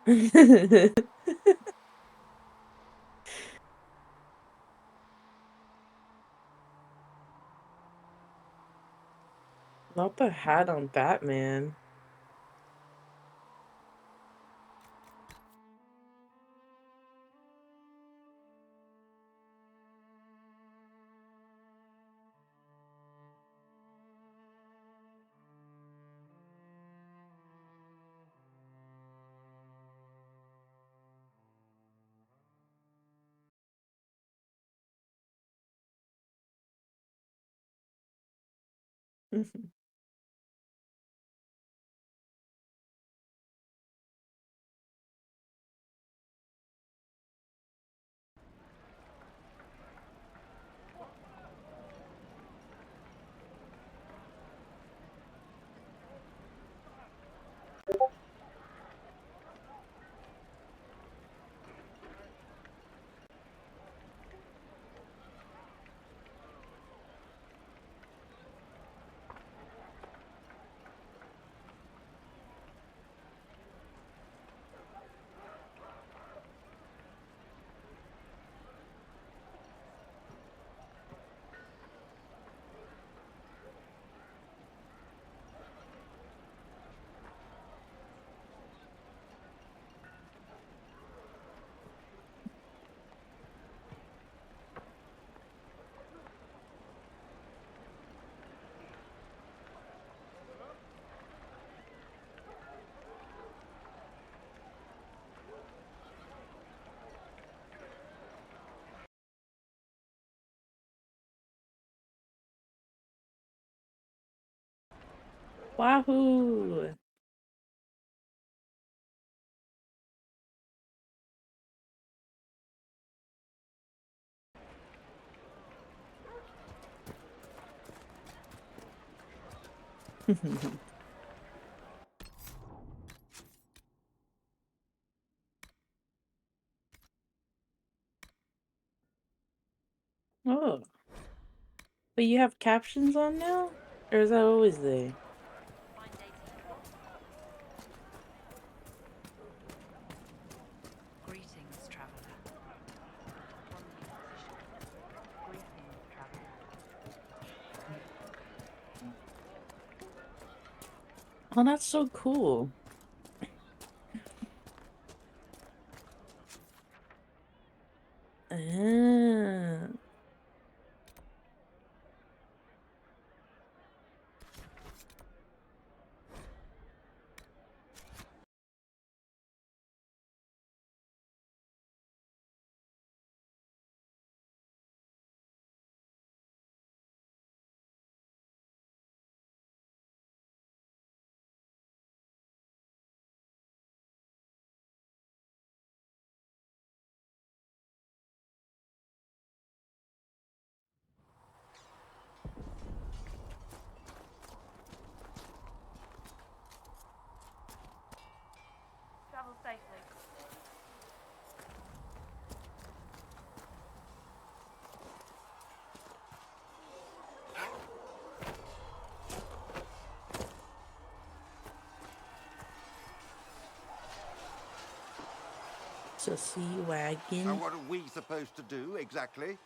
Not the hat on Batman. Wahoo! Oh, but you have captions on now? Or is that always there? Greetings, traveler. From the Inquisition. Greetings, traveler. Oh, that's so cool. Ah. Travel safely. Sussy And wagon. what are we supposed to do, exactly?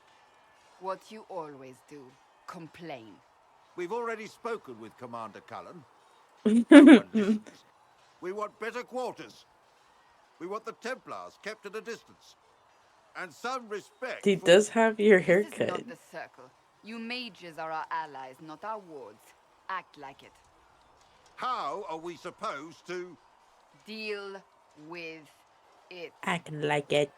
What you always do. Complain. We've already spoken with Commander Cullen. No one listens. We want better quarters. We want the Templars kept at a distance. And some respect He for... does have your This is haircut. not the circle. You mages are our allies, not our wards. Act like it. How are we supposed to... Deal with it. Acting like it.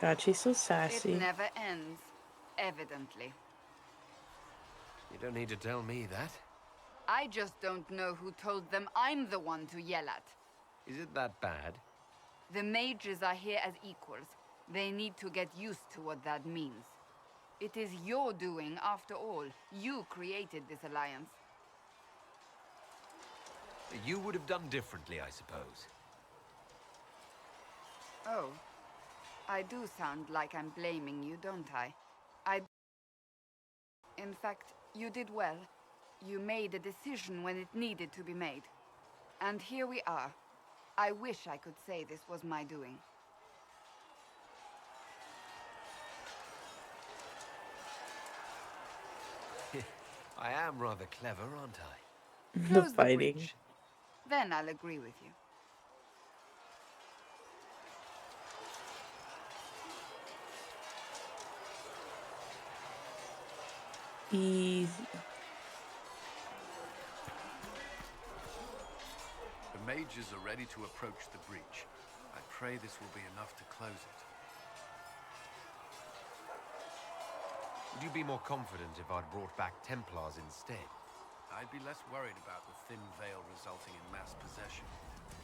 God, she's so It sassy. never ends, evidently. You don't need to tell me that. I just don't know who told them I'm the one to yell at. Is it that bad? The mages are here as equals. They need to get used to what that means. It is your doing, after all. You created this alliance. You would have done differently, I suppose. Oh. I do sound like I'm blaming you, don't I? In fact, you did well. You made a decision when it needed to be made. And here we are. I wish I could say this was my doing. I am rather clever, aren't I? The Close the fighting. breach. Then I'll agree with you. Easy. The mages are ready to approach the breach. I pray this will be enough to close it. Would you be more confident if I'd brought back Templars instead? I'd be less worried about the thin veil resulting in mass possession.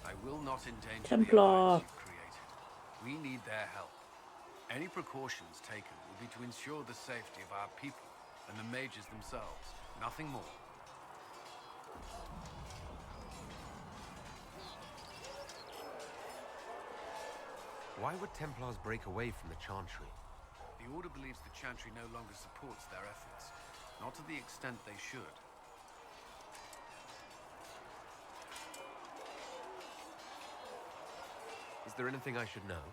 I will not endanger the Templar. alliance you've created. We need their help. Any precautions taken will be to ensure the safety of our people and the mages themselves. Nothing more. Why would Templars break away from the Chantry? The Order believes the Chantry no longer supports their efforts. Not to the extent they should. Is there anything I should know?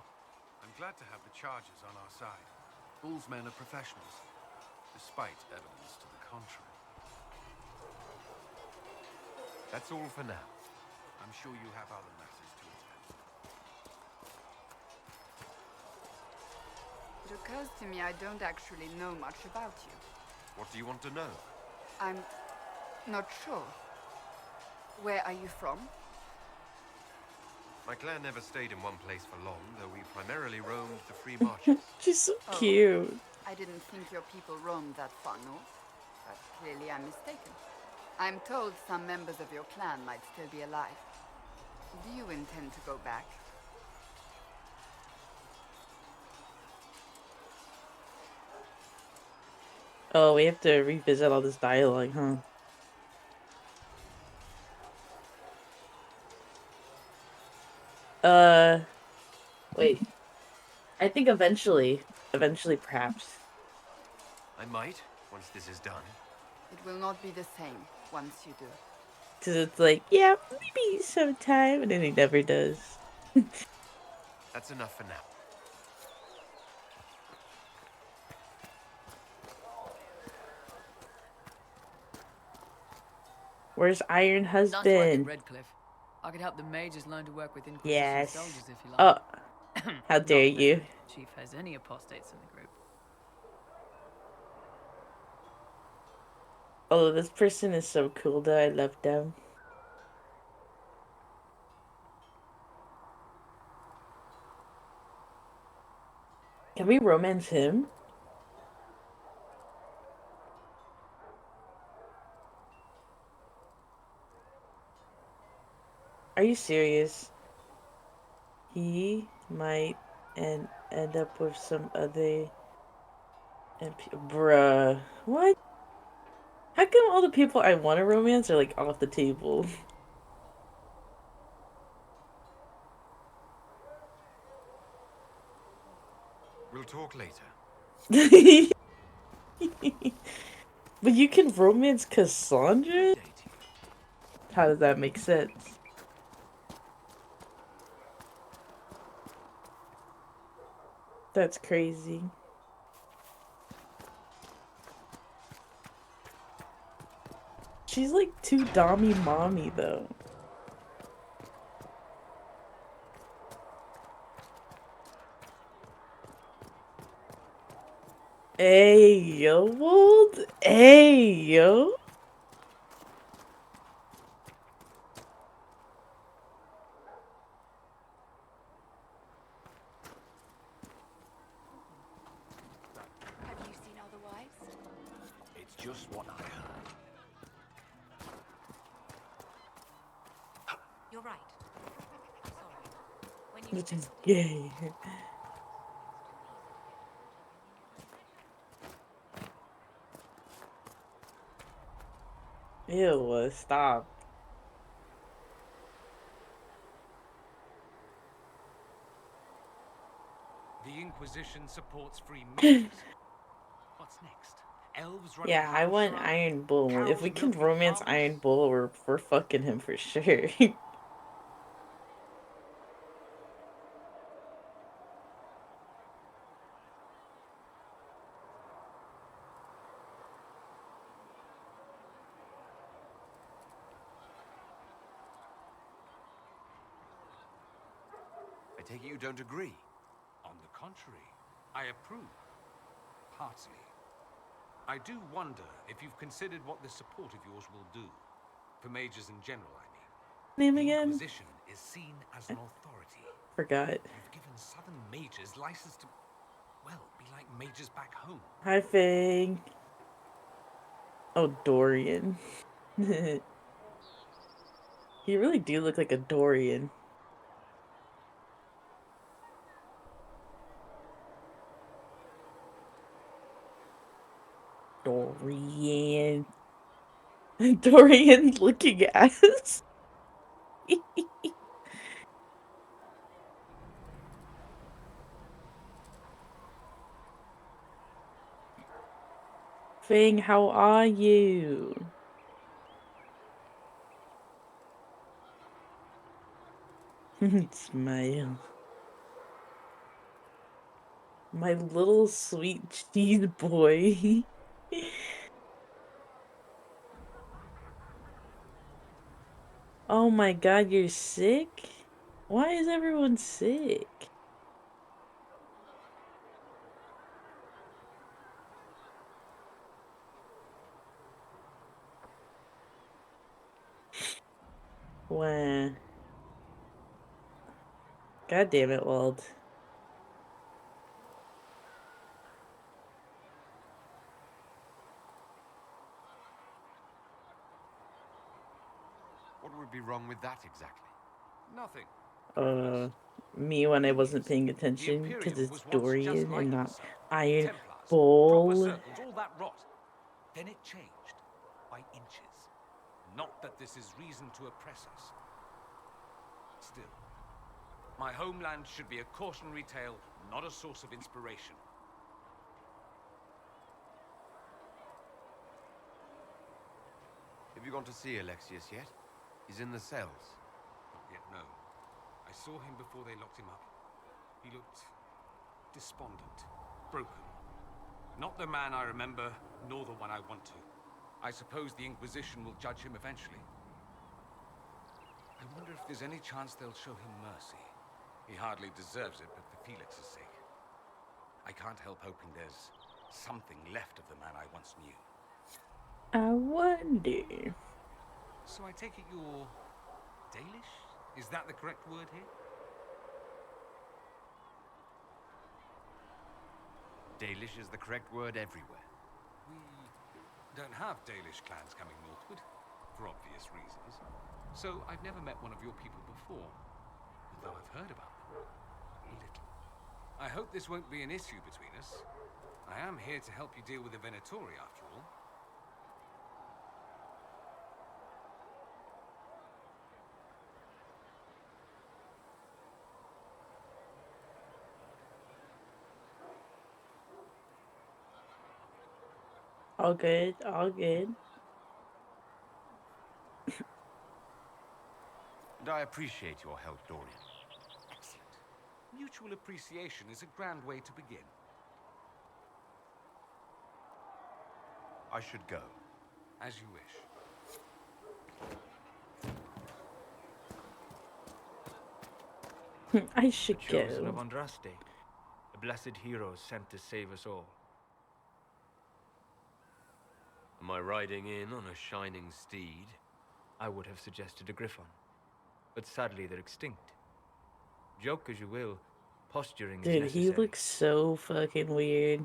I'm glad to have the charges on our side. Bull's men are professionals, despite evidence to the contrary. That's all for now. I'm sure you have other matters to attend. It occurs to me I don't actually know much about you. What do you want to know? I'm not sure. Where are you from? My clan never stayed in one place for long, though we primarily roamed the free marches. She's so Oh. cute. I didn't think your people roamed that far north, but clearly I'm mistaken. I'm told some members of your clan might still be alive. Do you intend to go back? Oh, we have to revisit all this dialogue, huh? Wait. I think eventually, perhaps. I might, once this is done. It will not be the same once you do. Cause it's like, yeah, maybe sometime, and then he never does. That's enough for now. Where's Iron Nice work at Husband? Redcliffe. I could help the mages learn to work with Inquisition Yes. soldiers if you like. Oh, how Not dare that you. the Chief has any apostates in the group. Oh, this person is so cool though. I love them. Can we romance him? Are you serious? He might end up with some other bruh. What? How come all the people I want to romance are like off the table? We'll talk later. But you can romance Cassandra? How does that make sense? That's crazy. She's like too dommy mommy though. Hey yo, Wold. Hey yo. Have you seen other wives? It's just what I heard. You're right. Sorry. When you Which is gay. Ew, stop. The Inquisition supports free mages. What's next? Elves running Yeah, I want Hampshire, Iron Bull. If cows we can milking romance farmers. Iron Bull, we're fucking him for sure. I take it you don't agree? On the contrary, I approve. Heartily. I do wonder if you've considered what this support of yours will do. For mages in general, I mean. Name The again? Inquisition is seen as an authority. Forgot. You've given southern mages license to, well, be like mages back home. Hi, Fang. Oh, Dorian. You really do look like a Dorian. Dorian. Dorian looking ass. Fang, how are you? Smile. My little sweet cheese boy. Oh my god, you're sick? Why is everyone sick? Wow. God damn it, Wald. What would be wrong with that exactly? Nothing. Uh, Me when I wasn't Please. paying The attention because Imperium it's was once just Dorian like and the not South. Iron Templars, proper Bull. circles, all that rot. Then it changed by inches. Not that this is reason to oppress us. Still, my homeland should be a cautionary tale, not a source of inspiration. Have you gone to see Alexius yet? He's in the cells. Not yet, no. I saw him before they locked him up. He looked despondent, broken. Not the man I remember, nor the one I want to. I suppose the Inquisition will judge him eventually. I wonder if there's any chance they'll show him mercy. He hardly deserves it, but for Felix's sake. I can't help hoping there's something left of the man I once knew. I wonder. So I take it you're Dalish? Is that the correct word here? Dalish is the correct word everywhere. We don't have Dalish clans coming northward, for obvious reasons. So I've never met one of your people before, although I've heard about them. A little. I hope this won't be an issue between us. I am here to help you deal with the Venatori, after all. All good, all good. And I appreciate your help, Dorian. Excellent. Mutual appreciation is a grand way to begin. I should go. As you wish. I should The chosen of go. Andraste, a blessed hero sent to save us all. Am I riding in on a shining steed? I would have suggested a griffon, but sadly they're extinct. Joke as you will, posturing is Dude, he necessary. looks so fucking weird.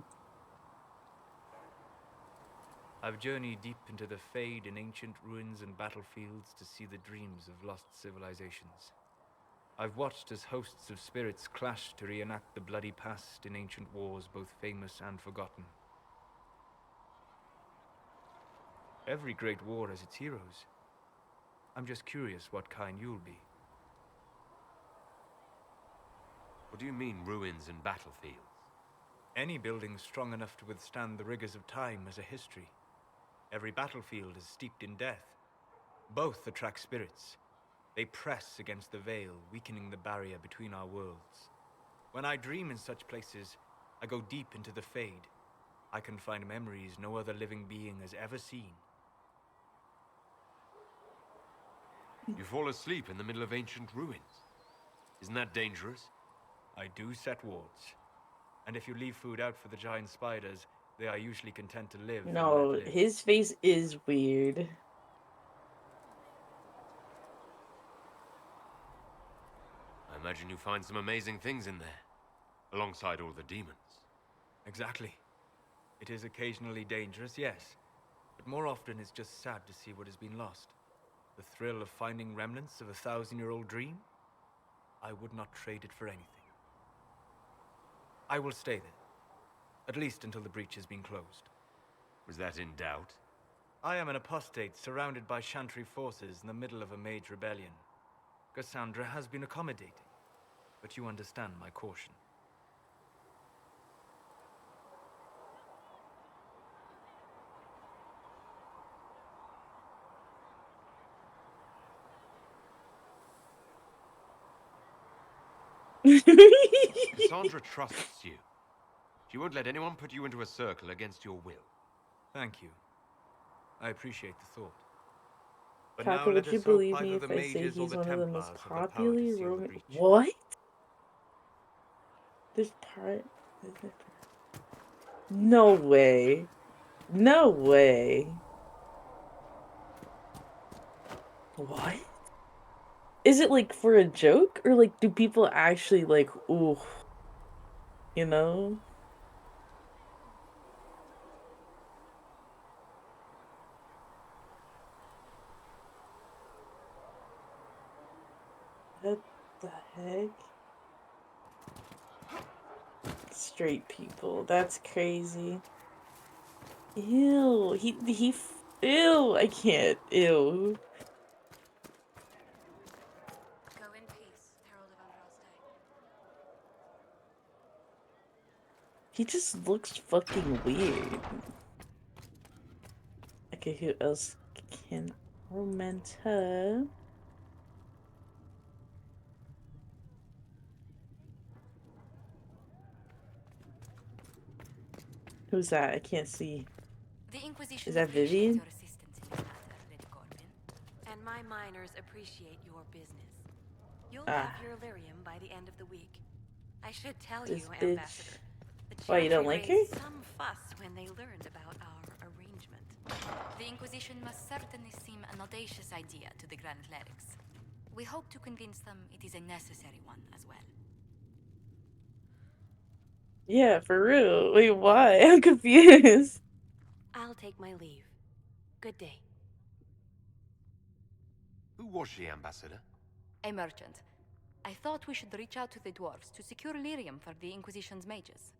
I've journeyed deep into the fade in ancient ruins and battlefields to see the dreams of lost civilizations. I've watched as hosts of spirits clash to reenact the bloody past in ancient wars both famous and forgotten. Every great war has its heroes. I'm just curious what kind you'll be. What do you mean, ruins and battlefields? Any building strong enough to withstand the rigors of time has a history. Every battlefield is steeped in death. Both attract spirits. They press against the veil, weakening the barrier between our worlds. When I dream in such places, I go deep into the Fade. I can find memories no other living being has ever seen. You fall asleep in the middle of ancient ruins. Isn't that dangerous? I do set wards. And if you leave food out for the giant spiders, they are usually content to live and No, let live. his face is weird. I imagine you find some amazing things in there, alongside all the demons. Exactly. It is occasionally dangerous, yes. But more often it's just sad to see what has been lost. The thrill of finding remnants of a 1,000-year-old dream? I would not trade it for anything. I will stay there. At least until the breach has been closed. Was that in doubt? I am an apostate surrounded by Chantry forces in the middle of a mage rebellion. Cassandra has been accommodating, but you understand my caution. Cassandra trusts you. She won't let anyone put you into a circle against your will. Thank you. I appreciate the thought. But now Kaka, let would you us hope believe me either if the I say mages or he's the one of the most Templars have the power to popular seal the Roman? breach. What? This part? No way. No way. What? Is it like for a joke? Or like do people actually like, ooh, you know? What the heck? Straight people. That's crazy. Ew. Ew. I can't. Ew. Go in peace, Herald of Andraste. He just looks fucking weird. Okay, who else can torment her? Who's that? I can't see. The Inquisition Is that appreciates Vivian? your assistance in this matter, Lady Corbin. And my miners appreciate your business. You'll Ah, have your lyrium by the end of the week. I should tell you, this bitch. Ambassador, the Why, you don't Chantry like her? raised some fuss when they learned about our arrangement. The Inquisition must certainly seem an audacious idea to the Grand Clerics. We hope to convince them it is a necessary one as well. Yeah, for real. Wait, why? I'm confused. I'll take my leave. Good day. Who was she, Ambassador? A merchant. I thought we should reach out to the dwarves to secure lyrium for the Inquisition's mages.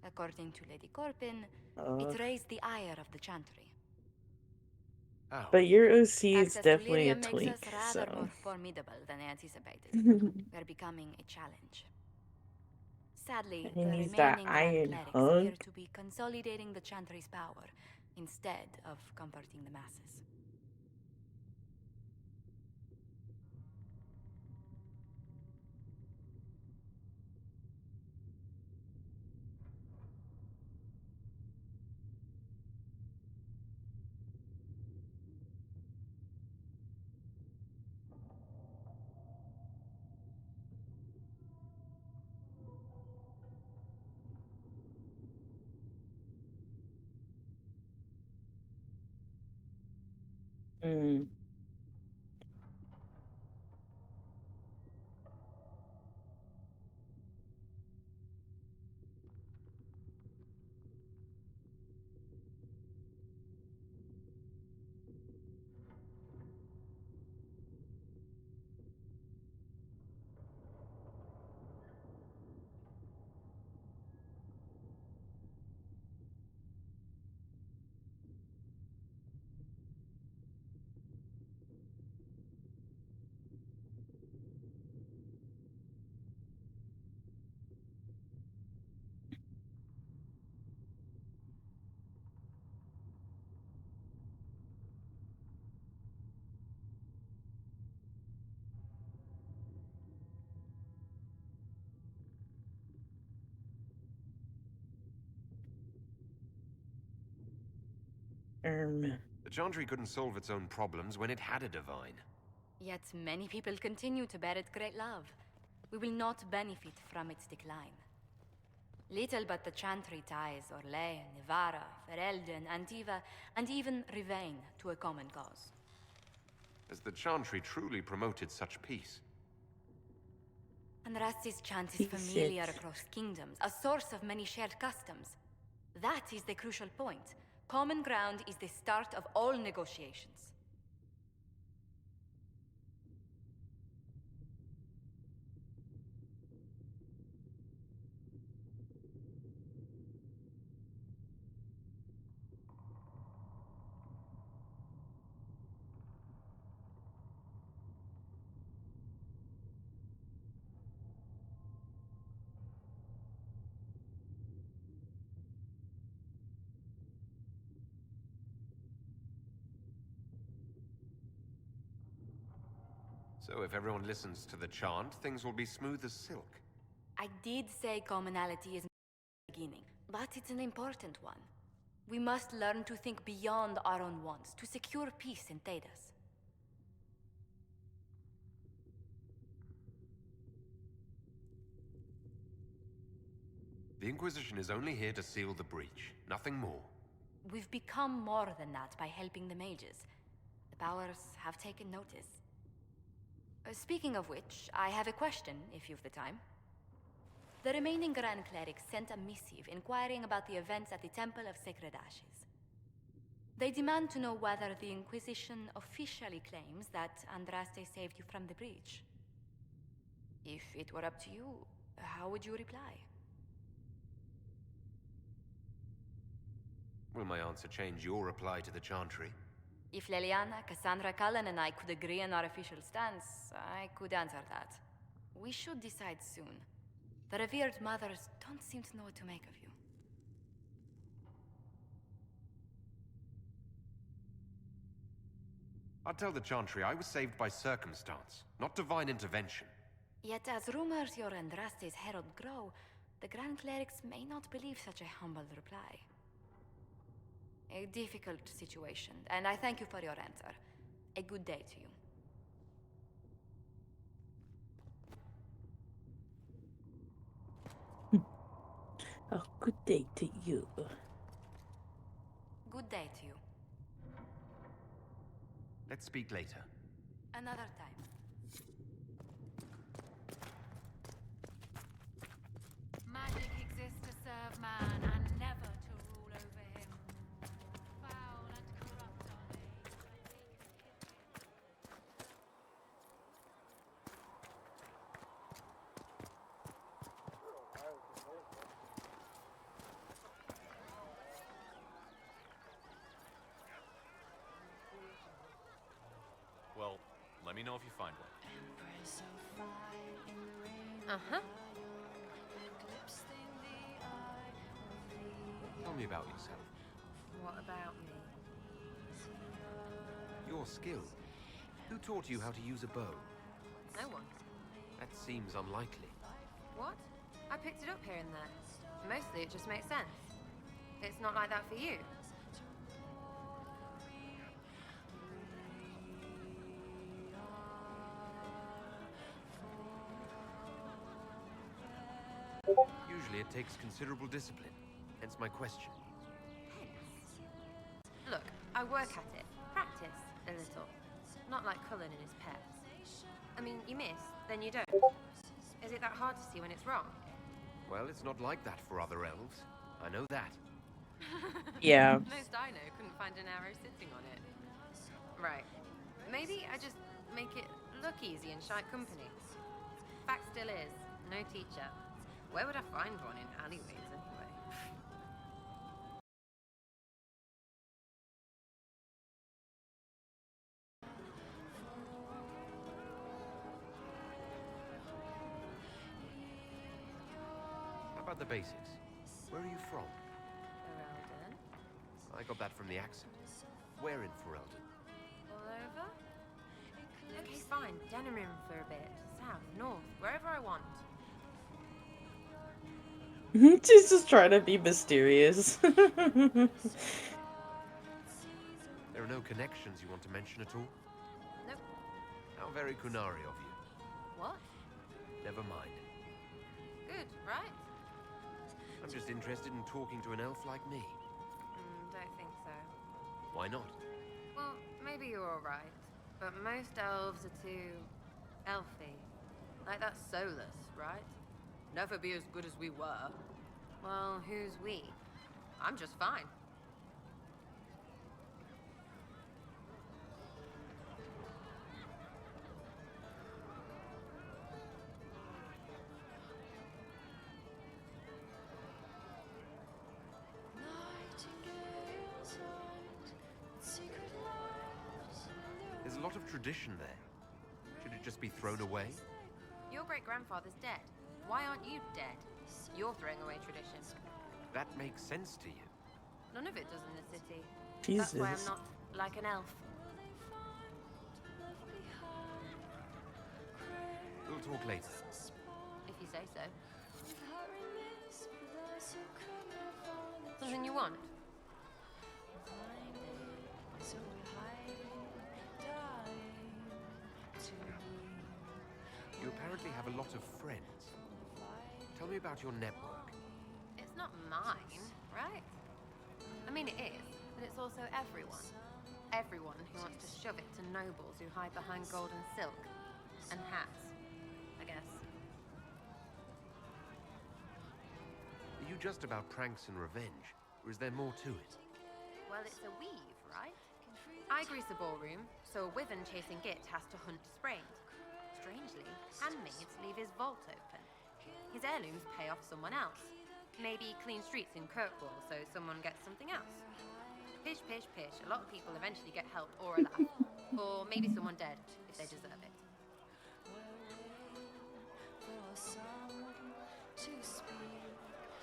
According to Lady Corbin, it raised the ire of the Chantry. Oh. But your OC is Access to definitely a lyrium makes us twink, rather so. more formidable than anticipated. We're becoming a challenge. Sadly, He the needs that remaining Grand iron Clerics hunk. appear to be consolidating the Chantry's power instead of comforting the masses. Mm. The Chantry couldn't solve its own problems when it had a divine. Yet many people continue to bear it great love. We will not benefit from its decline. Little but the Chantry ties Orlais, Nevarra, Ferelden, Antiva, and even Rivain to a common cause. Has the Chantry truly promoted such peace? Andraste's chant is Peace familiar it. across kingdoms, a source of many shared customs. That is the crucial point. Common ground is the start of all negotiations. So if everyone listens to the chant, things will be smooth as silk. I did say commonality is the beginning, but it's an important one. We must learn to think beyond our own wants to secure peace in Thedas. The Inquisition is only here to seal the breach, nothing more. We've become more than that by helping the mages. The powers have taken notice. Speaking of which, I have a question, if you've the time. The remaining Grand Clerics sent a missive inquiring about the events at the Temple of Sacred Ashes. They demand to know whether the Inquisition officially claims that Andraste saved you from the breach. If it were up to you, how would you reply? Will my answer change your reply to the Chantry? If Leliana, Cassandra Cullen, and I could agree on our official stance, I could answer that. We should decide soon. The revered mothers don't seem to know what to make of you. I'd tell the Chantry I was saved by circumstance, not divine intervention. Yet as rumors your Andraste's herald grow, the Grand Clerics may not believe such a humble reply. A difficult situation, and I thank you for your answer. A good day to you. Oh, good day to you. Good day to you. Let's speak later. Another time. Magic exists to serve man and never to rule over him. Foul and corrupt are they, Well, let me know if you find one. Uh-huh. Tell me about yourself. What about me? Your skill. Who taught you how to use a bow? No one. That seems unlikely. What? I picked it up here and there. Mostly it just makes sense. It's not like that for you. Usually it takes considerable discipline, hence my question. Look, I work at it. Practice a little. Not like Cullen and his pets. I mean, you miss, then you don't. Is it that hard to see when it's wrong? Well, it's not like that for other elves. I know that. Yeah. Most I know couldn't find an arrow sitting on it. Right. Maybe I just make it look easy in shite company. Fact still is, no teacher. Where would I find one in alleyways anyway? How about the basics? Where are you from? Ferelden? I got that from the accent. Where in Ferelden? All over? Okay, fine. Denerim for a bit. South, north, wherever I want. She's just trying to be mysterious. no connections you want to mention at all? Nope. How very Kunari of you. What? Never mind. Good, right? I'm just interested in talking to an elf like me. Don't think so. Why not? Well, maybe you're alright, but most elves are too elfy. Like that Solus, right? Never be as good as we were. Well, who's we? I'm just fine. There's a lot of tradition there. Should it just be thrown away? Your great-grandfather's dead. Why aren't you dead? You're throwing away tradition. That makes sense to you. None of it does in the city. Jesus. That's why I'm not like an elf. We'll talk later. If you say so. Something you want? You apparently have a lot of friends. Tell me about your network. It's not mine, right? I mean, it is, but it's also everyone. Everyone who wants to shove it to nobles who hide behind gold and silk. And hats, I guess. Are you just about pranks and revenge, or is there more to it? Well, it's a weave, right? I grease a ballroom, so a wyvern chasing Git has to hunt sprained. Strangely, handmaids leave his vault open. His heirlooms pay off someone else. Maybe clean streets in Kirkwall so someone gets something else. Pish, pish, pish. A lot of people eventually get help or a laugh. Or maybe someone dead, if they deserve it.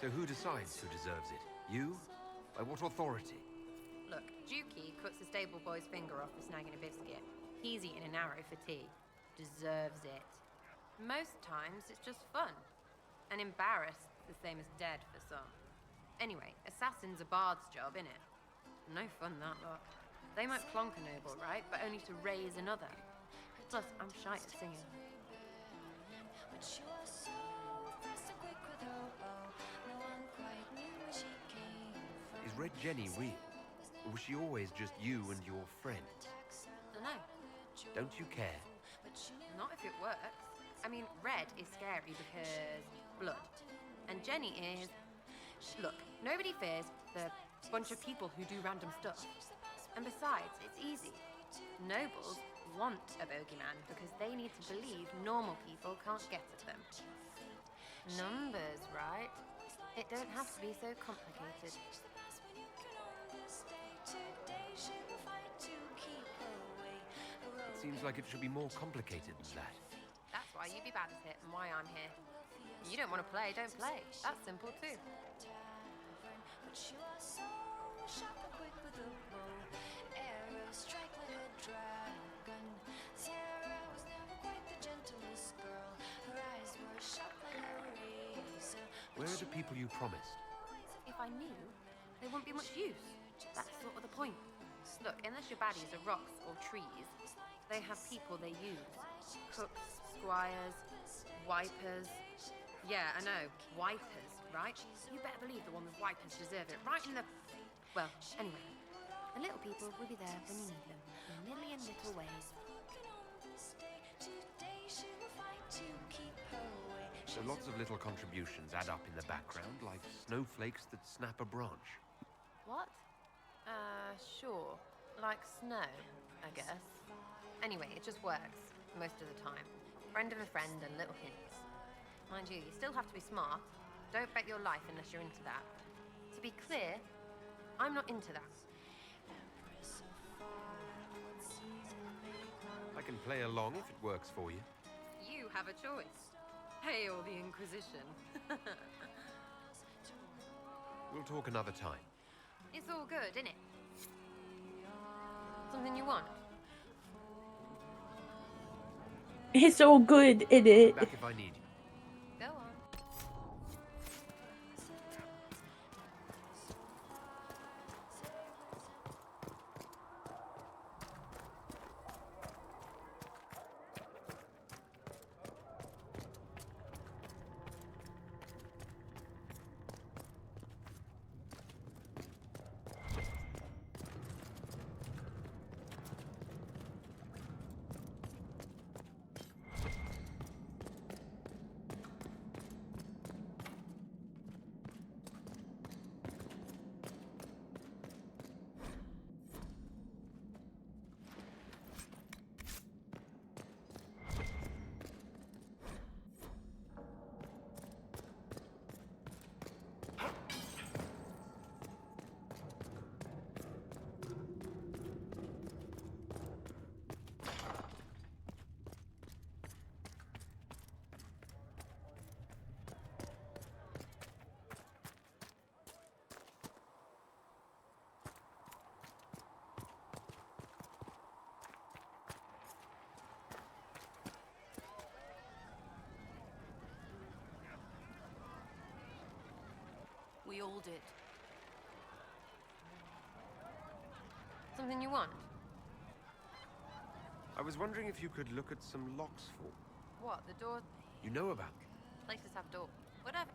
So who decides who deserves it? You? By what authority? Look, Dukey cuts the stable boy's finger off for snagging a biscuit. He's eating an arrow for tea. Deserves it. Most times, it's just fun. And embarrassed, the same as dead for some. Anyway, assassin's a bard's job, innit? No fun, that lot. They might plonk a noble, right? But only to raise another. Plus, I'm shy at singing. Is Red Jenny real? Or was she always just you and your friend? Dunno. Don't you care? Not if it works. I mean, red is scary because blood. And Jenny is... Look, nobody fears the bunch of people who do random stuff. And besides, it's easy. Nobles want a bogeyman because they need to believe normal people can't get at them. Numbers, right? It don't have to be so complicated. It seems like it should be more complicated than that. That's why you be bad at it and why I'm here. You don't want to play, don't play. That's simple too. Where are the people you promised? If I knew, there wouldn't be much use. That's sort of the point. Look, unless your baddies are rocks or trees, they have people they use. Cooks, squires, wipers. Yeah, I know, wipers, right? You better believe the one with wipers deserve it, right in the... Well, anyway, the little people will be there when you need them, in a million little ways. So lots of little contributions add up in the background, like snowflakes that snap a branch. What? Sure. Like snow, I guess. Anyway, it just works, most of the time. Friend of a friend and little hints. Mind you, you still have to be smart. Don't bet your life unless you're into that. To be clear, I'm not into that. I can play along if it works for you. You have a choice. Hail the Inquisition. We'll talk another time. It's all good, isn't it? Something you want? It's so good, isn't it? Back if I need you. Go on. We all did. Something you want? I was wondering if you could look at some locks for me. What, the door? You know about them. Places have door. Whatever.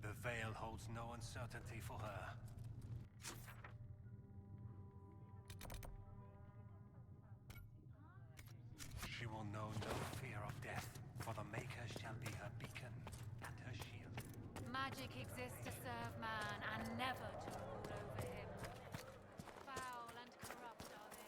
The veil holds no uncertainty for her. She will know no fear of death, for the Maker shall be her beacon and her shield. Magic exists to serve man and never to rule over him. Foul and corrupt are they.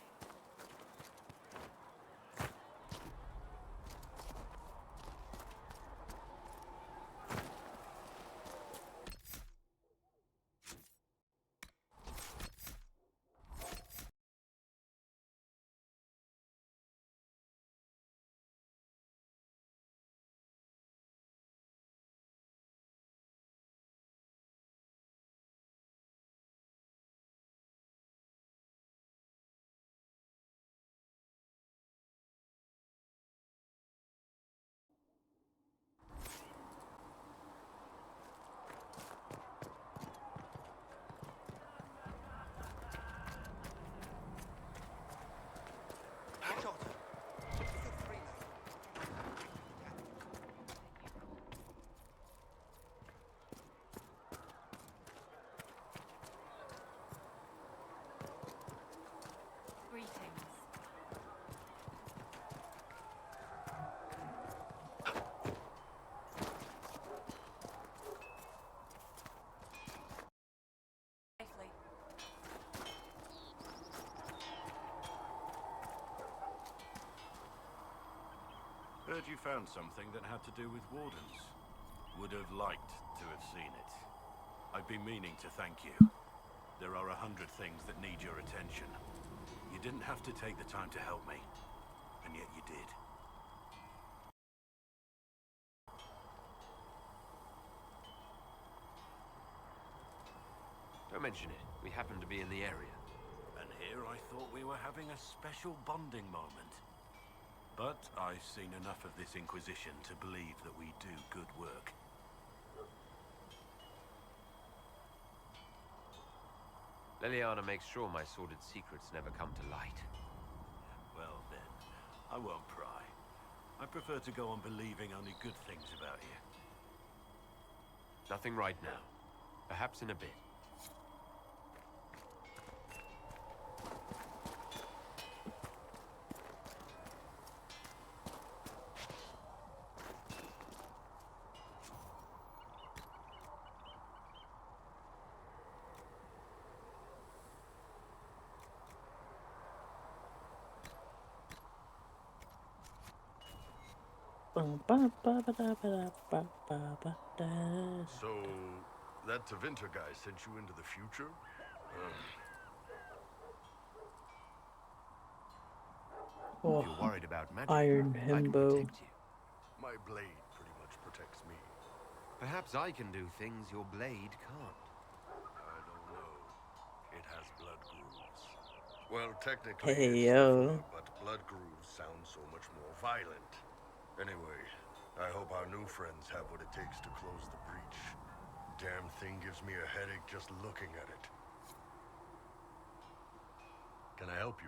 Greetings. Safely. Heard you found something that had to do with wardens. Would have liked to have seen it. I've been meaning to thank you. There are 100 things that need your attention. You didn't have to take the time to help me, and yet you did. Don't mention it. We happen to be in the area. And here I thought we were having a special bonding moment. But I've seen enough of this Inquisition to believe that we do good work. Liliana makes sure my sordid secrets never come to light. Well then, I won't pry. I prefer to go on believing only good things about you. Nothing right now. Perhaps in a bit. So, that Tevinter guy sent you into the future? If you're worried about magic, Iron I can Himbo. protect you. My blade pretty much protects me. Perhaps I can do things your blade can't. I don't know. It has blood grooves. Well, technically Hey it's yo. Tafuna, but blood grooves sound so much more violent. Anyway, I hope our new friends have what it takes to close the breach. Damn thing gives me a headache just looking at it. Can I help you?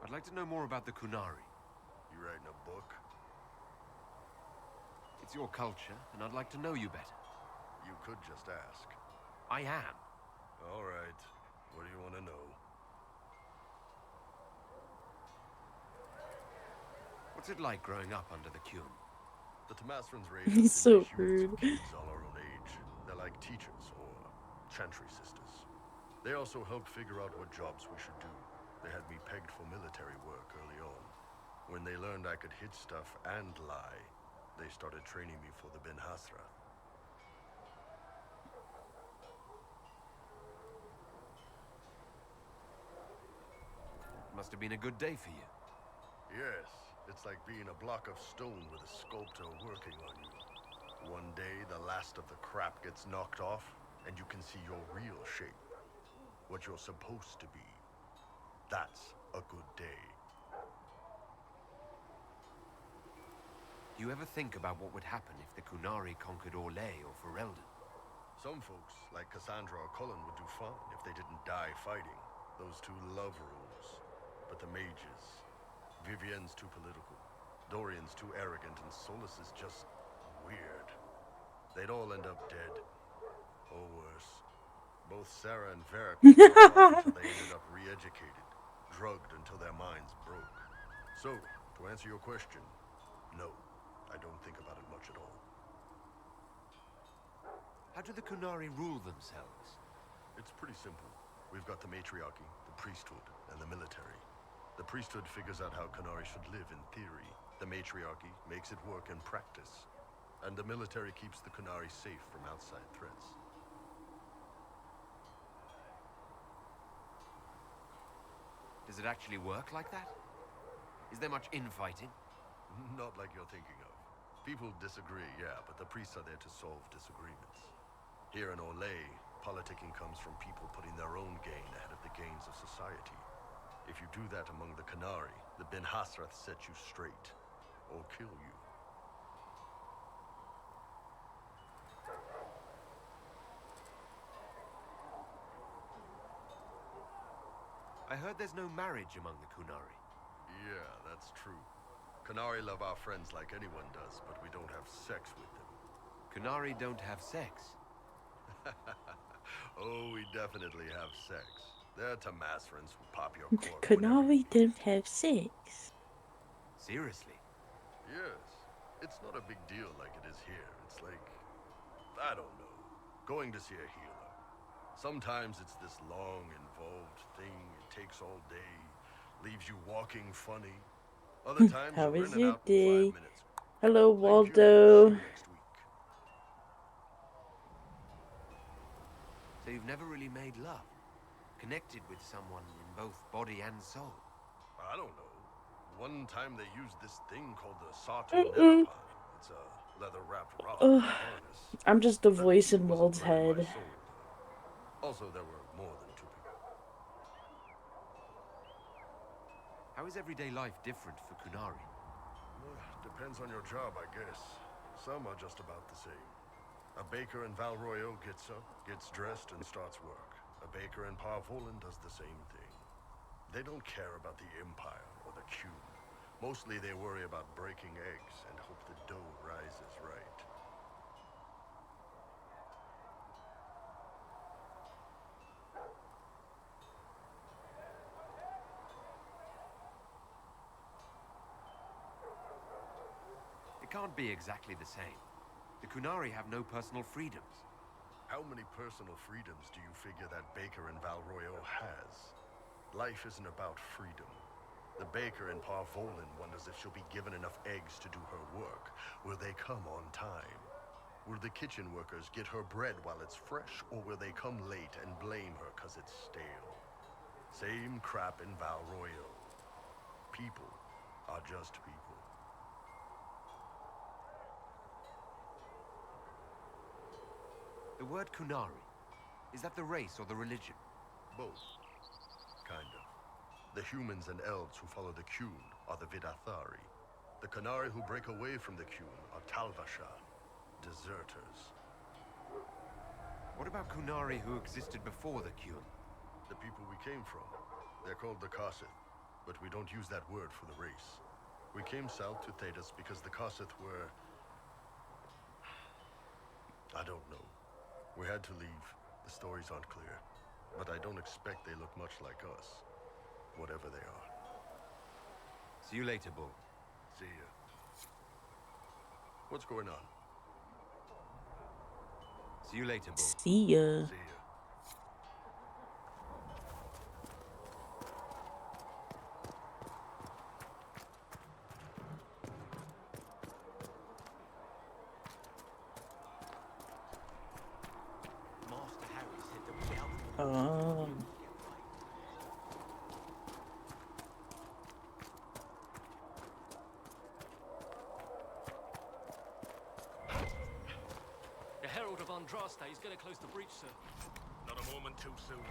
I'd like to know more about the Kunari. You writing a book? It's your culture, and I'd like to know you better. You could just ask. I am. All right. What do you want to know? What's it like growing up under the Qun? The Tamasrans raised He's us so into youths rude. of kings all our own age. They're like teachers or chantry sisters. They also helped figure out what jobs we should do. They had me pegged for military work early on. When they learned I could hit stuff and lie, they started training me for the Ben Hasra. Must have been a good day for you. Yes, it's like being a block of stone with a sculptor working on you. One day, the last of the crap gets knocked off, and you can see your real shape. What you're supposed to be. That's a good day. Do you ever think about what would happen if the Kunari conquered Orlais or Ferelden? Some folks, like Cassandra or Cullen, would do fine if they didn't die fighting. Those two love rules. But the mages... Vivienne's too political. Dorian's too arrogant, and Solus is just... weird. They'd all end up dead. Or worse. Both Sarah and Varric were rough until they ended up re-educated. Drugged until their minds broke. So, to answer your question, no. I don't think about it much at all. How do the Kunari rule themselves? It's pretty simple. We've got the matriarchy, the priesthood, and the military. The priesthood figures out how Kunari should live in theory. The matriarchy makes it work in practice. And the military keeps the Kunari safe from outside threats. Does it actually work like that? Is there much infighting? Not like you're thinking of. People disagree, yeah, but the priests are there to solve disagreements. Here in Orlais, politicking comes from people putting their own gain ahead of the gains of society. If you do that among the Kunari, the Ben Hasrath set you straight, or kill you. I heard there's no marriage among the Kunari. Yeah, that's true. Kunari love our friends like anyone does, but we don't have sex with them. Kunari don't have sex. Oh, we definitely have sex. They're Tamasrans who pop your cork whenever Kunari you don't have sex. Seriously? Yes. It's not a big deal like it is here. It's like, I don't know, going to see a healer. Sometimes it's this long, involved thing. It takes all day, leaves you walking funny. Other times How you're was in and your out in 5 day? minutes. Hello, Thank you. See Waldo. you next week. So you've never really made love? Connected with someone in both body and soul? I don't know. One time they used this thing called the Sato Netapon. It's a leather-wrapped rod with a harness. I'm just a That voice in wasn't Wald's right in my head. soul, though. Also, there were more than 2 people. How is everyday life different for Kunari? Depends on your job, I guess. Some are just about the same. A baker in Val Royeaux gets up, gets dressed, and starts work. A baker in Parvolan does the same thing. They don't care about the Empire or the Qun. Mostly they worry about breaking eggs and hope the dough rises right. It can't be exactly the same. The Kunari have no personal freedoms. How many personal freedoms do you figure that baker in Val Royeaux has? Life isn't about freedom. The baker in Parvolin wonders if she'll be given enough eggs to do her work. Will they come on time? Will the kitchen workers get her bread while it's fresh, or will they come late and blame her 'cause it's stale? Same crap in Val Royale. People are just people. The word Kunari, is that the race or the religion? Both. Kind of. The humans and elves who follow the Qun are the Vidathari. The Kunari who break away from the Qun are Talvasha, deserters. What about Kunari who existed before the Qun? The people we came from. They're called the Kossith, but we don't use that word for the race. We came south to Thedas because the Kossith were... I don't know. We had to leave. The stories aren't clear. But I don't expect they look much like us. Whatever they are. See you later, Bull. See ya. What's going on? See you later, Bull. See ya. See ya. Master Harry said that without Oh. the Herald of Andraste is going to close the breach, sir. Not a moment too soon.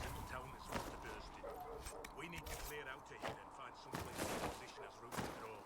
Central town is supposed to burst in. We need to clear out of here and find some place to position as route to draw.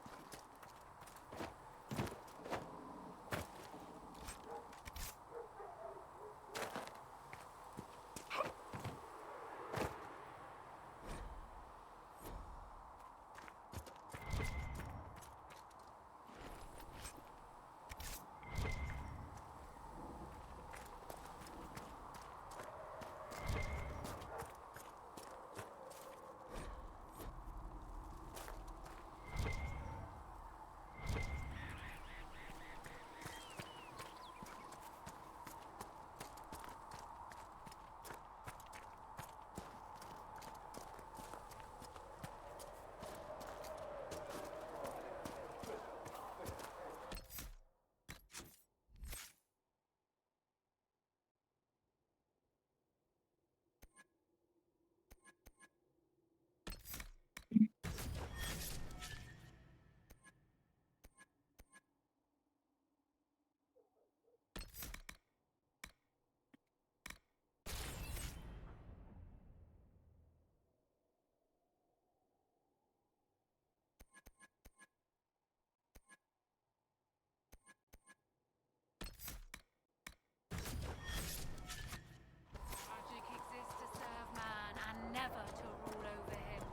Magic exists to serve man and never to rule over him.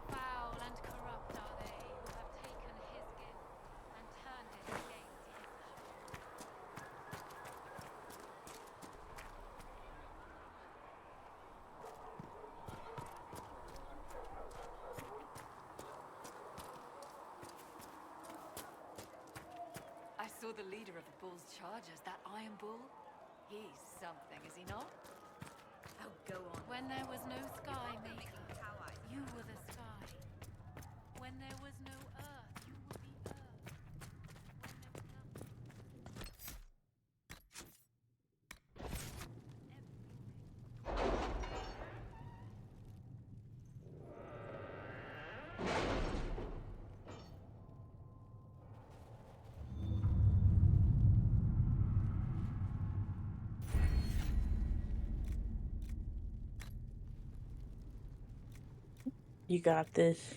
Foul and corrupt are they who have taken his gift and turned it against his own. I saw the leader of the Bull's chargers, that Iron Bull. He's something, is he not? Oh, go on. When there was no sky maker, you were the sky. When there was no earth, you were the earth. When there was nothing. You got this.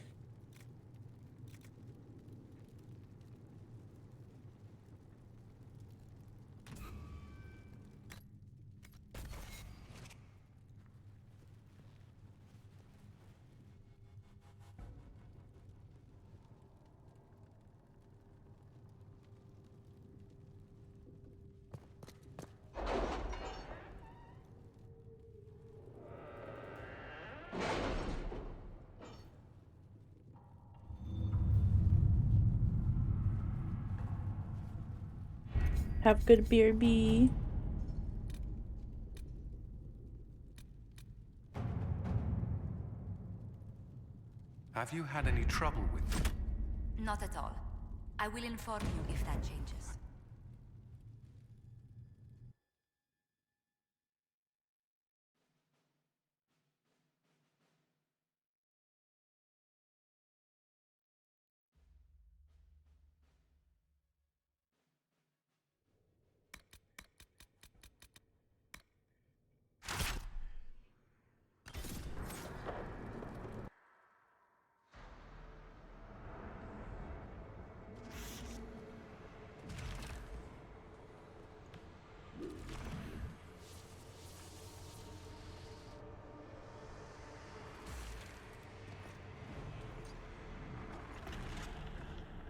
Have good BRB. Have Have you had any trouble with them? Not at all. I will inform you if that changes.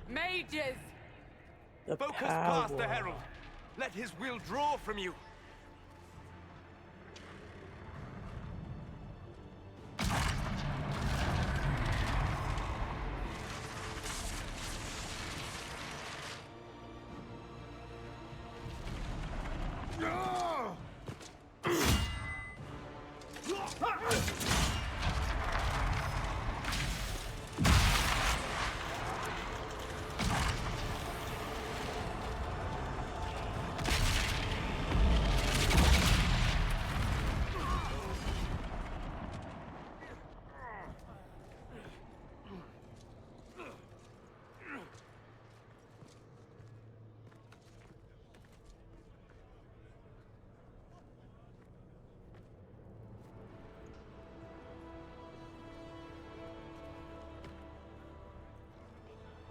Mages! The Focus power. past the Herald. Let his will draw from you.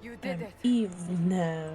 You did I'm it. evil now.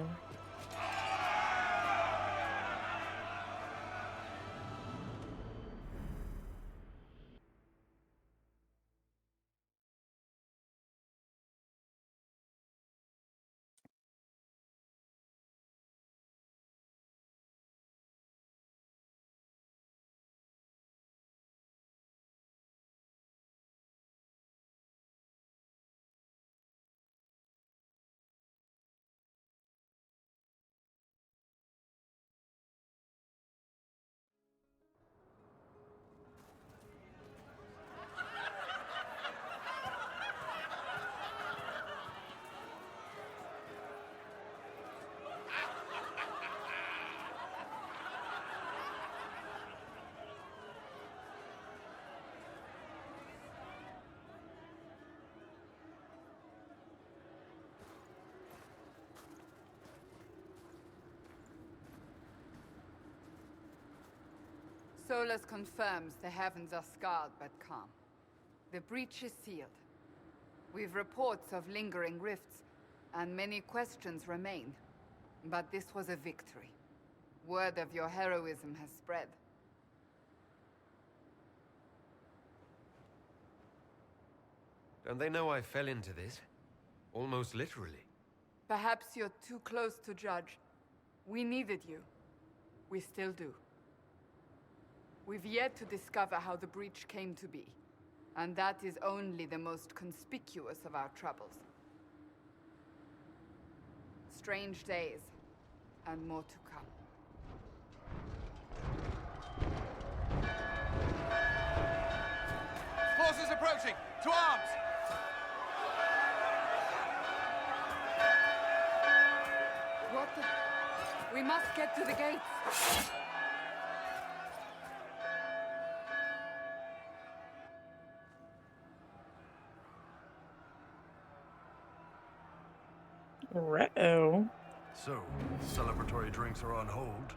Solus confirms the heavens are scarred but calm. The breach is sealed. We've reports of lingering rifts, and many questions remain. But this was a victory. Word of your heroism has spread. Don't they know I fell into this? Almost literally. Perhaps you're too close to judge. We needed you. We still do. We've yet to discover how the breach came to be. And that is only the most conspicuous of our troubles. Strange days, and more to come. Forces approaching! To arms! What the... We must get to the gates! Uh-oh. So, celebratory drinks are on hold.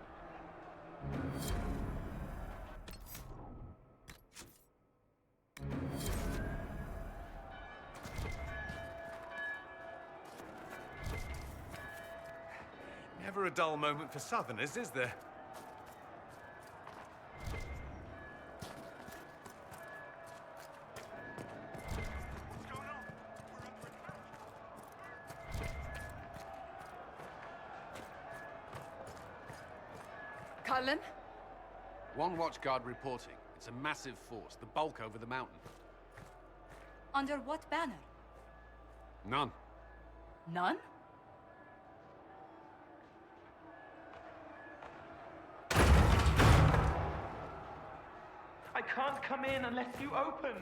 Never a dull moment for Southerners, is there? Cullen? One watchguard reporting. It's a massive force, the bulk over the mountain. Under what banner? None. None? I can't come in unless you open.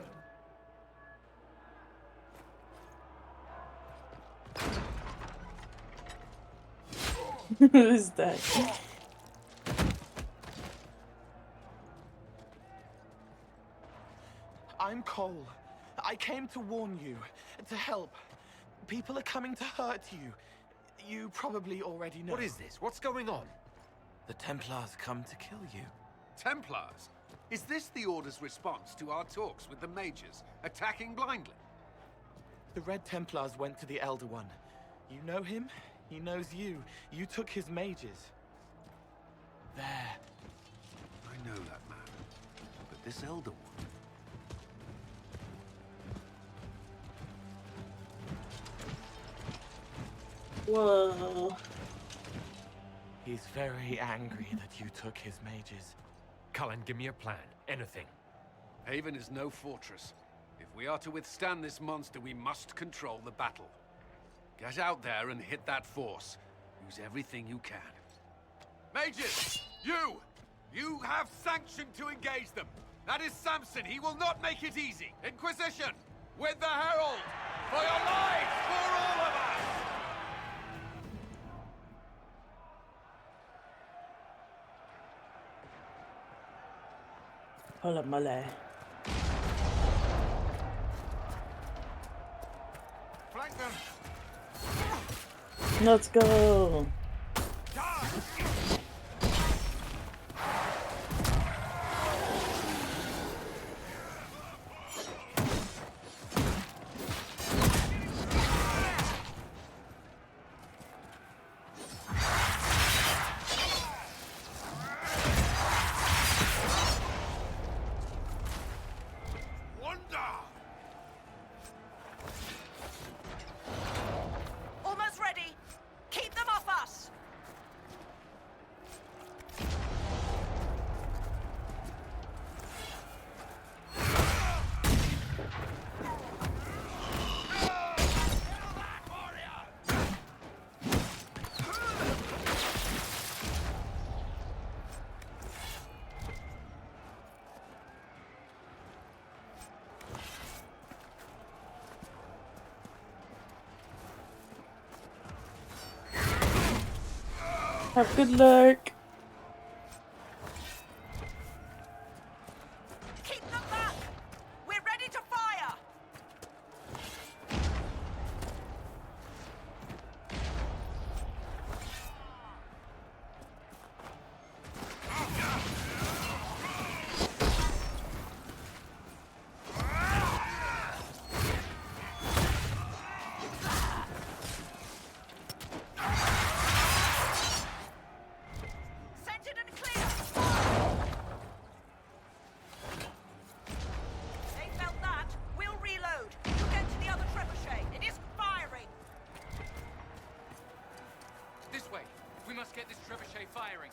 Who's that? I'm Cole. I came to warn you, to help. People are coming to hurt you. You probably already know. What is this? What's going on? The Templars come to kill you. Templars? Is this the Order's response to our talks with the mages, attacking blindly? The Red Templars went to the Elder One. You know him? He knows you. You took his mages. There. I know that man. But this Elder One... Whoa. He's very angry that you took his mages. Cullen, give me a plan. Anything. Haven is no fortress. If we are to withstand this monster, we must control the battle. Get out there and hit that force. Use everything you can. Mages! You! You have sanction to engage them! That is Samson! He will not make it easy! Inquisition! With the Herald! For your lives! For all of us! Hola mole. Flank them! Let's go. Almost ready. Keep them off us. Have good luck. Keep them back. We're ready to fire. Centered and clear. They felt that. We'll reload. You get to the other trebuchet. It is firing. This way. We must get this trebuchet firing.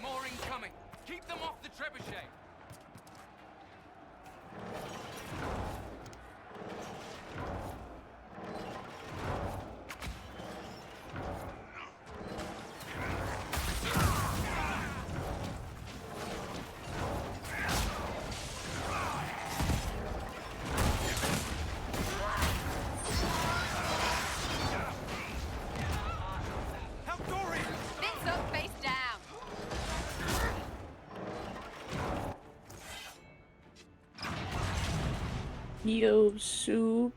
More incoming. Keep them off the trebuchet. Help Dorian! Bits up, face down. Yo, soup.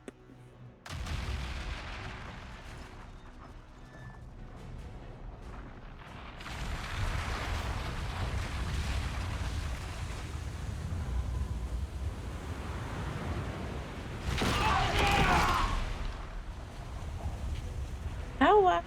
Wow.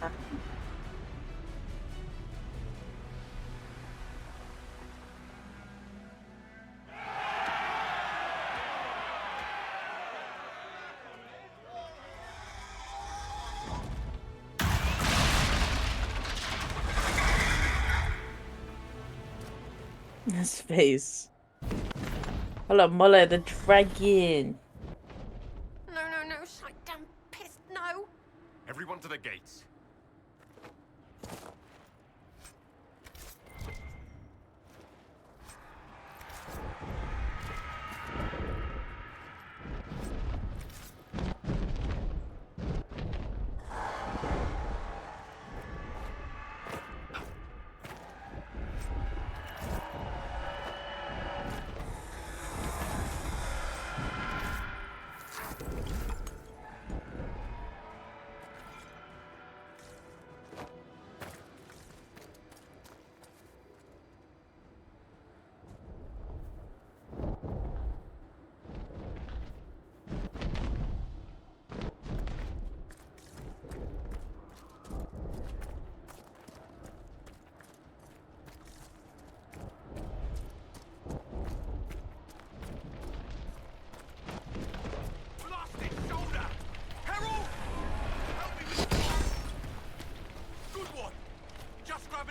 His face. Hello, Muller the dragon. No, no, no, shite damn pissed, no! Everyone to the gates.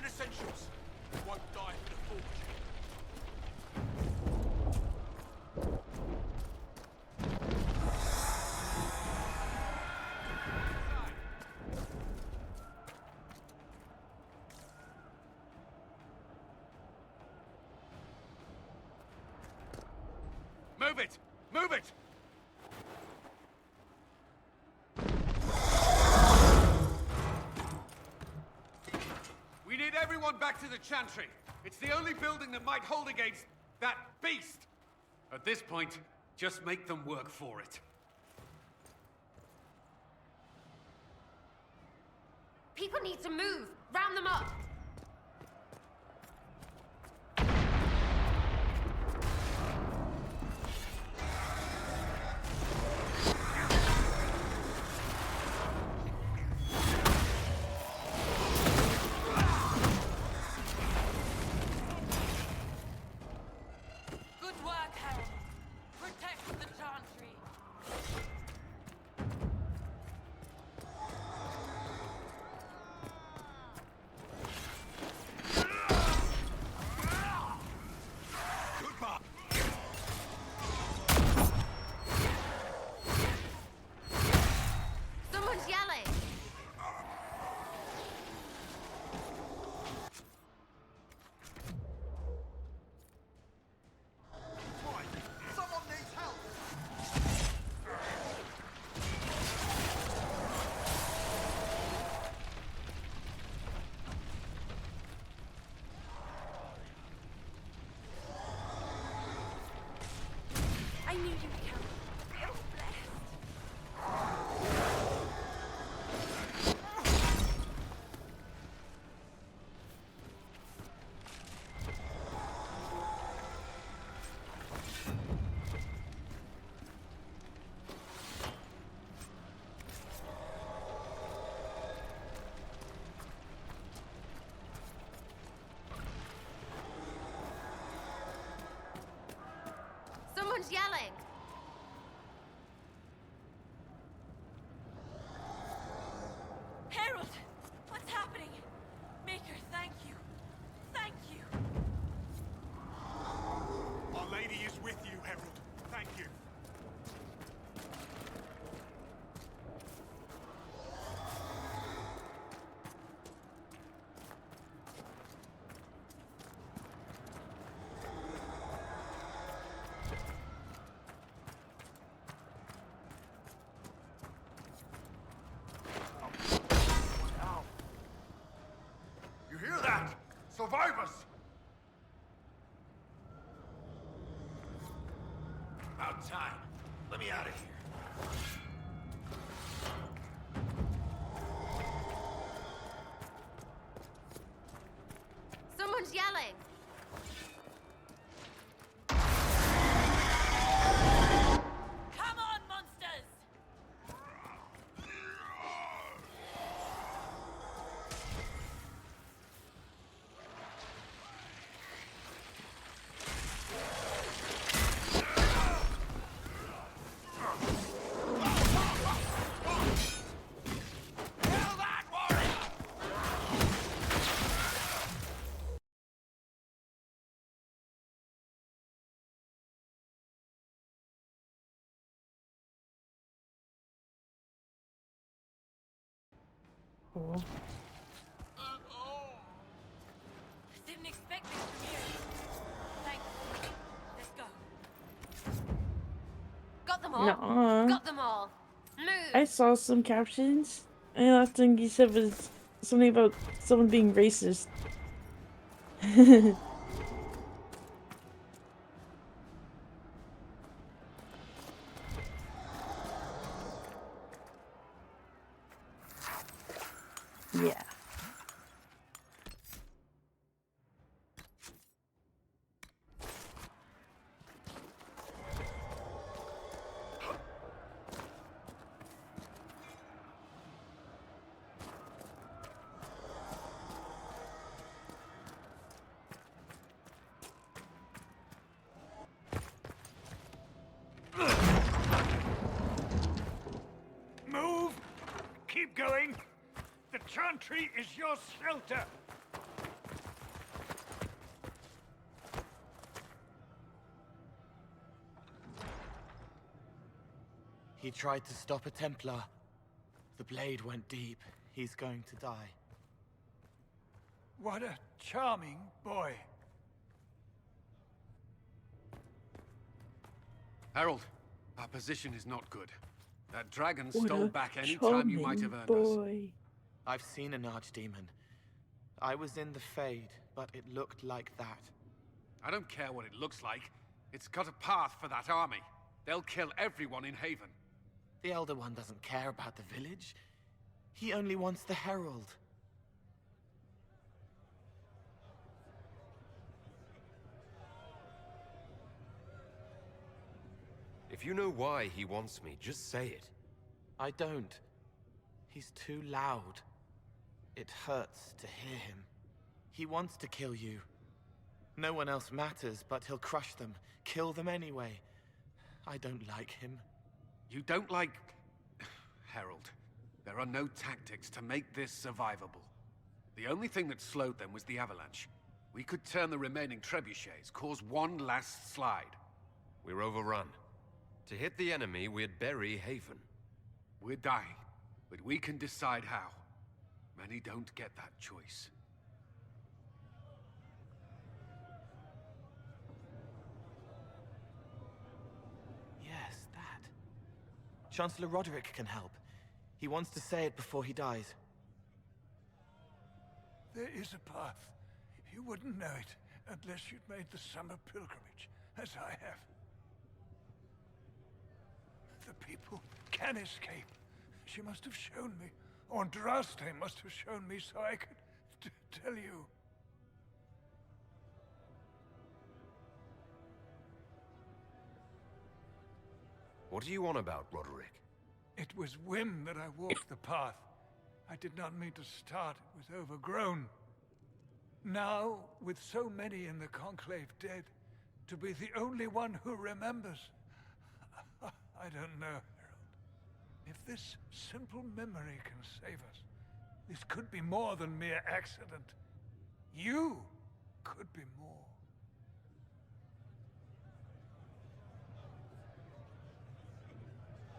Essentials. Won't die for the forge. Move it! Move it! We need everyone back to the Chantry. It's the only building that might hold against that beast. At this point, just make them work for it. People need to move! Round them up! Good work, Harold. Protect the Chantry. Someone's yelling! Someone needs help! I knew you'd come. You're blessed. Someone's yelling! Harold! What's happening? Maker, thank you. Thank you. Our Lady is with you, Herald. Thank you. You hear that? Survivors! About time. Let me out of here. Someone's yelling! Come on, monsters! Cool. Didn't expect this from you. Thanks. Let's go. Got them all? Nuh-uh. Got them all. Move! I saw some captions. And the last thing you said was something about someone being racist. Yeah. Move! Keep going! The chantry is your shelter! He tried to stop a Templar. The blade went deep. He's going to die. What a charming boy. Harold, our position is not good. That dragon What stole a back any time you might have earned boy. I've seen an archdemon. I was in the Fade, but it looked like that. us. I don't care what it looks like. It's got a path for that army. They'll kill everyone in Haven. The Elder One doesn't care about the village. He only wants the Herald. If you know why he wants me, just say it. I don't. He's too loud. It hurts to hear him. He wants to kill you. No one else matters, but he'll crush them, kill them anyway. I don't like him. You don't like... Herald, there are no tactics to make this survivable. The only thing that slowed them was the avalanche. We could turn the remaining trebuchets, cause one last slide. We're overrun. To hit the enemy, we'd bury Haven. We're dying, but we can decide how. Many don't get that choice. Yes, that. Chancellor Roderick can help. He wants to say it before he dies. There is a path. You wouldn't know it unless you'd made the summer pilgrimage, as I have. The people can escape. She must have shown me. Or Andraste must have shown me so I could tell you. What do you want about, Roderick? It was whim that I walked the path. I did not mean to start. It was overgrown. Now, with so many in the Conclave dead, to be the only one who remembers... I don't know, Harold. If this simple memory can save us, this could be more than mere accident. You could be more.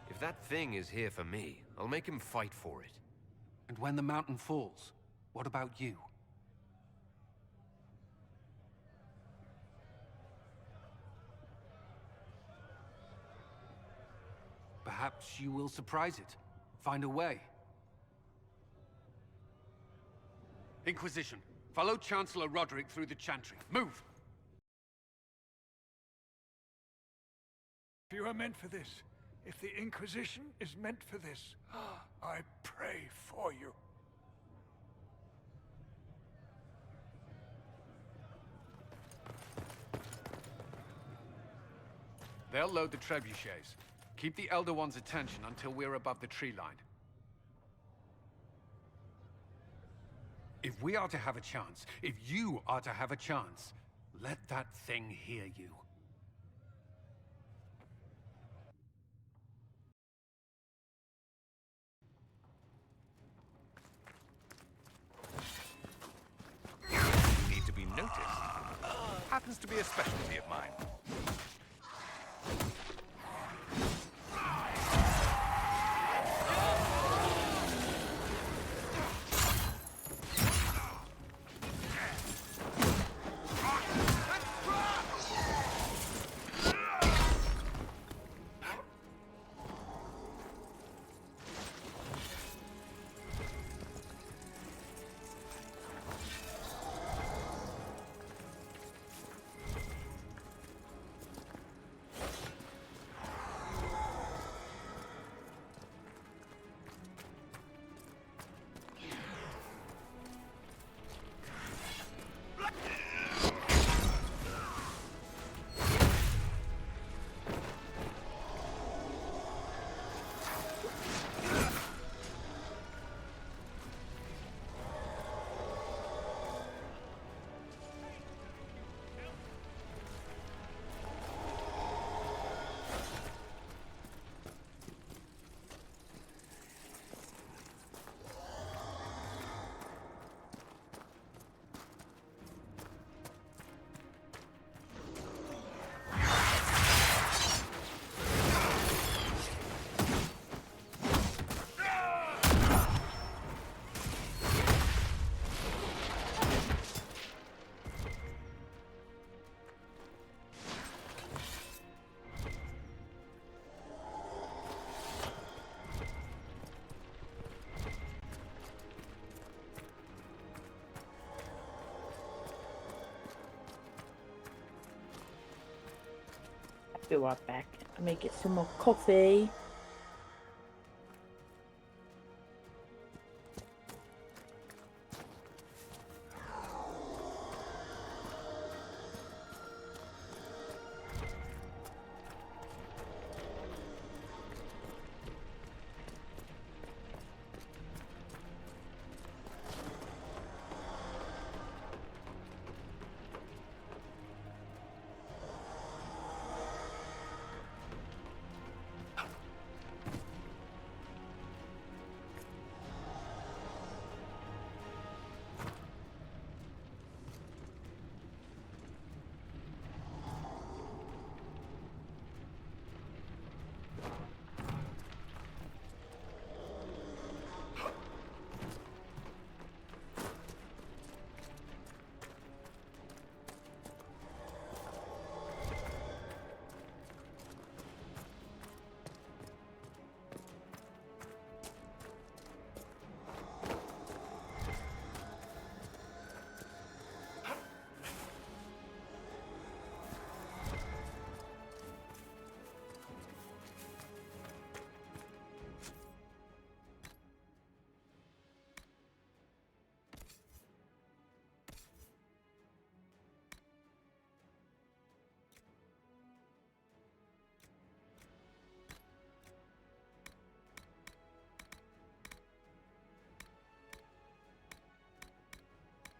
If that thing is here for me, I'll make him fight for it. And when the mountain falls, what about you? Perhaps you will surprise it. Find a way. Inquisition, follow Chancellor Roderick through the Chantry. Move! If you are meant for this, if the Inquisition is meant for this, I pray for you. They'll load the trebuchets. Keep the Elder One's attention until we're above the tree line. If we are to have a chance, if you are to have a chance, let that thing hear you. You need to be noticed. Happens to be a specialty of mine. be right back. I may get some more coffee.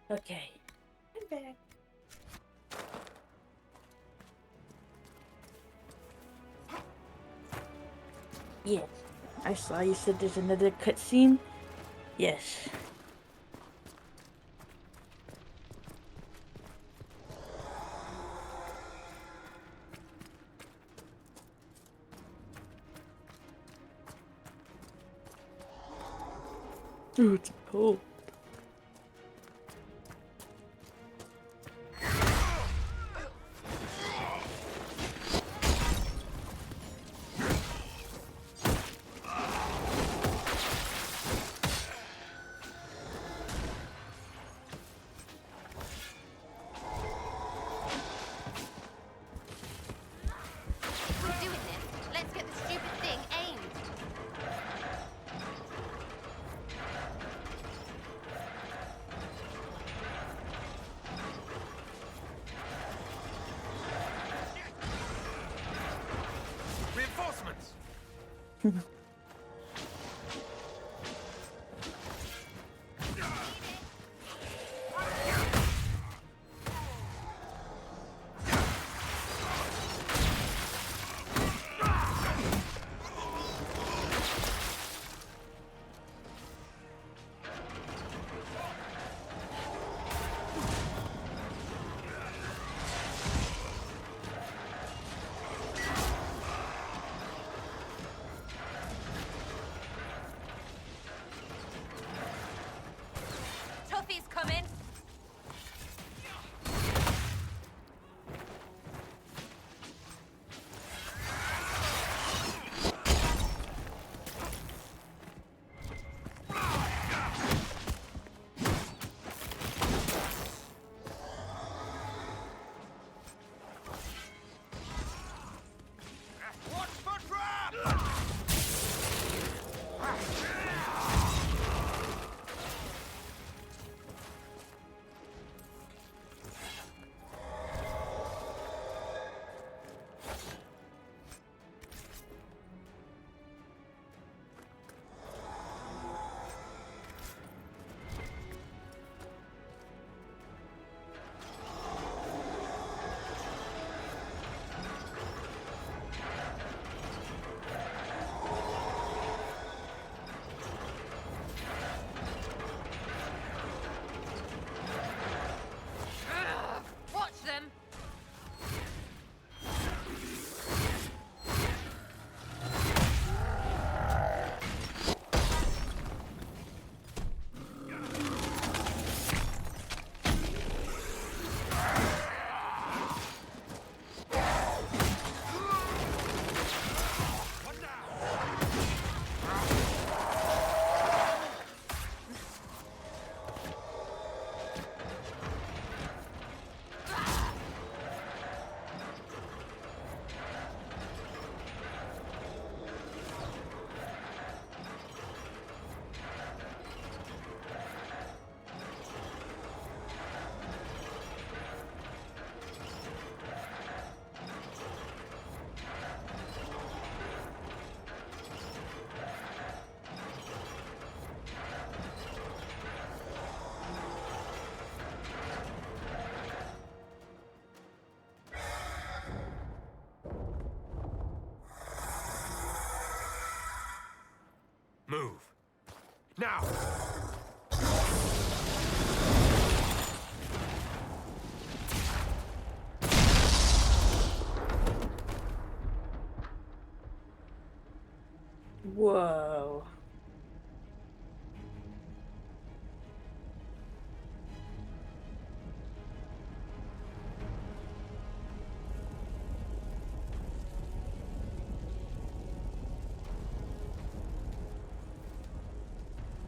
Okay. I'm back. Yes. I saw you said there's another cutscene. Yes. Ooh, it's cold. We're doing this. Let's get the stupid thing aimed. Reinforcements! now! Whoa.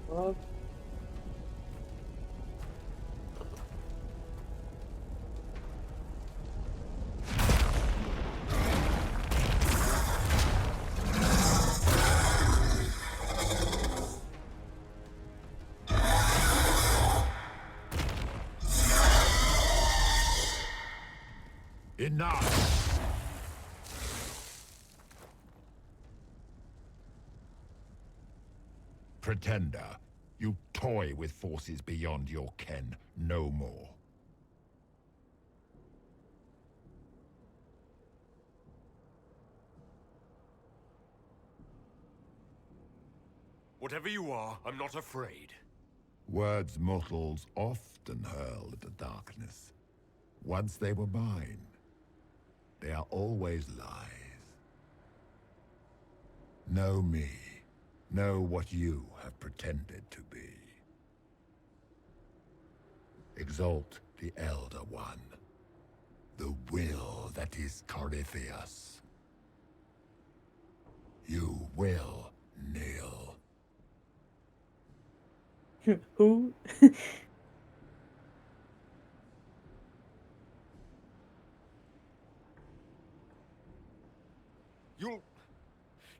Well, Enough! Pretender, you toy with forces beyond your ken, no more. Whatever you are, I'm not afraid. Words mortals often hurl at the darkness. Once they were mine, they are always lies. Know me. Know what you have pretended to be. Exalt the Elder One. The will that is Corypheus. You will kneel. who?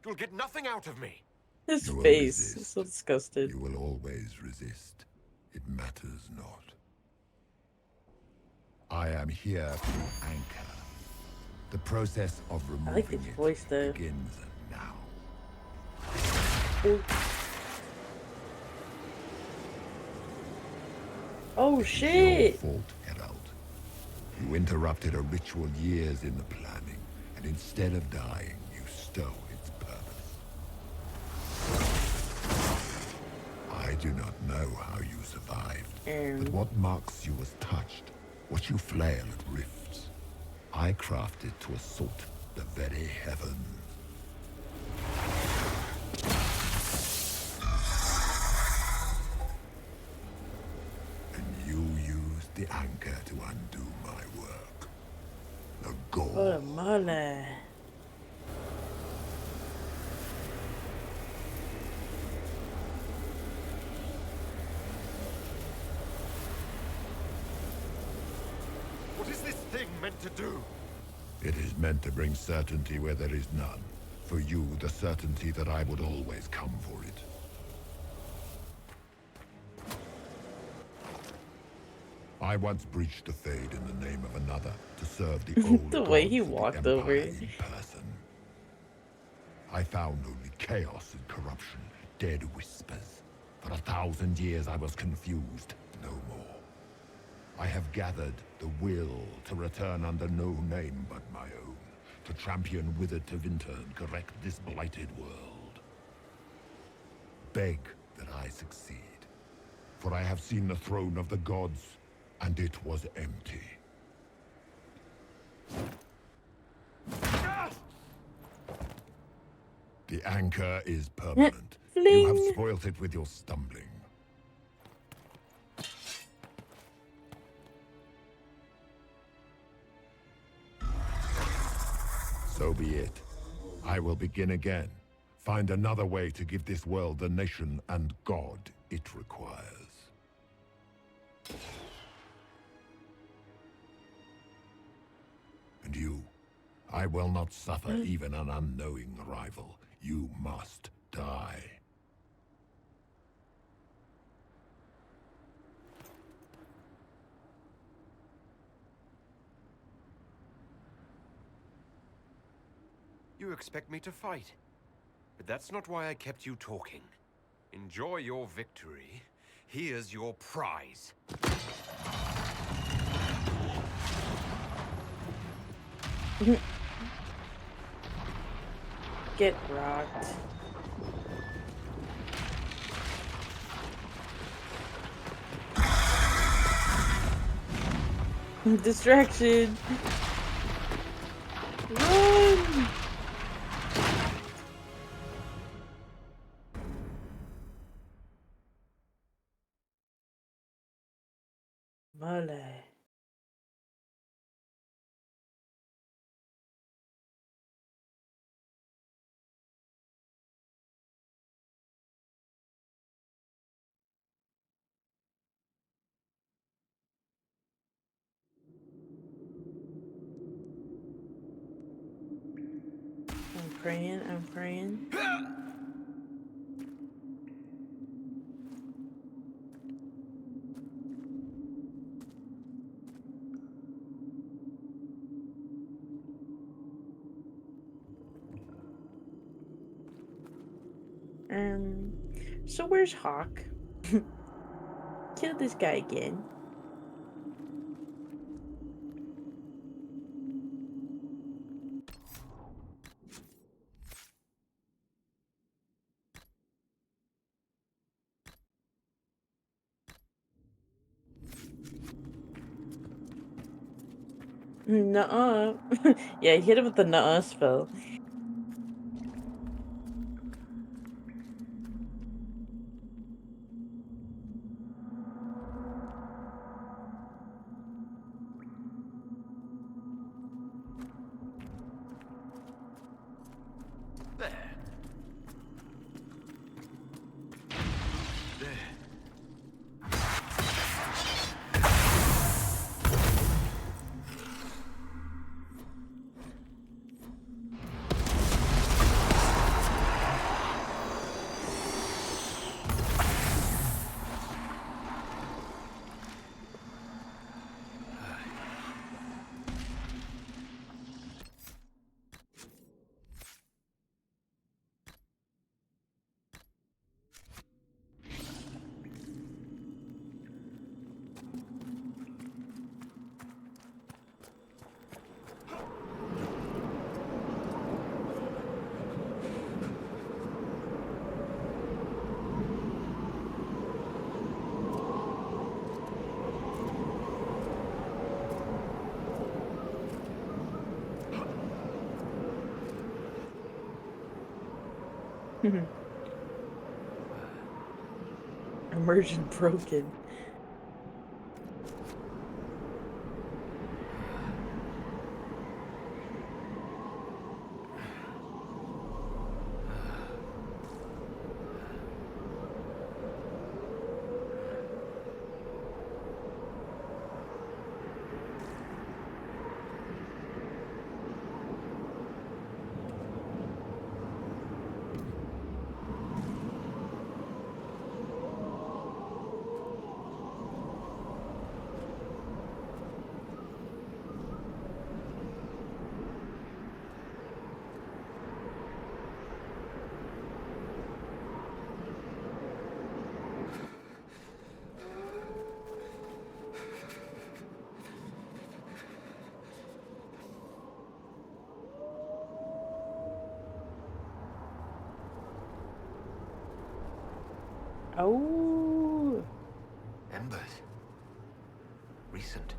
You'll get nothing out of me. His You will face is resist. so disgusted. You will always resist. It matters not. I am here to anchor. The process of I removing like his voice though. begins now. Oh shit! Your fault, Herald. You interrupted a ritual years in the planning, and instead of dying, you stole its purpose. I do not know how you survived, but what marks you as touched, what you flail at rifts, I crafted to assault the very heavens. And you used the anchor to undo my work. The goal. Oh, mole. What is this thing meant to do? It is meant to bring certainty where there is none. For you, the certainty that I would always come for it. I once breached the Fade in the name of another to serve the old The way he gods of the walked Empire over. in person. I found only chaos and corruption, dead whispers. For 1,000 years I was confused, no more. I have gathered the will to return under no name but my own, to champion withered to winter and correct this blighted world. Beg that I succeed, for I have seen the throne of the gods, and it was empty. The anchor is permanent. You have spoilt it with your stumbling. So be it. I will begin again. Find another way to give this world the nation and God it requires. And you, I will not suffer even an unknowing rival. You must die. You expect me to fight. But that's not why I kept you talking. Enjoy your victory. Here's your prize. Get rocked. Distraction. Run. Mole. I'm praying, I'm praying. So where's Hawk? Kill this guy again. Nuh-uh. Yeah, hit him with the nuh-uh spell. There. There. Immersion broken. Oh. Embers. Recent.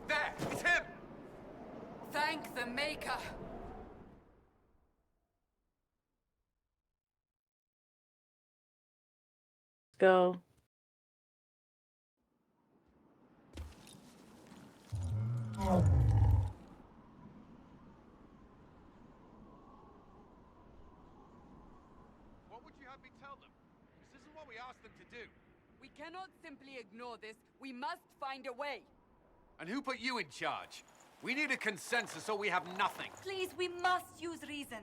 There! It's him! Thank the Maker! Go. What would you have me tell them? This isn't what we asked them to do. We cannot simply ignore this. We must find a way. And who put you in charge? We need a consensus or we have nothing. Please, we must use reason.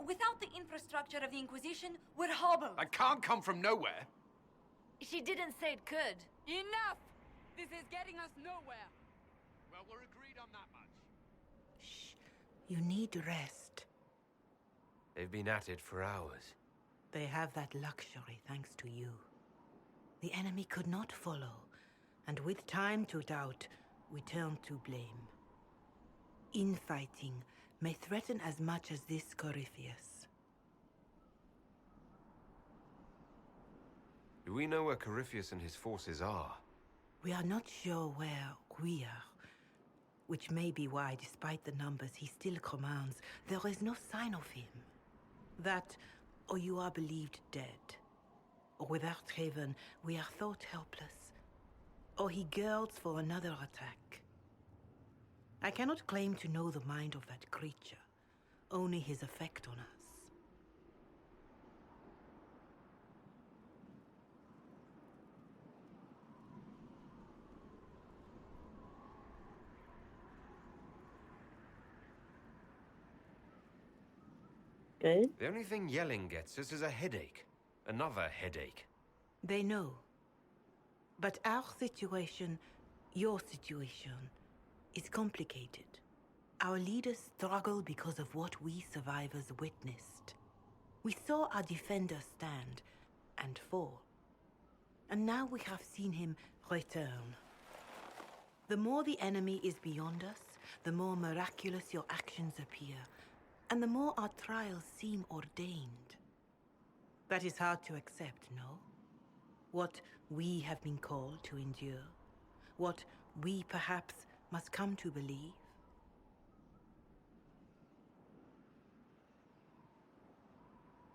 Without the infrastructure of the Inquisition, we're hobbled. I can't come from nowhere. She didn't say it could. Enough! This is getting us nowhere. Well, we're agreed on that much. You need rest. They've been at it for hours. They have that luxury thanks to you. The enemy could not follow, and with time to doubt, we turn to blame. Infighting may threaten as much as this Corypheus. Do we know where Corypheus and his forces are? We are not sure where we are, which may be why, despite the numbers he still commands, there is no sign of him. That, or you are believed dead. Or without Haven, we are thought helpless. Or he girds for another attack. I cannot claim to know the mind of that creature, only his effect on us. Good. The only thing yelling gets us is a headache. Another headache. They know. But our situation, your situation, is complicated. Our leaders struggle because of what we survivors witnessed. We saw our defender stand and fall. And now we have seen him return. The more the enemy is beyond us, the more miraculous your actions appear, and the more our trials seem ordained. That is hard to accept, no? What we have been called to endure, what we perhaps must come to believe.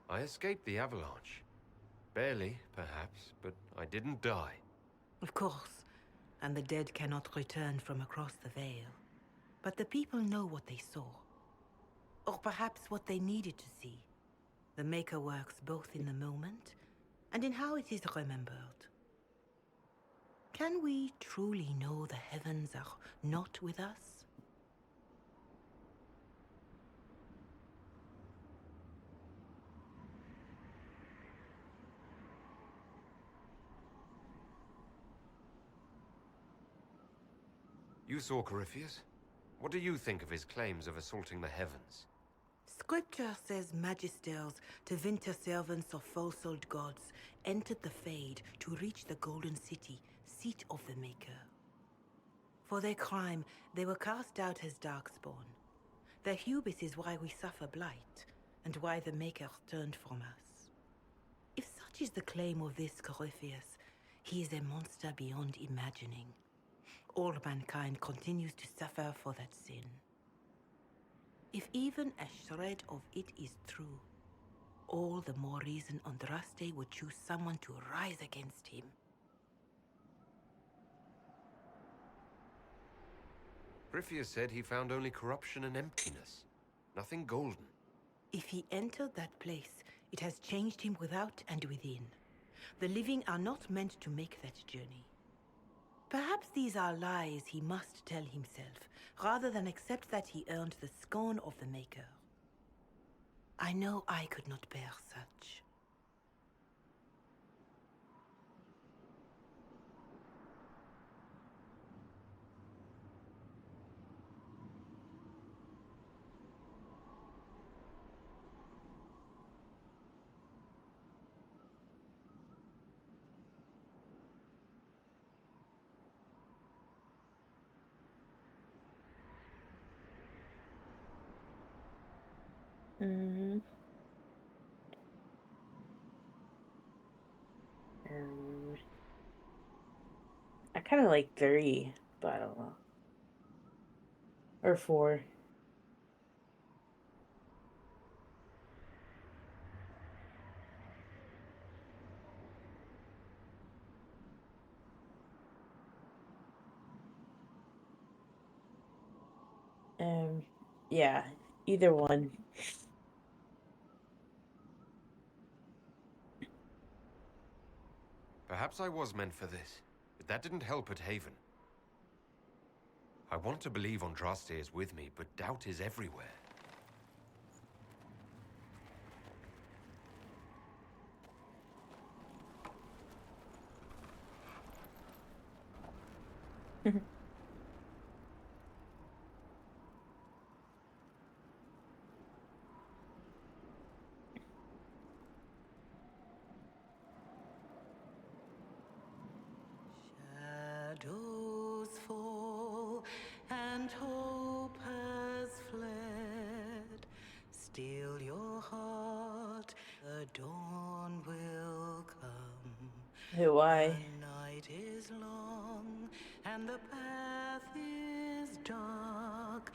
I escaped the avalanche. Barely, perhaps, but I didn't die. Of course, and the dead cannot return from across the veil. But the people know what they saw. Or perhaps what they needed to see. The Maker works both in the moment and in how it is remembered. Can we truly know the heavens are not with us? You saw Corypheus? What do you think of his claims of assaulting the heavens? Scripture says magisters, Tevinter servants of false-souled gods, entered the Fade to reach the Golden City, seat of the Maker. For their crime, they were cast out as Darkspawn. Their hubris is why we suffer blight, and why the Maker turned from us. If such is the claim of this Corypheus, he is a monster beyond imagining. All mankind continues to suffer for that sin. If even a shred of it is true, all the more reason Andraste would choose someone to rise against him. Corypheus said he found only corruption and emptiness. Nothing golden. If he entered that place, it has changed him without and within. The living are not meant to make that journey. Perhaps these are lies he must tell himself, rather than accept that he earned the scorn of the Maker. I know I could not bear such. Mm-hmm. I kind of like 3, but I don't know. Or 4. Yeah, either one. Perhaps I was meant for this, but that didn't help at Haven. I want to believe Andraste is with me, but doubt is everywhere. Shadows fall and hope has fled. Still your heart, the dawn will come. Hey, why? The night is long and the path is dark.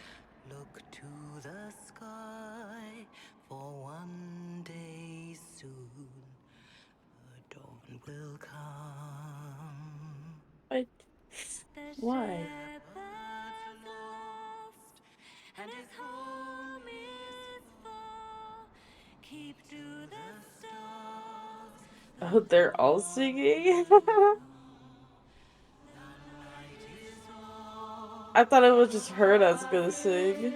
Look to the sky, for one day soon the dawn will come. What? The Why? shepherd's lost, and his home is far. Keep to the stars. Oh, they're all singing? I thought it was just her that's gonna sing.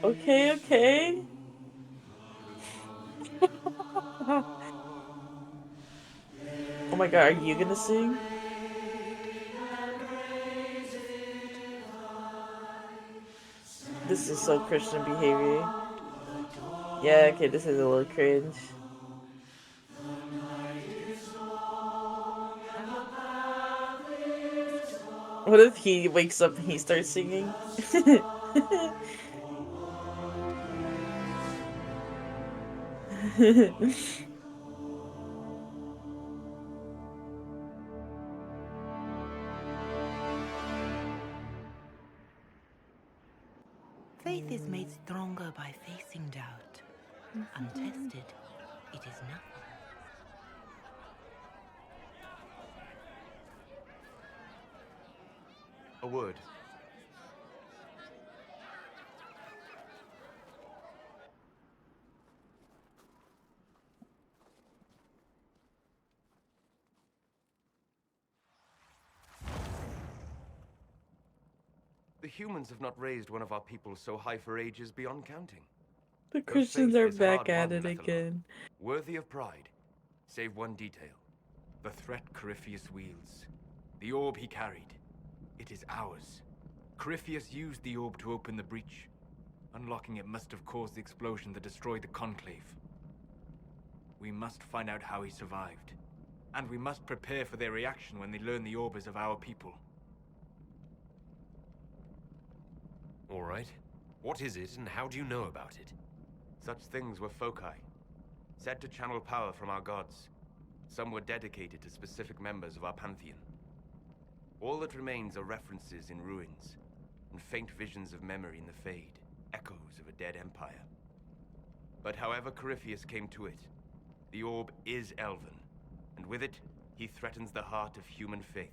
Okay, okay. Oh my god, are you gonna sing? This is so Christian behavior. Yeah, okay, this is a little cringe. What if he wakes up and he starts singing? Faith is made stronger by facing doubt. Untested, it is nothing. A word. The humans have not raised one of our people so high for ages beyond counting. The Her Christians faith are is back hard-won, at it Lethalon, again. worthy of pride, save one detail. The threat Corypheus wields. The orb he carried. It is ours. Corypheus used the orb to open the breach. Unlocking it must have caused the explosion that destroyed the Conclave. We must find out how he survived. And we must prepare for their reaction when they learn the orb is of our people. All right. What is it, and how do you know about it? Such things were foci, said to channel power from our gods. Some were dedicated to specific members of our pantheon. All that remains are references in ruins, and faint visions of memory in the Fade, echoes of a dead empire. But however Corypheus came to it, the orb is elven, and with it, he threatens the heart of human faith.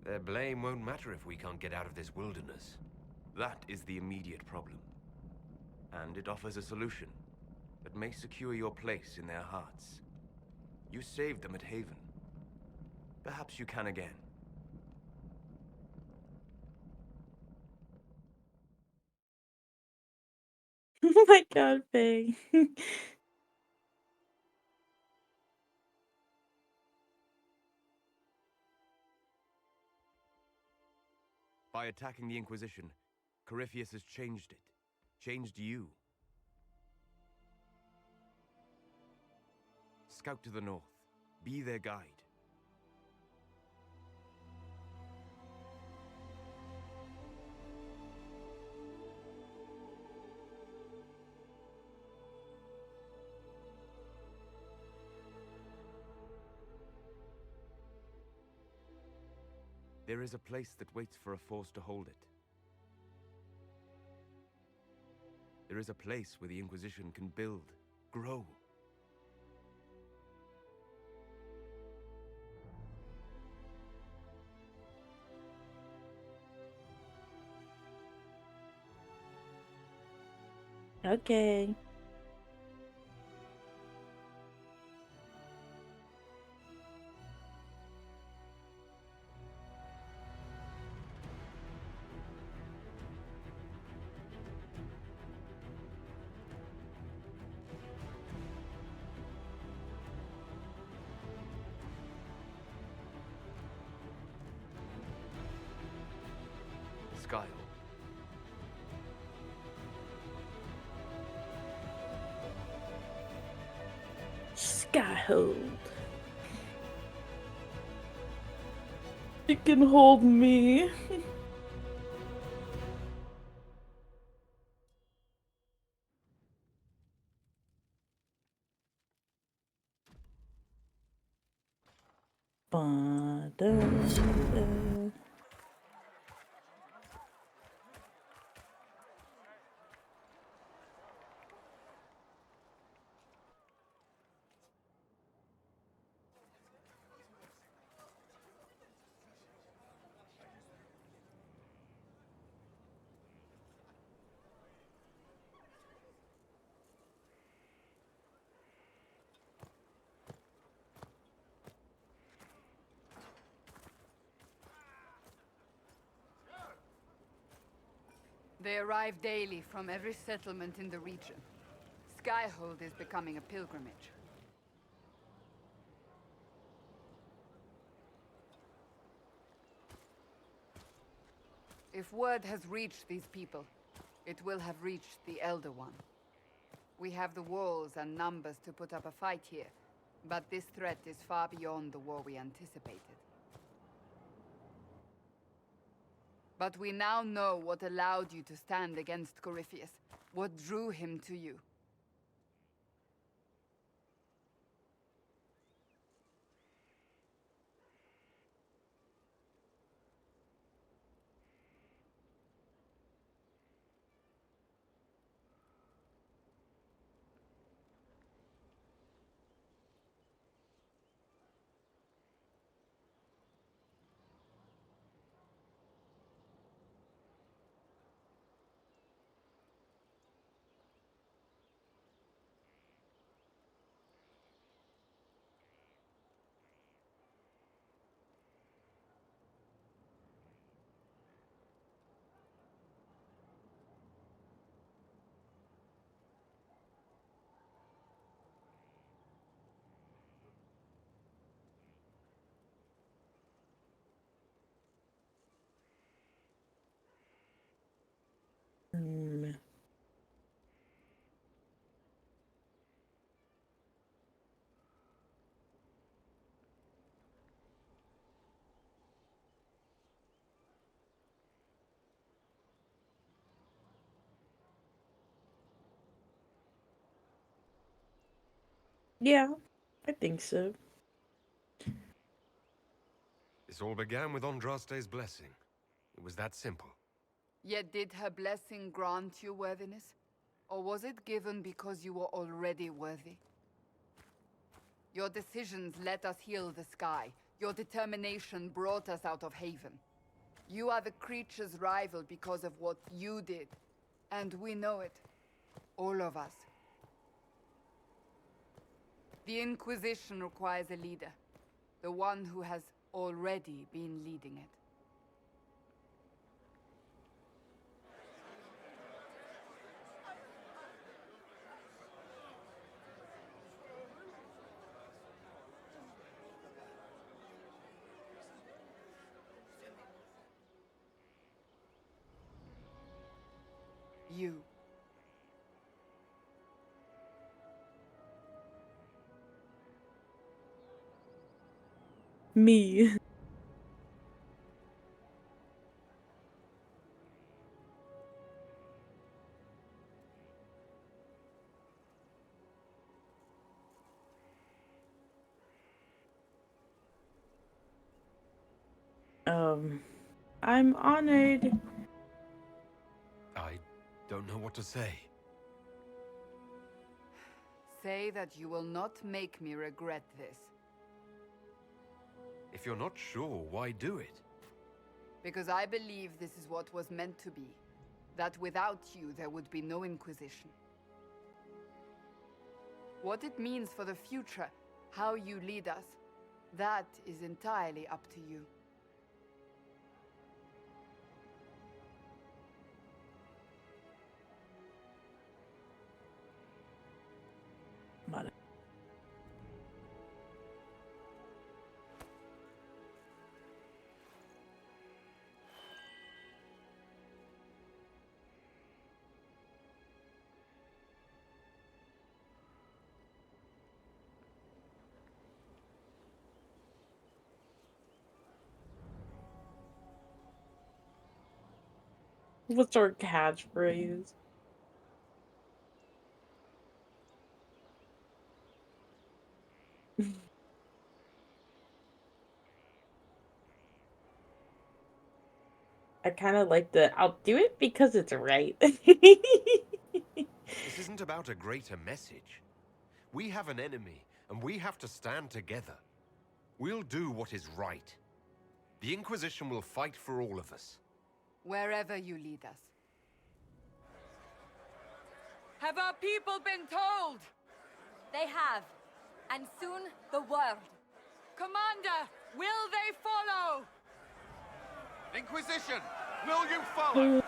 Their blame won't matter if we can't get out of this wilderness. That is the immediate problem. And it offers a solution that may secure your place in their hearts. You saved them at Haven. Perhaps you can again. Oh my god, Faye. By attacking the Inquisition, Corypheus has changed it. Changed you. Scout to the north. Be their guide. There is a place that waits for a force to hold it. There is a place where the Inquisition can build, grow. Okay. Skyhold. Skyhold. It can hold me. Ba-da-da. They arrive daily from every settlement in the region. Skyhold is becoming a pilgrimage. If word has reached these people, it will have reached the Elder One. We have the walls and numbers to put up a fight here, but this threat is far beyond the war we anticipated. But we now know what allowed you to stand against Corypheus, what drew him to you. Yeah, I think so. This all began with Andraste's blessing. It was that simple. Yet did her blessing grant you worthiness? Or was it given because you were already worthy? Your decisions let us heal the sky. Your determination brought us out of Haven. You are the creature's rival because of what you did. And we know it. All of us. The Inquisition requires a leader. The one who has already been leading it. You. Me. I'm honored. I don't know what to say. Say that you will not make me regret this. If you're not sure, why do it? Because I believe this is what was meant to be. That without you, there would be no Inquisition. What it means for the future, how you lead us, that is entirely up to you. Vale. What's our catchphrase? I kind of like the, I'll do it because it's right. This isn't about a greater message. We have an enemy, and we have to stand together. We'll do what is right. The Inquisition will fight for all of us. Wherever you lead us. Have our people been told? They have. And soon, the world. Commander, will they follow? Inquisition, will you follow?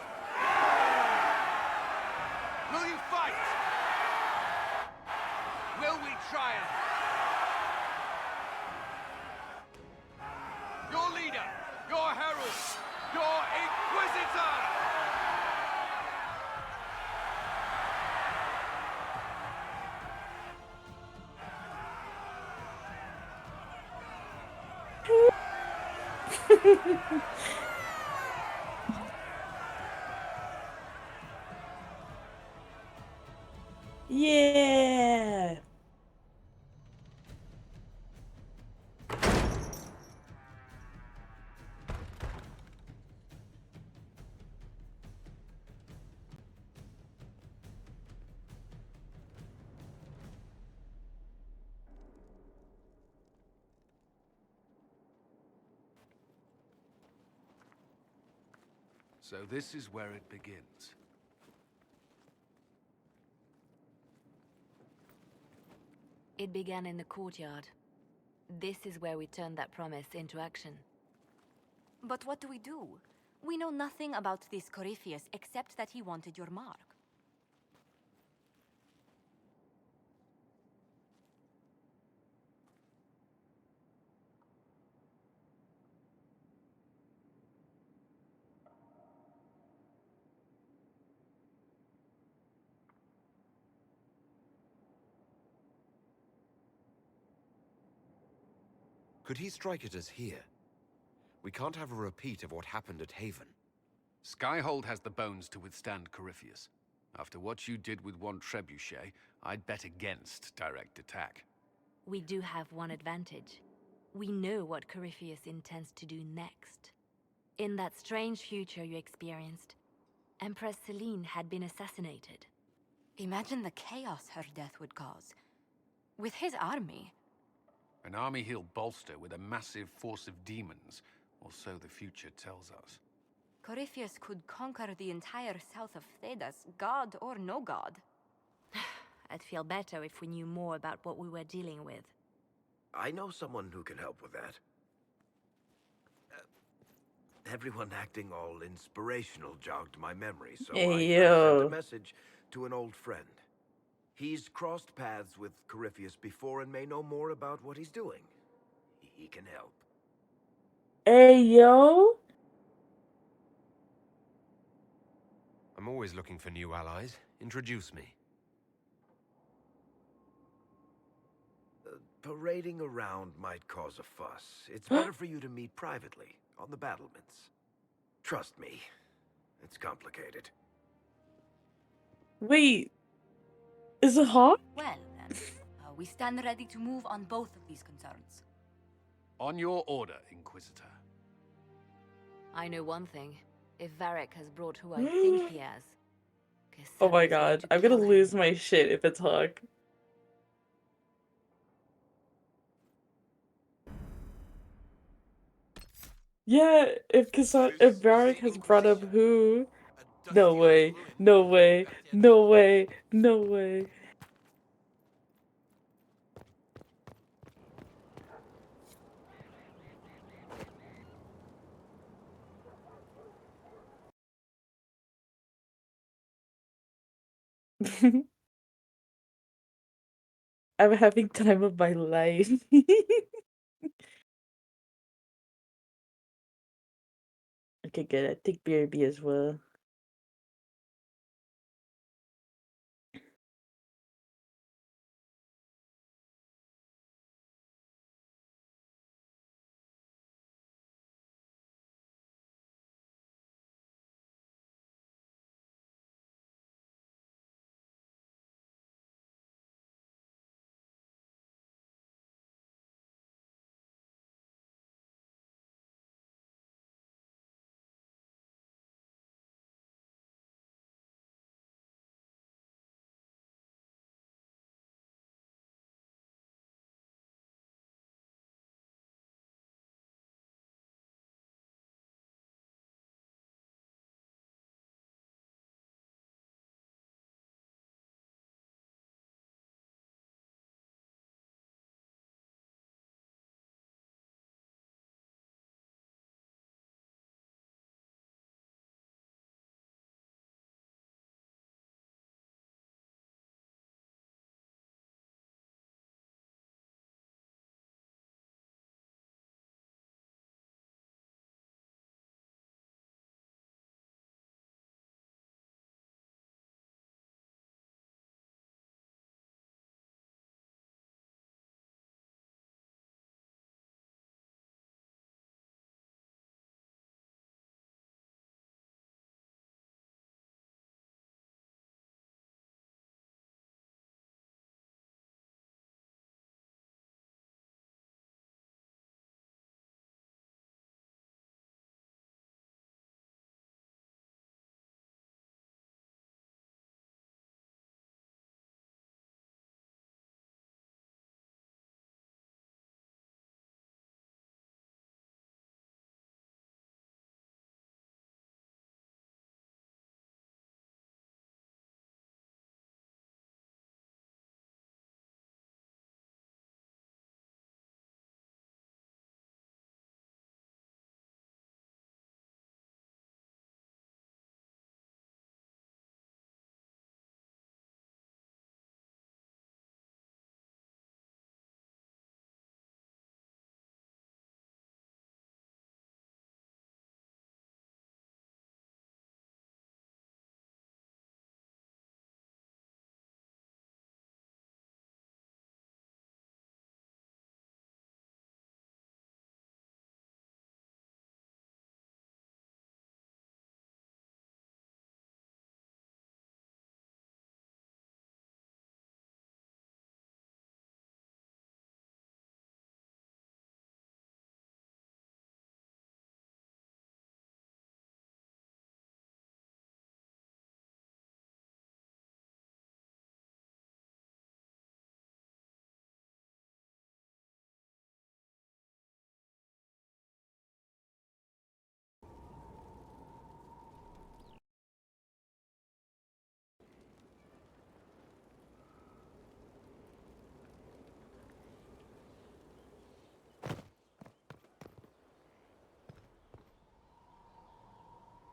Will you fight? Will we triumph? Your leader, your herald, your Inquisitor! Yeah. So this is where it begins. It began in the courtyard. This is where we turned that promise into action. But what do? We know nothing about this Corypheus except that he wanted your mark. Could he strike at us here? We can't have a repeat of what happened at Haven. Skyhold has the bones to withstand Corypheus. After what you did with one trebuchet, I'd bet against direct attack. We do have one advantage. We know what Corypheus intends to do next. In that strange future you experienced, Empress Celine had been assassinated. Imagine the chaos her death would cause. With his army. An army he'll bolster with a massive force of demons, or so the future tells us. Corypheus could conquer the entire south of Thedas, god or no god. I'd feel better if we knew more about what we were dealing with. I know someone who can help with that. Everyone acting all inspirational jogged my memory, so I sent a message to an old friend. He's crossed paths with Corypheus before and may know more about what he's doing. He can help. Hey, yo! I'm always looking for new allies. Introduce me. Parading around might cause a fuss. It's better for you to meet privately, on the battlements. Trust me, it's complicated. Wait, is it hot? Well, then, we stand ready to move on both of these concerns. On your order, Inquisitor. I know one thing. If Varric has brought who I think he has... Oh my god, I'm gonna lose my shit if it's Huck. Yeah, if Varric has brought up who... No way, no way, no way, no way. I'm having time of my life. Okay, good. I think BRB as well.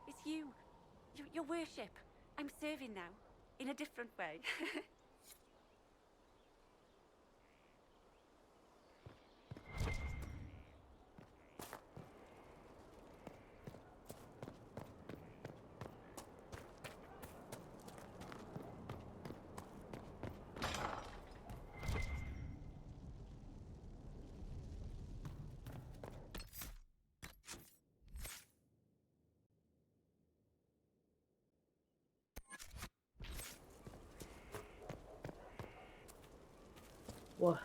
It's you. Your worship. I'm serving now. In a different way. What?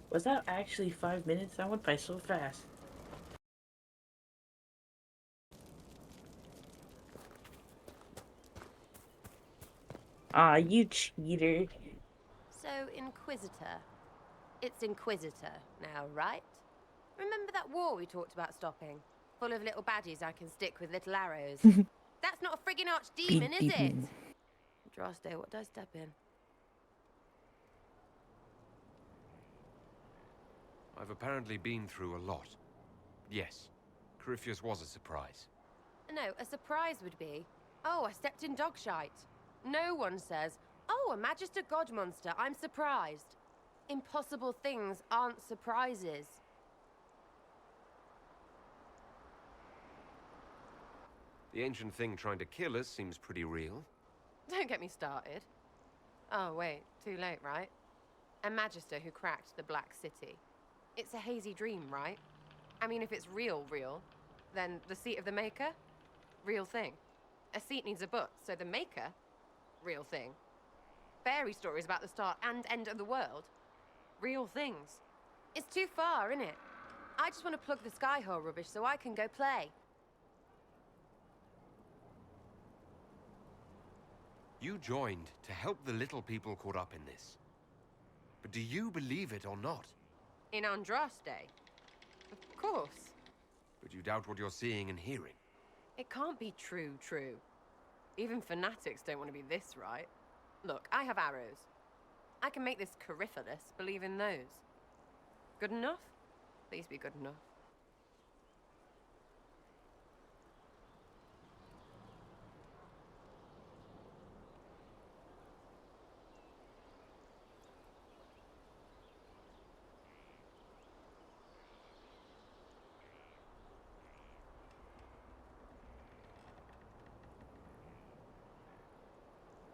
Was that actually 5 minutes? That went by so fast. Ah, you cheater. So, Inquisitor. It's Inquisitor now, right? Remember that war we talked about stopping? Full of little baddies I can stick with little arrows. That's not a friggin' archdemon, is it? Droste, what did I step in? I've apparently been through a lot. Yes, Corypheus was a surprise. No, a surprise would be, oh, I stepped in dog shite. No one says, oh, a Magister God monster, I'm surprised. Impossible things aren't surprises. The ancient thing trying to kill us seems pretty real. Don't get me started. Oh, wait, too late, right? A Magister who cracked the Black City. It's a hazy dream, right? I mean, if it's real, then the seat of the Maker? Real thing. A seat needs a butt, so the Maker? Real thing. Fairy stories about the start and end of the world? Real things. It's too far, innit? I just want to plug the skyhold rubbish so I can go play. You joined to help the little people caught up in this. But do you believe it or not? In Andraste? Of course. But you doubt what you're seeing and hearing. It can't be true. Even fanatics don't want to be this right. Look, I have arrows. I can make this Coryphalis believe in those. Good enough? Please be good enough.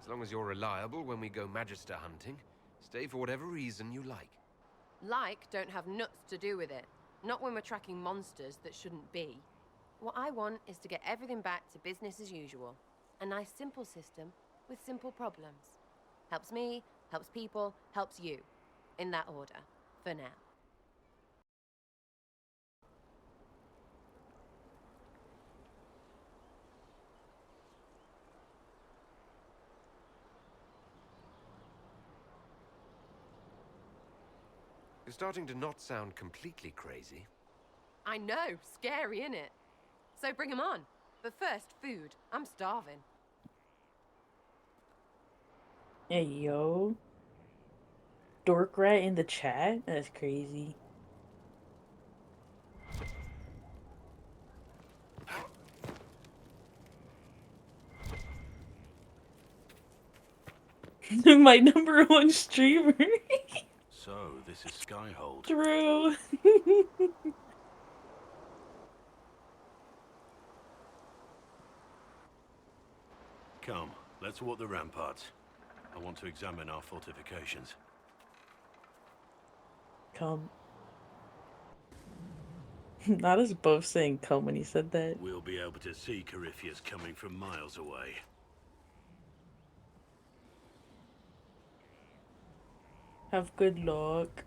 As long as you're reliable when we go Magister hunting, stay for whatever reason you like. Like don't have nuts to do with it. Not when we're tracking monsters that shouldn't be. What I want is to get everything back to business as usual. A nice simple system with simple problems. Helps me, helps people, helps you. In that order, for now. You're starting to not sound completely crazy. I know, scary, innit? So bring 'em on. But first, food. I'm starving. Hey, yo. Dork rat in the chat? That's crazy. My #1 streamer. So, this is Skyhold. True. Come, let's walk the ramparts. I want to examine our fortifications. Come. Not us both saying come when he said that. We'll be able to see Corypheus coming from miles away. Have good luck.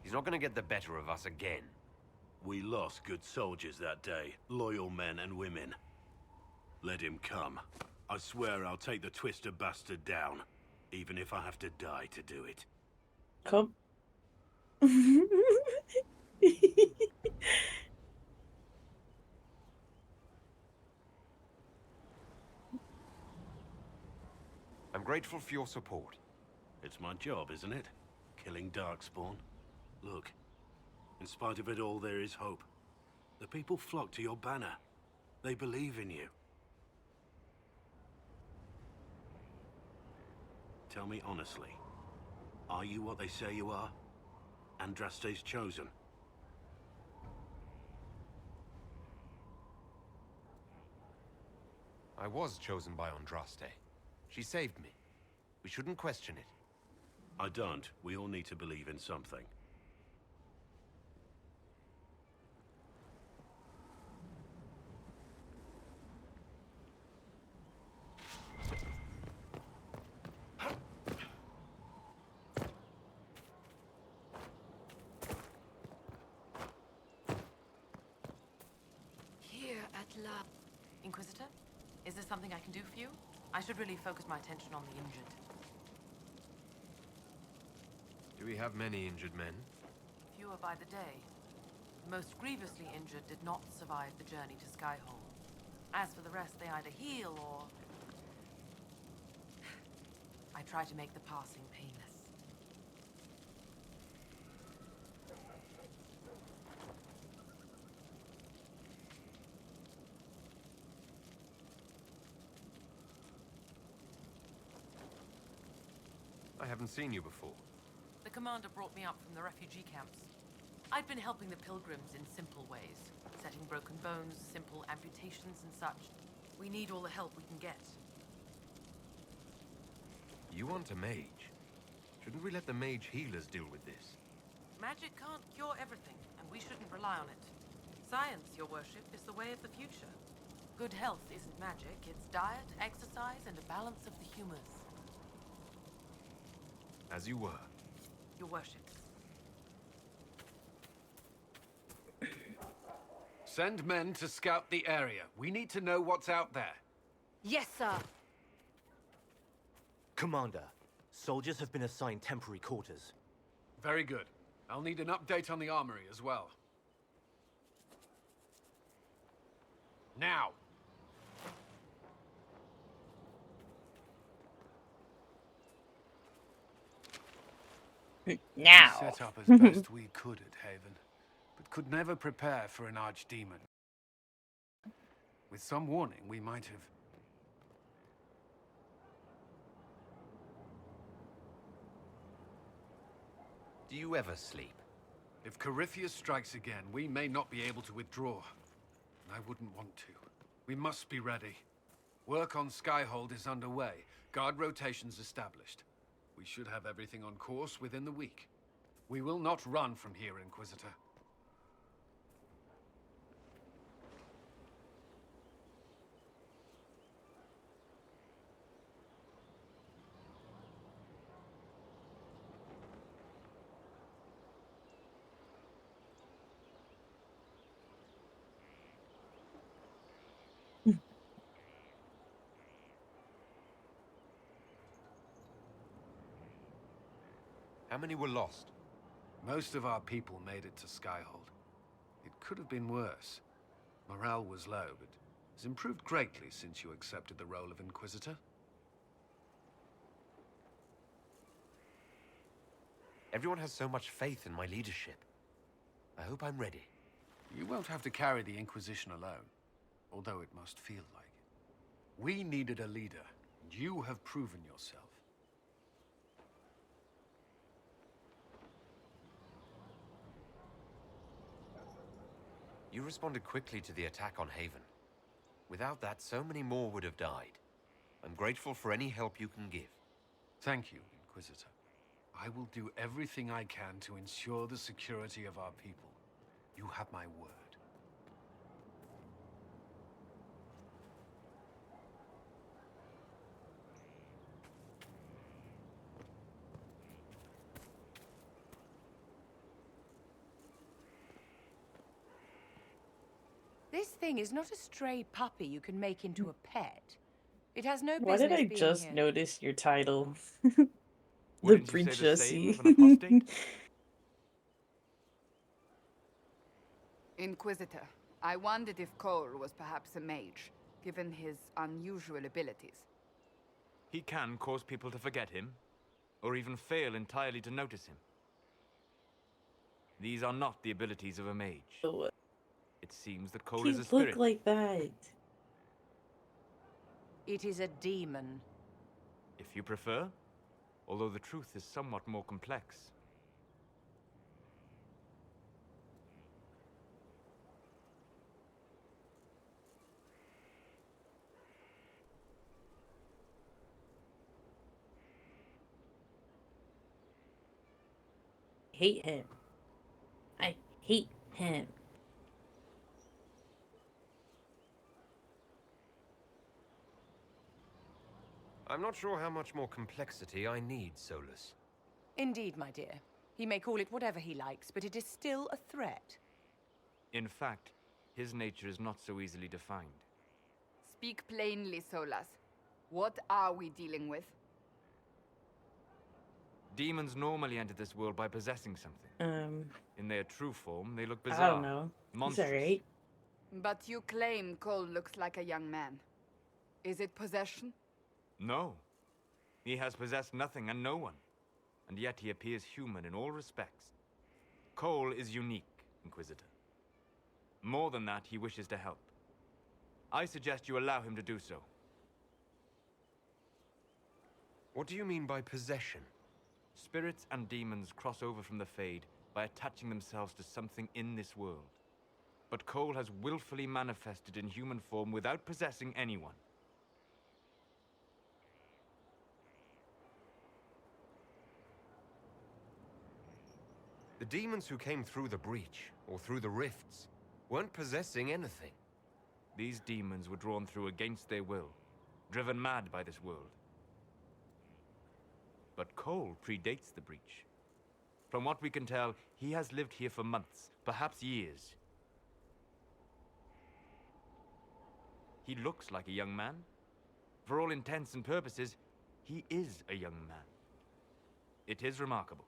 He's not gonna get the better of us again. We lost good soldiers that day, loyal men and women. Let him come. I swear I'll take the twister bastard down, even if I have to die to do it. Come. I'm grateful for your support. It's my job, isn't it? Killing Darkspawn. Look, in spite of it all, there is hope. The people flock to your banner. They believe in you. Tell me honestly, are you what they say you are? Andraste's chosen? I was chosen by Andraste. She saved me. We shouldn't question it. I don't. We all need to believe in something. Here at last. Inquisitor, is there something I can do for you? I should really focus my attention on the injured. Do we have many injured men? Fewer by the day. The most grievously injured did not survive the journey to Skyhold. As for the rest, they either heal or... I try to make the passing painless. I haven't seen you before. The commander brought me up from the refugee camps. I'd been helping the pilgrims in simple ways, setting broken bones, simple amputations and such. We need all the help we can get. You want a mage? Shouldn't we let the mage healers deal with this? Magic can't cure everything, and we shouldn't rely on it. Science, your worship, is the way of the future. Good health isn't magic, it's diet, exercise, and a balance of the humors. As you were. Your worship. Send men to scout the area. We need to know what's out there. Yes, sir. Commander, soldiers have been assigned temporary quarters. Very good. I'll need an update on the armory as well. Now! Now! We set up as best we could at Haven, but could never prepare for an archdemon. With some warning, we might have... Do you ever sleep? If Corypheus strikes again, we may not be able to withdraw. And I wouldn't want to. We must be ready. Work on Skyhold is underway. Guard rotations established. We should have everything on course within the week. We will not run from here, Inquisitor. How many were lost? Most of our people made it to Skyhold. It could have been worse. Morale was low, but has improved greatly since you accepted the role of Inquisitor. Everyone has so much faith in my leadership. I hope I'm ready. You won't have to carry the Inquisition alone, although it must feel like it. We needed a leader, and you have proven yourself. You responded quickly to the attack on Haven. Without that, so many more would have died. I'm grateful for any help you can give. Thank you, Inquisitor. I will do everything I can to ensure the security of our people. You have my word. This thing is not a stray puppy you can make into a pet. It has no Why business did I being just here. notice your title? The Wouldn't you say the same of an breachussy. apostate? Inquisitor, I wondered if Cole was perhaps a mage, given his unusual abilities. He can cause people to forget him, or even fail entirely to notice him. These are not the abilities of a mage. It seems that Cole is a Can't spirit. look like that. It is a demon. If you prefer, although the truth is somewhat more complex. Hate him. I hate him. I'm not sure how much more complexity I need, Solus. Indeed, my dear. He may call it whatever he likes, but it is still a threat. In fact, his nature is not so easily defined. Speak plainly, Solas. What are we dealing with? Demons normally enter this world by possessing something. In their true form, they look bizarre. I don't know. He's Monstrous. alright. But you claim Cole looks like a young man. Is it possession? No. He has possessed nothing and no one. And yet he appears human in all respects. Cole is unique, Inquisitor. More than that, he wishes to help. I suggest you allow him to do so. What do you mean by possession? Spirits and demons cross over from the Fade by attaching themselves to something in this world. But Cole has willfully manifested in human form without possessing anyone. The demons who came through the breach, or through the rifts, weren't possessing anything. These demons were drawn through against their will, driven mad by this world. But Cole predates the breach. From what we can tell, he has lived here for months, perhaps years. He looks like a young man. For all intents and purposes, he is a young man. It is remarkable.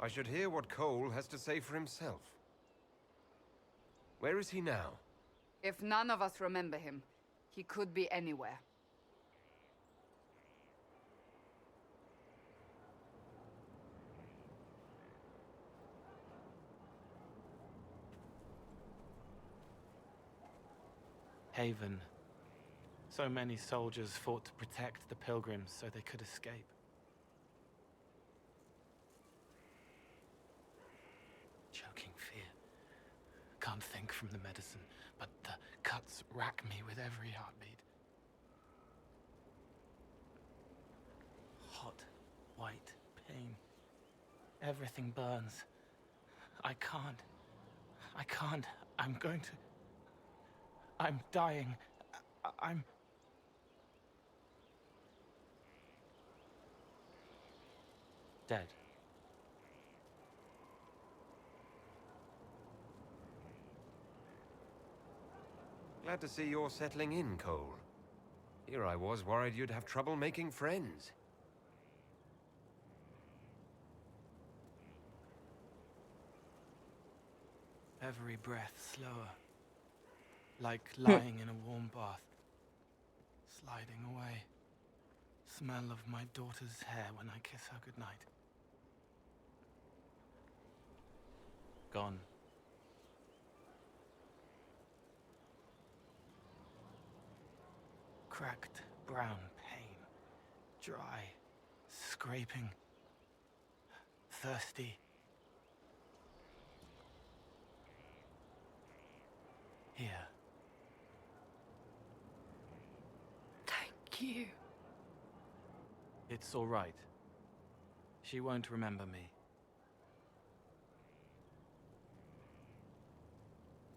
I should hear what Cole has to say for himself. Where is he now? If none of us remember him, he could be anywhere. Haven. So many soldiers fought to protect the pilgrims so they could escape. Choking fear. Can't think from the medicine, but the cuts rack me with every heartbeat. Hot, white pain. Everything burns. I can't. I'm going to... I'm dying. I'm... dead. Glad to see you're settling in, Cole. Here I was worried you'd have trouble making friends. Every breath slower. Like lying in a warm bath. Sliding away. Smell of my daughter's hair when I kiss her goodnight. Gone. Cracked brown pain. Dry. Scraping. Thirsty. Here. Thank you. It's all right. She won't remember me.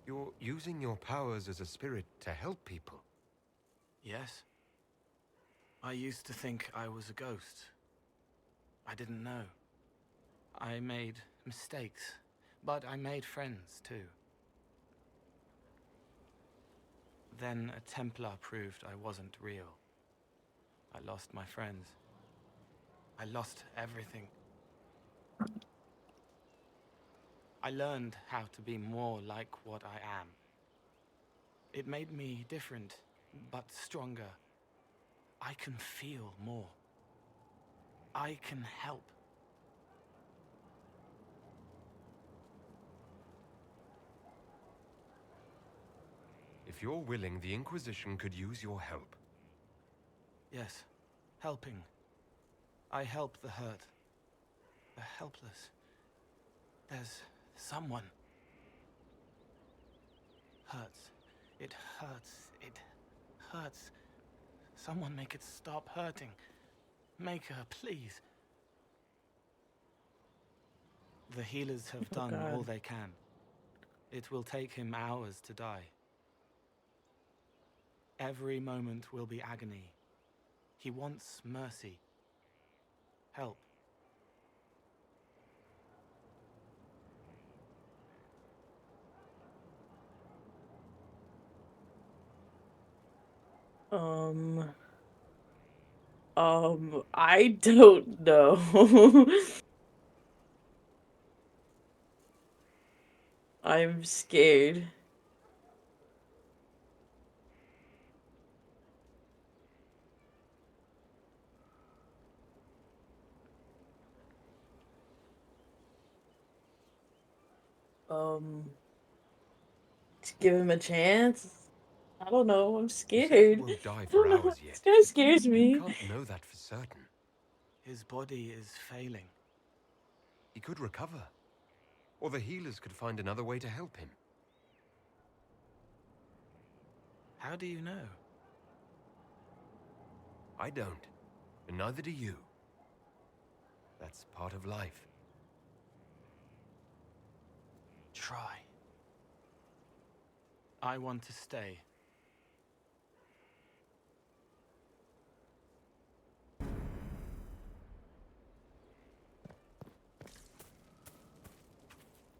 You're using your powers as a spirit to help people. Yes. I used to think I was a ghost. I didn't know. I made mistakes, but I made friends too. Then a Templar proved I wasn't real. I lost my friends. I lost everything. I learned how to be more like what I am. It made me different, but stronger. I can feel more. I can help. If you're willing, the Inquisition could use your help. Yes, helping. I help the hurt, the helpless. There's someone. Hurts. It hurts. It hurts. Someone make it stop hurting. Make her, please. The healers have done all they can. It will take him hours to die. Every moment will be agony. He wants mercy. Help. I don't know. I'm scared. Let's give him a chance. I don't know. I'm You said he scared. won't die I for don't know. hours This yet. guy scares You me. can't know that for certain. His body is failing. He could recover. Or the healers could find another way to help him. How do you know? I don't. And neither do you. That's part of life. Try. I want to stay.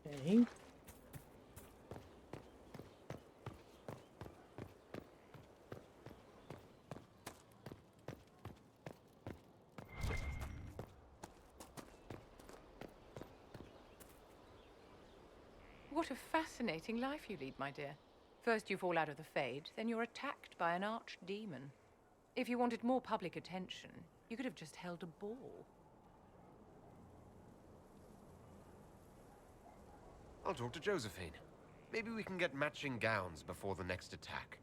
Okay. What a fascinating life you lead, my dear. First you fall out of the Fade, then you're attacked by an archdemon. If you wanted more public attention, you could have just held a ball. I'll talk to Josephine. Maybe we can get matching gowns before the next attack.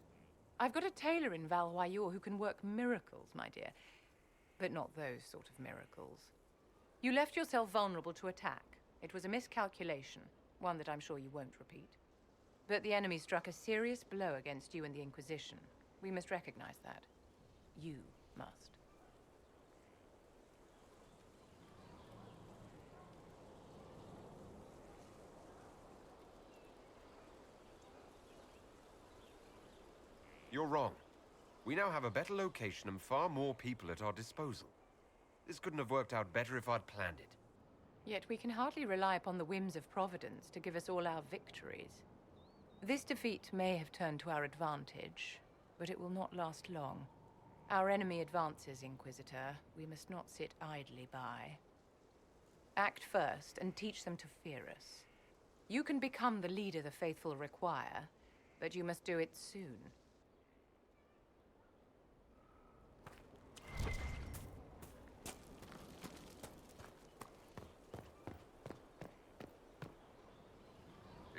I've got a tailor in Val-Royaux who can work miracles, my dear. But not those sort of miracles. You left yourself vulnerable to attack. It was a miscalculation, one that I'm sure you won't repeat. But the enemy struck a serious blow against you and the Inquisition. We must recognize that. You must. You're wrong. We now have a better location and far more people at our disposal. This couldn't have worked out better if I'd planned it. Yet we can hardly rely upon the whims of Providence to give us all our victories. This defeat may have turned to our advantage, but it will not last long. Our enemy advances, Inquisitor. We must not sit idly by. Act first and teach them to fear us. You can become the leader the faithful require, but you must do it soon.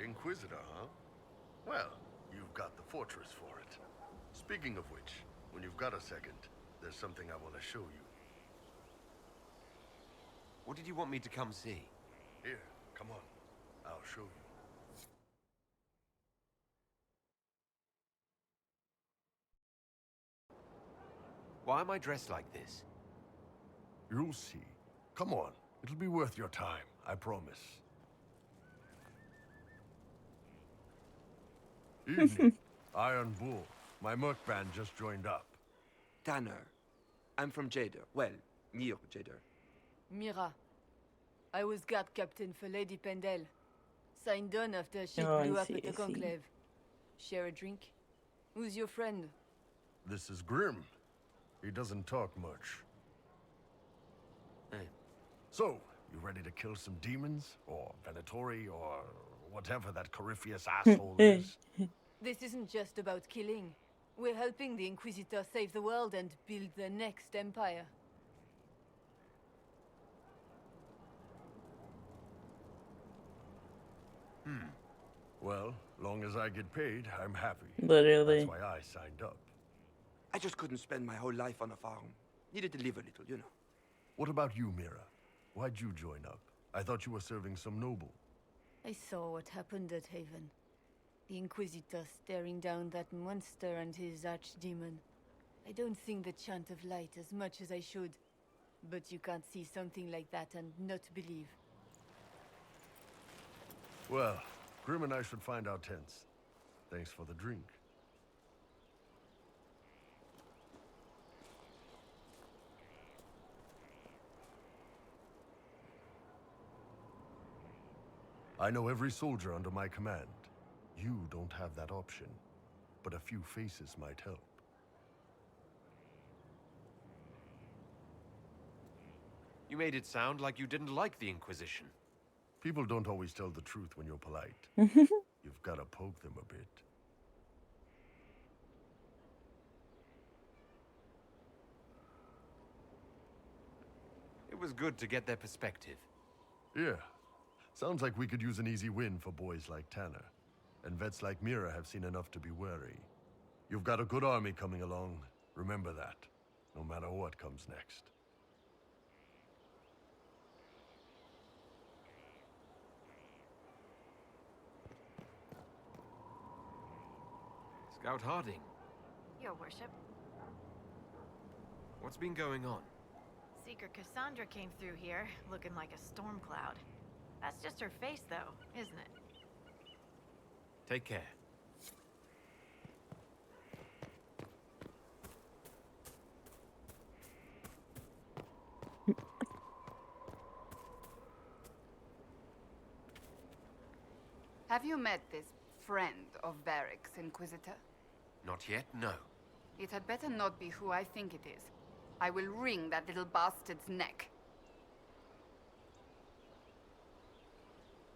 Inquisitor, huh? Well, you've got the fortress for it. Speaking of which, when you've got a second, there's something I want to show you. What did you want me to come see? Here, come on. I'll show you. Why am I dressed like this? You'll see. Come on. It'll be worth your time, I promise. Evening. Iron Bull. My merc band just joined up. Tanner. I'm from Jader. Well, near Jader. Mira. I was guard captain for Lady Pendel. Signed on after shit Oh, blew I up see, at the I see. Conclave. Share a drink? Who's your friend? This is Grim. He doesn't talk much. Hey. So, you ready to kill some demons? Or Venatori? Or whatever that Corypheus asshole is? This isn't just about killing. We're helping the Inquisitor save the world and build the next empire. Well, long as I get paid, I'm happy. Literally. That's why I signed up. I just couldn't spend my whole life on a farm. Needed to live a little, you know. What about you, Mira? Why'd you join up? I thought you were serving some noble. I saw what happened at Haven. The Inquisitor staring down that monster and his archdemon. I don't sing the chant of light as much as I should. But you can't see something like that and not believe. Well, Grim and I should find our tents. Thanks for the drink. I know every soldier under my command. You don't have that option, but a few faces might help. You made it sound like you didn't like the Inquisition. People don't always tell the truth when you're polite. You've got to poke them a bit. It was good to get their perspective. Yeah. Sounds like we could use an easy win for boys like Tanner. And vets like Mira have seen enough to be wary. You've got a good army coming along. Remember that, no matter what comes next. Scout Harding, Your worship. what's been going on? Seeker Cassandra came through here, looking like a storm cloud. That's just her face, though, isn't it? Take care. Have you met this friend of Varric's, Inquisitor? Not yet, no. It had better not be who I think it is. I will wring that little bastard's neck.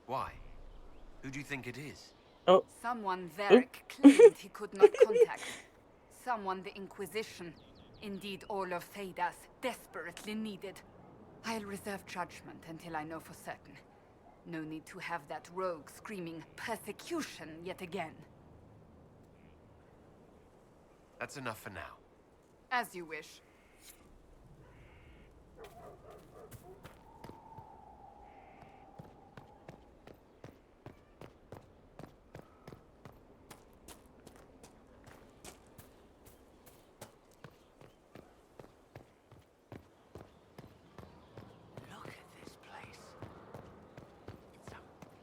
Why? Who do you think it is? Oh. Someone Varric claimed he could not contact. Someone the Inquisition, indeed all of Theidas, desperately needed. I'll reserve judgment until I know for certain. No need to have that rogue screaming persecution yet again. That's enough for now. As you wish. Look at this place. It's a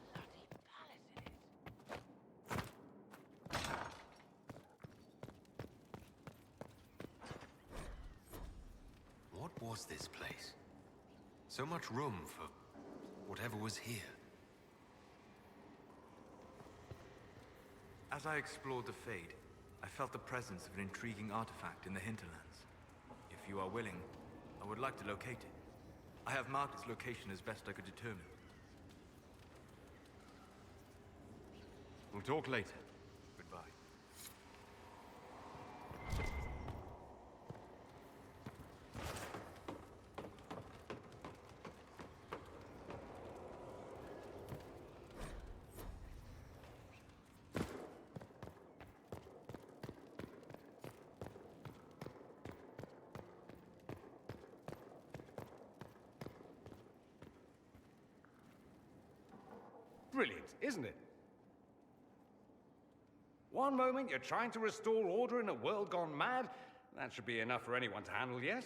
bloody palace, it is. What was this place? So much room for whatever was here. As I explored the Fade, I felt the presence of an intriguing artifact in the hinterlands. If you are willing, I would like to locate it. I have marked its location as best I could determine. We'll talk later. Goodbye. Brilliant, isn't it? One moment you're trying to restore order in a world gone mad. That should be enough for anyone to handle, yes?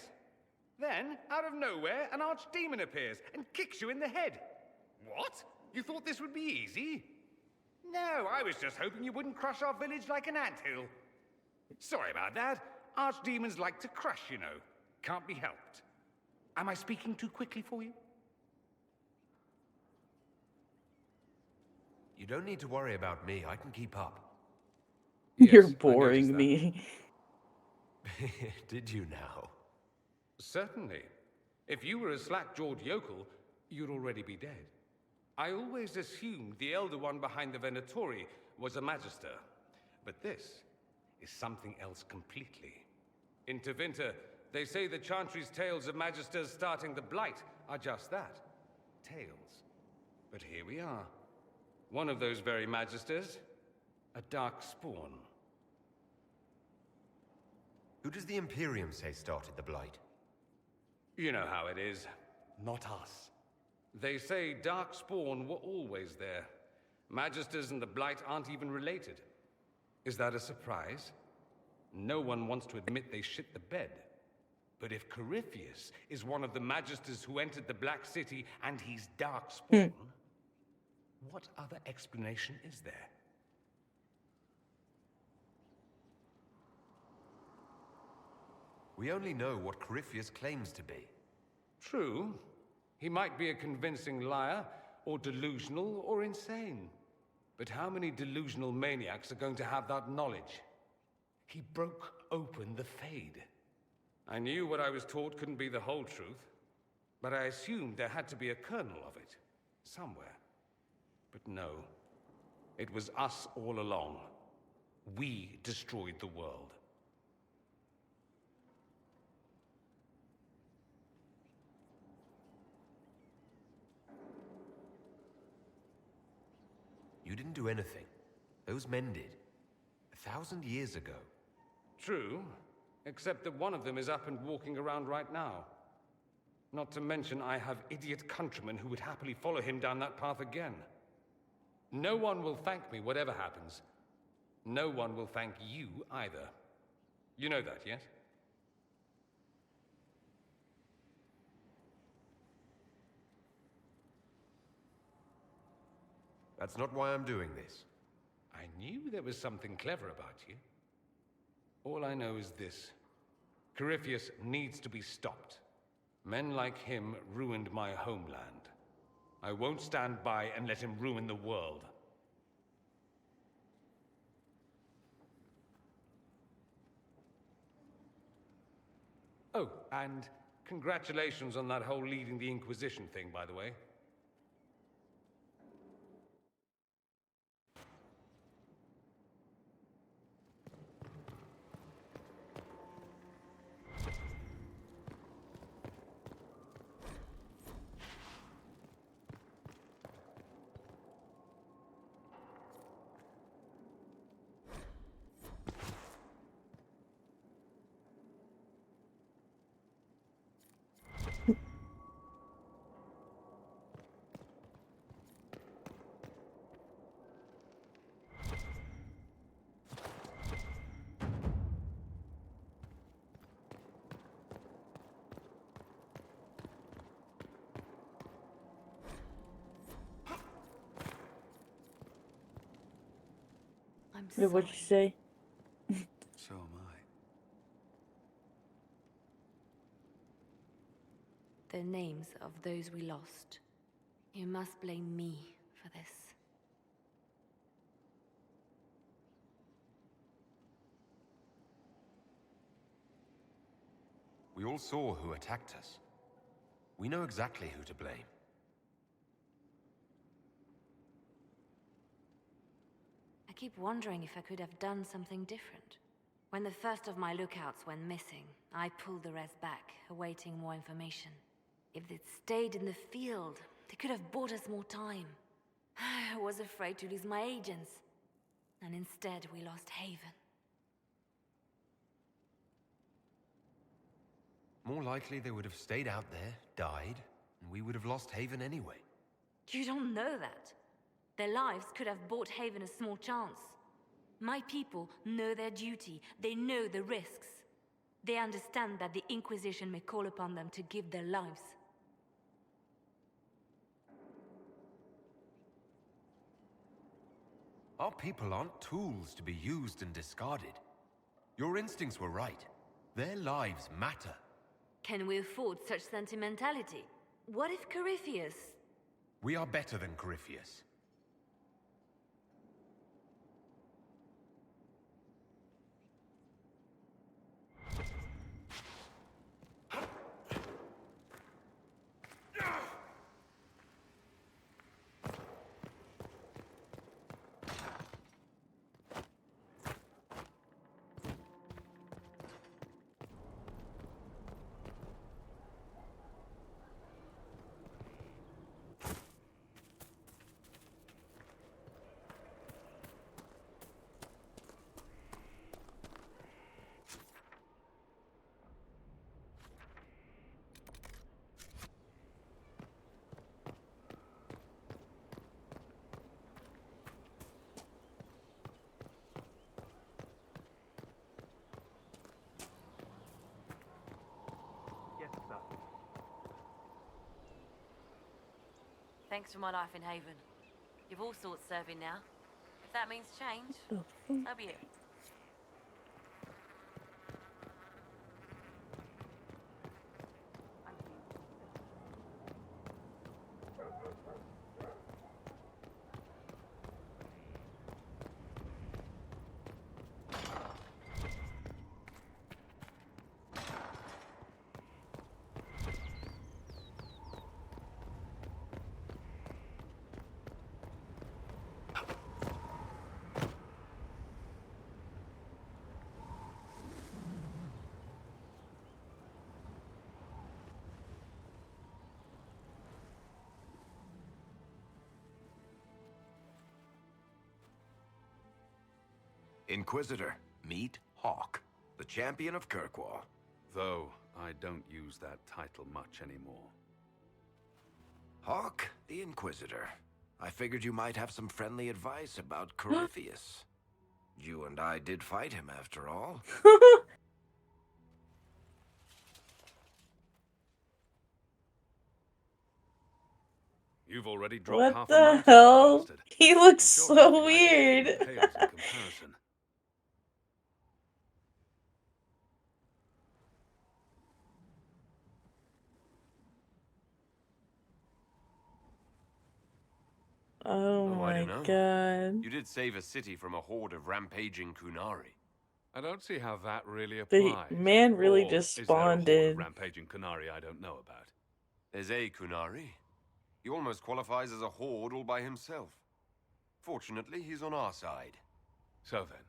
Then, out of nowhere, an archdemon appears and kicks you in the head. What? You thought this would be easy? No, I was just hoping you wouldn't crush our village like an anthill. Sorry about that. Archdemons like to crush, you know. Can't be helped. Am I speaking too quickly for you? You don't need to worry about me. I can keep up. You're Yes, I boring noticed me. Did you now? Certainly. If you were a slack-jawed yokel, you'd already be dead. I always assumed the Elder One behind the Venatori was a Magister. But this is something else completely. In Tevinter, they say the Chantry's tales of Magisters starting the Blight are just that. Tales. But here we are. One of those very Magisters. A dark spawn. Who does the Imperium say started the Blight? You know how it is. Not us. They say Darkspawn were always there. Magisters and the Blight aren't even related. Is that a surprise? No one wants to admit they shit the bed. But if Corypheus is one of the Magisters who entered the Black City and he's Darkspawn, what other explanation is there? We only know what Corypheus claims to be. True. He might be a convincing liar, or delusional, or insane. But how many delusional maniacs are going to have that knowledge? He broke open the Fade. I knew what I was taught couldn't be the whole truth, but I assumed there had to be a kernel of it, somewhere. But no, it was us all along. We destroyed the world. You didn't do anything. Those men did. 1,000 years ago. True, except that one of them is up and walking around right now. Not to mention I have idiot countrymen who would happily follow him down that path again. No one will thank me whatever happens. No one will thank you either. You know that, yes? That's not why I'm doing this. I knew there was something clever about you. All I know is this. Corypheus needs to be stopped. Men like him ruined my homeland. I won't stand by and let him ruin the world. Oh, and congratulations on that whole leading the Inquisition thing, by the way. I'm Yeah, what'd you say? So am I. The names of those we lost. You must blame me for this. We all saw who attacked us. We know exactly who to blame. I keep wondering if I could have done something different. When the first of my lookouts went missing, I pulled the rest back, awaiting more information. If they'd stayed in the field, they could have bought us more time. I was afraid to lose my agents. And instead, we lost Haven. More likely they would have stayed out there, died, and we would have lost Haven anyway. You don't know that. Their lives could have bought Haven a small chance. My people know their duty. They know the risks. They understand that the Inquisition may call upon them to give their lives. Our people aren't tools to be used and discarded. Your instincts were right. Their lives matter. Can we afford such sentimentality? What if Corypheus... We are better than Corypheus. Thanks for my life in Haven. You've all sorts serving now. If that means change, so be it. Inquisitor, meet Hawk. The champion of Kirkwall. Though I don't use that title much anymore. Hawk, the Inquisitor. I figured you might have some friendly advice about Corypheus. You and I did fight him, after all. You've already dropped What half a the mountain, hell? bastard. He looks Sure, so maybe I weird. could pales in comparison. Oh I my don't know. god. You did save a city from a horde of rampaging Kunari. I don't see how that really The applies. man really Or just is there a horde spawned of in. rampaging Kunari I don't know about? There's a Kunari. He almost qualifies as a horde all by himself. Fortunately, he's on our side. So then,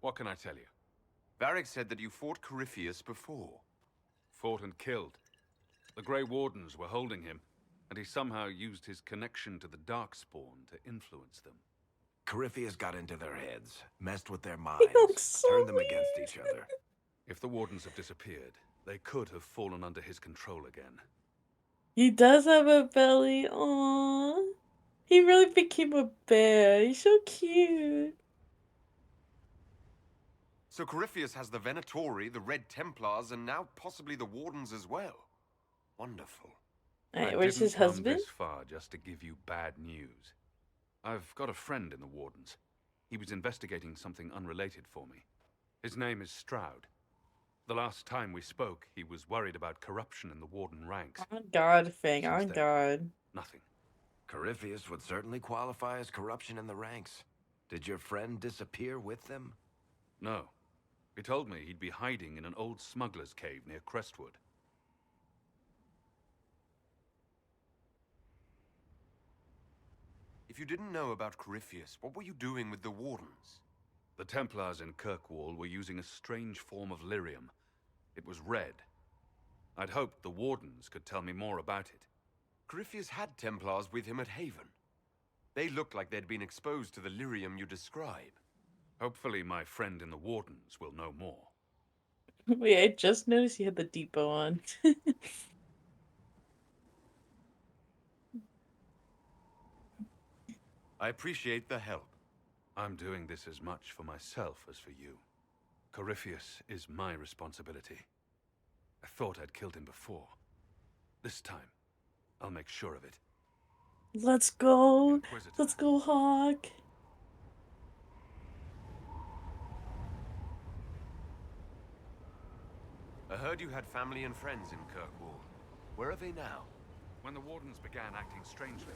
what can I tell you? Varric said that you fought Corypheus before. Fought and killed. The Grey Wardens were holding him, and he somehow used his connection to the Darkspawn to influence them. Corypheus got into their heads, messed with their minds, turned them against each other. If the Wardens have disappeared, they could have fallen under his control again. He does have a belly. Aww. He really became a bear. He's so cute. So Corypheus has the Venatori, the Red Templars, and now possibly the Wardens as well. Wonderful. Alright, I where's didn't his come husband? this far just to give you bad news. I've got a friend in the Wardens. He was investigating something unrelated for me. His name is Stroud. The last time we spoke, he was worried about corruption in the Warden ranks. On God, Fang. Since On then, God. nothing. Corypheus would certainly qualify as corruption in the ranks. Did your friend disappear with them? No. He told me he'd be hiding in an old smuggler's cave near Crestwood. If you didn't know about Corypheus, what were you doing with the Wardens? The Templars in Kirkwall were using a strange form of lyrium. It was red. I'd hoped the Wardens could tell me more about it. Corypheus had Templars with him at Haven. They looked like they'd been exposed to the lyrium you describe. Hopefully my friend in the Wardens will know more. Wait, I just noticed he had the depot on. I appreciate the help. I'm doing this as much for myself as for you. Corypheus is my responsibility. I thought I'd killed him before. This time, I'll make sure of it. Let's go. Inquisitor. Let's go, Hawk. I heard you had family and friends in Kirkwall. Where are they now? When the Wardens began acting strangely,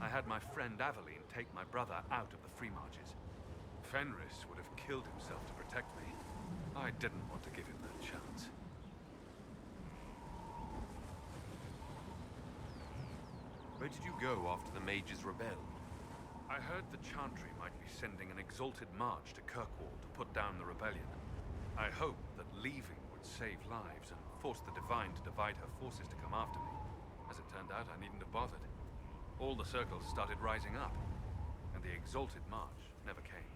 I had my friend Aveline take my brother out of the Free Marches. Fenris would have killed himself to protect me. I didn't want to give him that chance. Where did you go after the mages rebelled? I heard the Chantry might be sending an exalted march to Kirkwall to put down the rebellion. I hoped that leaving would save lives and force the Divine to divide her forces to come after me. As it turned out, I needn't have bothered. All the circles started rising up, and the exalted march never came.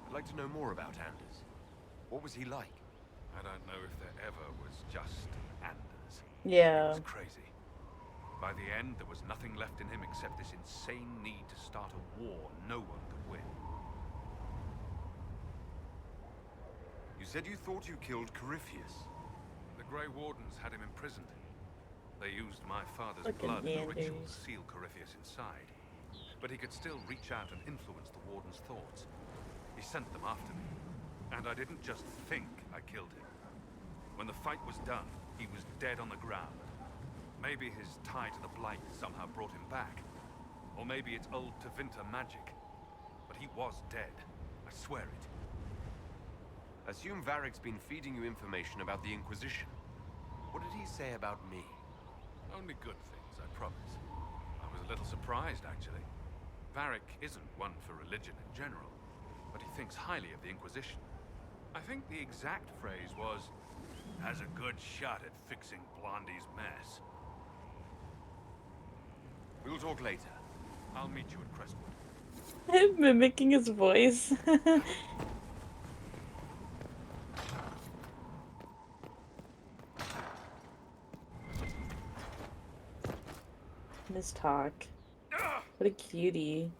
I'd like to know more about Anders. What was he like? I don't know if there ever was just Anders. Yeah. He was crazy. By the end, there was nothing left in him except this insane need to start a war no one could win. You said you thought you killed Corypheus. The Grey Wardens had him imprisoned. They used my father's Fucking blood and the Anders. rituals to seal Corypheus inside. But he could still reach out and influence the Warden's thoughts. He sent them after me. And I didn't just think I killed him. When the fight was done, he was dead on the ground. Maybe his tie to the Blight somehow brought him back. Or maybe it's old Tevinter magic. But he was dead. I swear it. Assume Varric's been feeding you information about the Inquisition. What did he say about me? Only good things, I promise. I was a little surprised, actually. Varric isn't one for religion in general, but he thinks highly of the Inquisition. I think the exact phrase was, "Has a good shot at fixing Blondie's mess." We'll talk later. I'll meet you at Crestwood. I'm mimicking his voice. Miss Talk. What a cutie.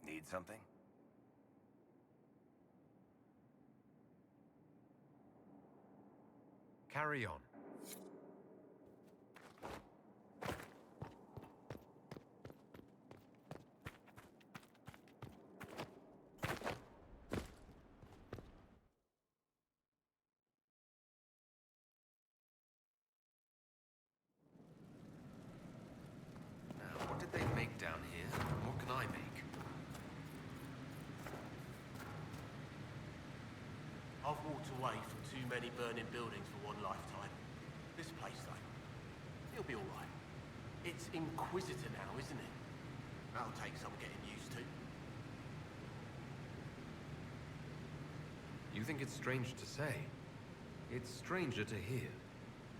Need something? Carry on. Now, what did they make down here? What can I make? I've walked away from too many burning buildings for one lifetime. This place, though, it'll be all right. It's Inquisitor now, isn't it? That'll take some getting used to. You think it's strange to say? It's stranger to hear.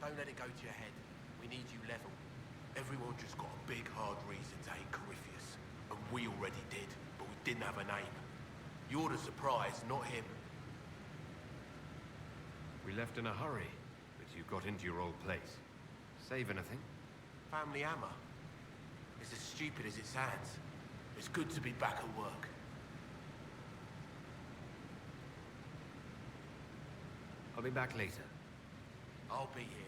Don't let it go to your head. We need you level. Everyone just got a big, hard reason to hate Corypheus. And we already did, but we didn't have a name. You're the surprise, not him. We left in a hurry, but you got into your old place. Save anything? Family hammer. It's as stupid as it sounds. It's good to be back at work. I'll be back later. I'll be here.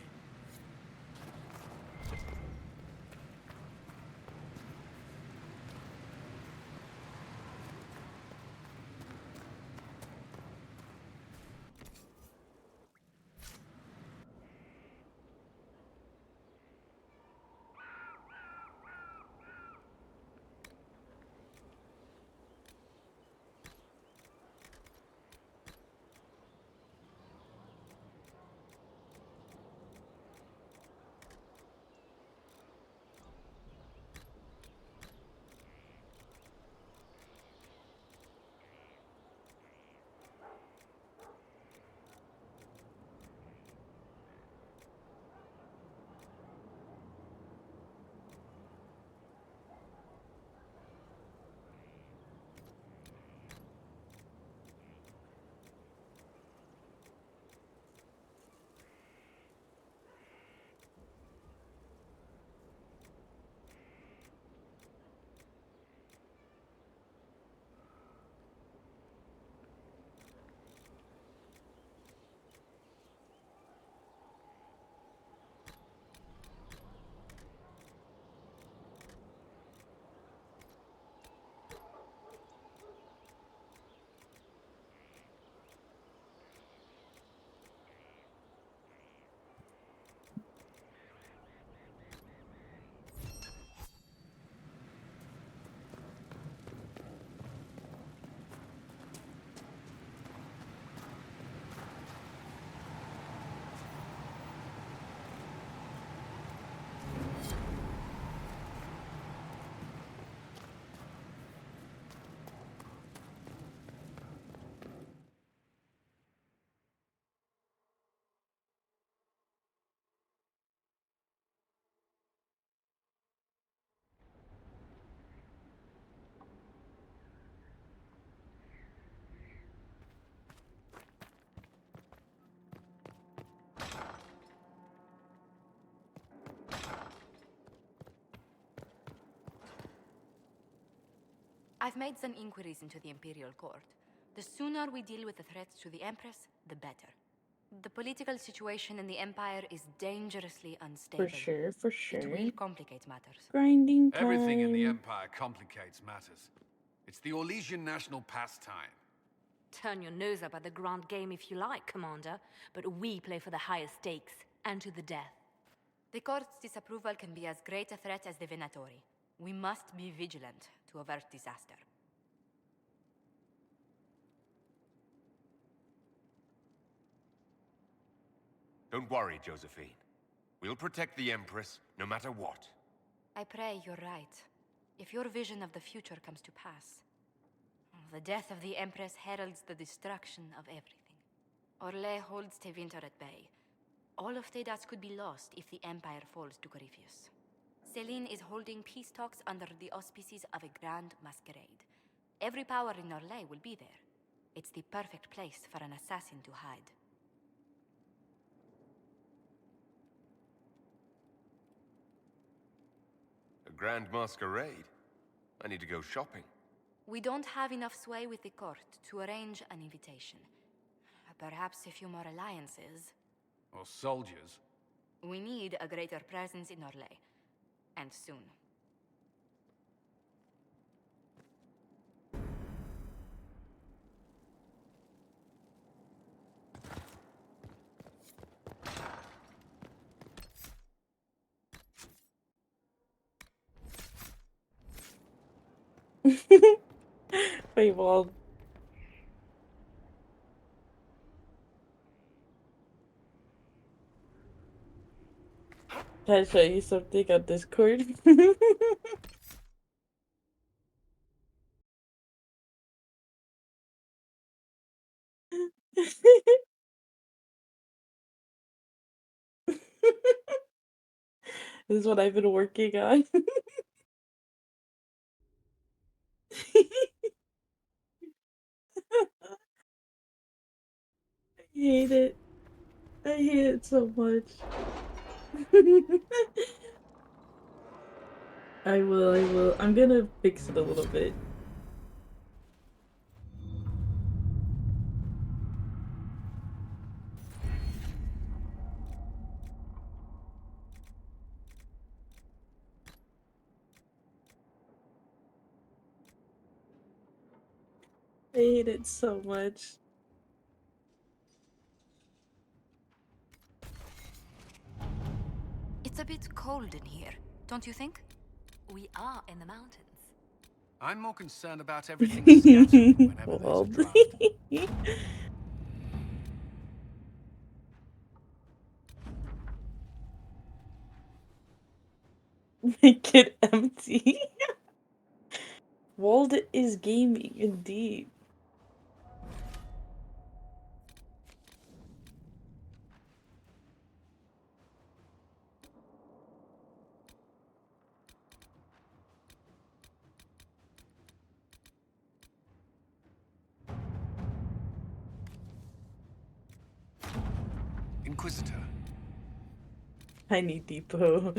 I've made some inquiries into the Imperial Court. The sooner we deal with the threats to the Empress, the better. The political situation in the Empire is dangerously unstable. For sure, for sure. It will complicate matters. Grinding time. Everything in the Empire complicates matters. It's the Orlesian national pastime. Turn your nose up at the grand game if you like, Commander, but we play for the highest stakes, and to the death. The court's disapproval can be as great a threat as the Venatori. We must be vigilant to avert disaster. Don't worry, Josephine. We'll protect the Empress, no matter what. I pray you're right. If your vision of the future comes to pass. The death of the Empress heralds the destruction of everything. Orlais holds Tevinter at bay. All of Tedas could be lost if the Empire falls to Corypheus. Celine is holding peace talks under the auspices of a grand masquerade. Every power in Orlais will be there. It's the perfect place for an assassin to hide. A grand masquerade? I need to go shopping. We don't have enough sway with the court to arrange an invitation. Perhaps a few more alliances. Or soldiers. We need a greater presence in Orlais. And soon. Wait, well. Can I show you something on Discord? This is what I've been working on. I hate it. I hate it so much. I will. I'm gonna fix it a little bit. I hate it so much. It's a bit cold in here, don't you think? We are in the mountains. I'm more concerned about everything scattered whenever there's a draft. Make it empty. Walled is gaming indeed. Inquisitor. I need Depot.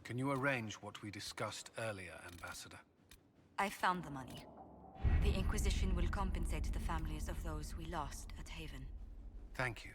Can you arrange what we discussed earlier, Ambassador? I found the money. The Inquisition will compensate the families of those we lost at Haven. Thank you.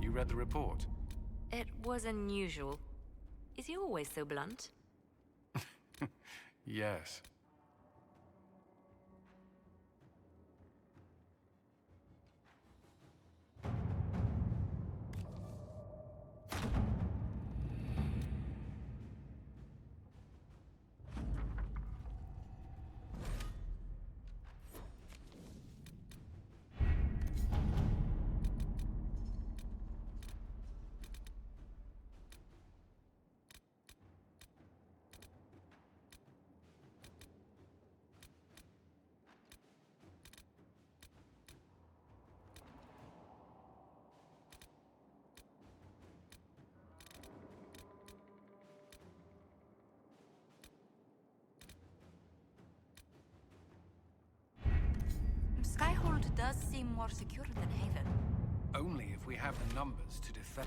You read the report? It was unusual. Is he always so blunt? Yes. seem more secure than Haven. Only if we have the numbers to defend.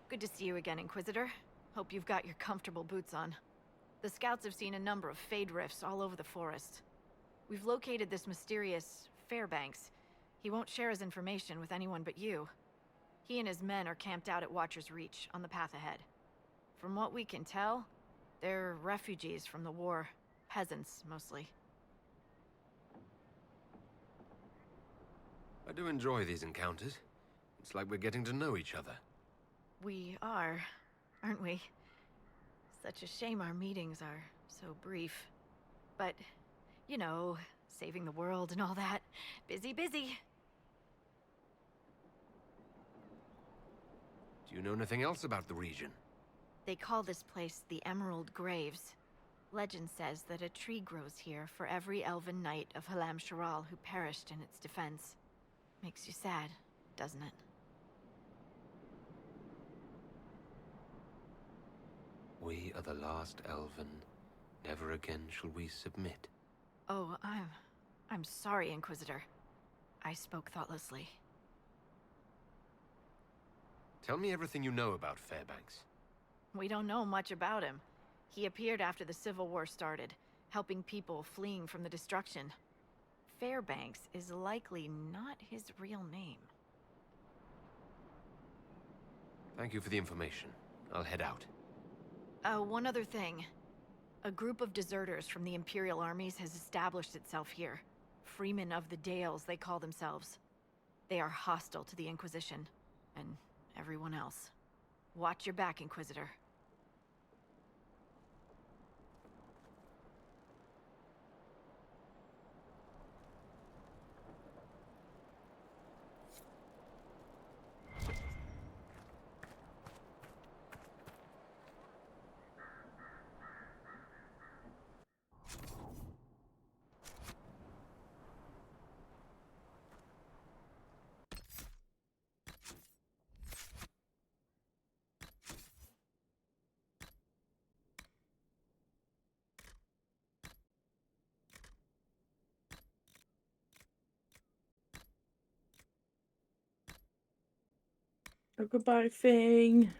Good to see you again, Inquisitor. Hope you've got your comfortable boots on. The scouts have seen a number of fade rifts all over the forest. We've located this mysterious Fairbanks. He won't share his information with anyone but you. He and his men are camped out at Watcher's Reach, on the path ahead. From what we can tell, they're refugees from the war. Peasants, mostly. I do enjoy these encounters. It's like we're getting to know each other. We are, aren't we? Such a shame our meetings are so brief. But, you know, saving the world and all that. Busy, busy. Do you know anything else about the region? They call this place the Emerald Graves. Legend says that a tree grows here for every elven knight of Halam Sharal who perished in its defense. Makes you sad, doesn't it? We are the last elven. Never again shall we submit. Oh, I'm sorry, Inquisitor. I spoke thoughtlessly. Tell me everything you know about Fairbanks. We don't know much about him. He appeared after the Civil War started, helping people fleeing from the destruction. Fairbanks is likely not his real name. Thank you for the information. I'll head out. One other thing. A group of deserters from the Imperial armies has established itself here. Freemen of the Dales, they call themselves. They are hostile to the Inquisition, and everyone else. Watch your back, Inquisitor. Oh, goodbye, Fang.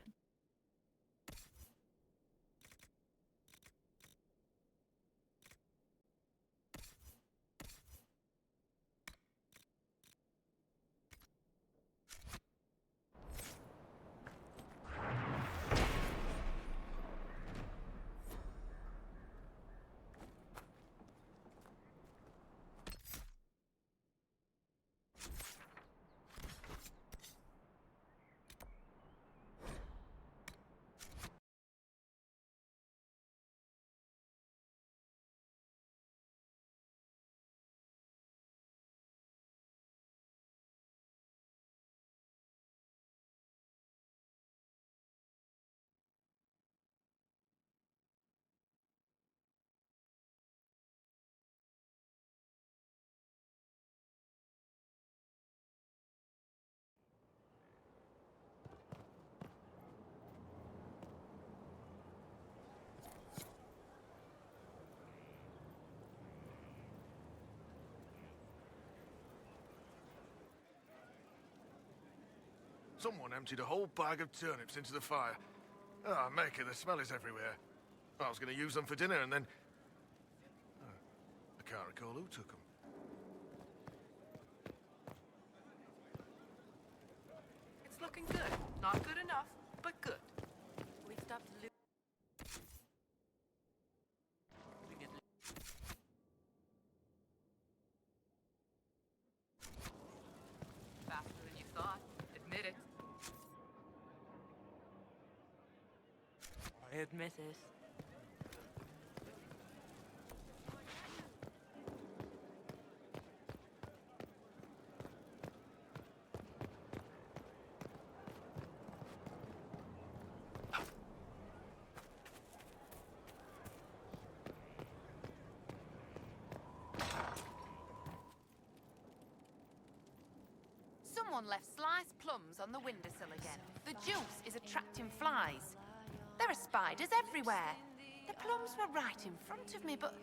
Someone emptied a whole bag of turnips into the fire. Ah, Maker, the smell is everywhere. I was going to use them for dinner and then... I can't recall who took them. It's looking good. Not good enough, but good. We've stopped looting it. Faster than you thought. Admit it. I admit it. Someone left sliced plums on the windowsill again. The juice is attracting flies. There are spiders everywhere. The plums were right in front of me, but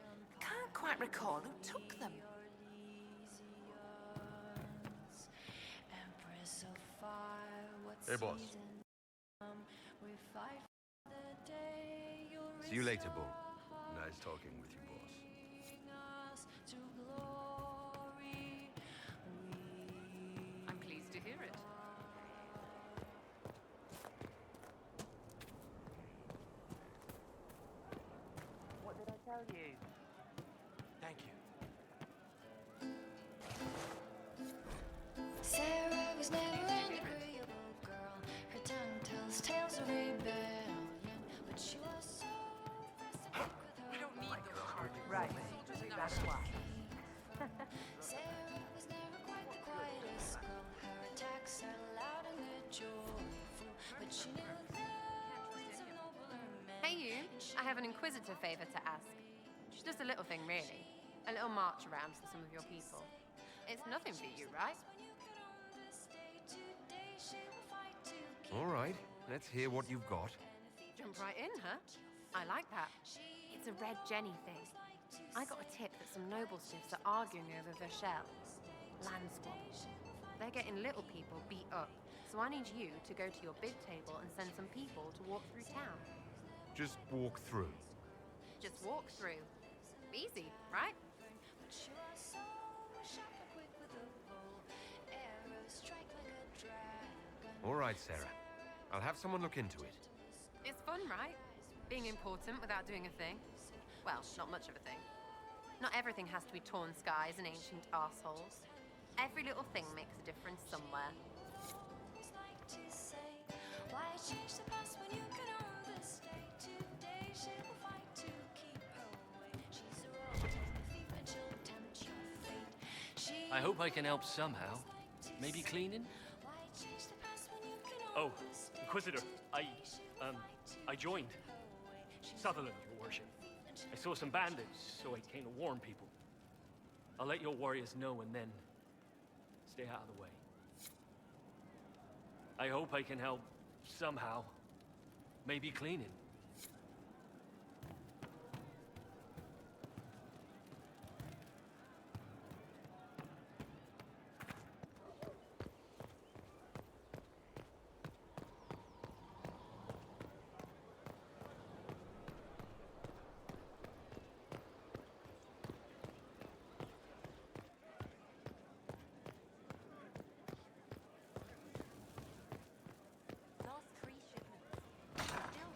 I can't quite recall who took them. Hey, boss. See you later, Bull. Nice talking with you, boss. I'm pleased to hear it. What did I tell you? Thank you. Sarah was never an agreeable girl. Her tongue tells tales of rebellion, but she was so fascinated with her. We don't need those hard Right. That's why. Sarah was never quite the quietest girl. Her attacks are loud and they're joyful, but she knew there was a nobler man. Hey you, I have an Inquisitor favor to ask. Just a little thing, really. A little march around for some of your people. It's nothing for you, right? All right, let's hear what you've got. Jump right in, huh? I like that. It's a red Jenny thing. I got a tip that some noble stiffs are arguing over Verschel. Land squabble. They're getting little people beat up, so I need you to go to your big table and send some people to walk through town. Just walk through. Just walk through. Easy, right? She was so sharp and quick with a bow. Arrows strike like a dragon. All right, Sarah. I'll have someone look into it. It's fun, right? Being important without doing a thing. Well, not much of a thing. Not everything has to be torn skies and ancient arseholes. Every little thing makes a difference somewhere. Like to say, why change the past when you can own this day? Today she will fight to keep her way. She's a royalty thief and she'll tempt your fate. She I hope I can help somehow. Maybe cleaning? why change the past when you can own Oh, this day? Inquisitor, I joined. Sutherland, your worship. I saw some bandits, so I came to warn people. I'll let your warriors know and then stay out of the way. I hope I can help somehow. Maybe cleaning. Lost 3 shipments. Still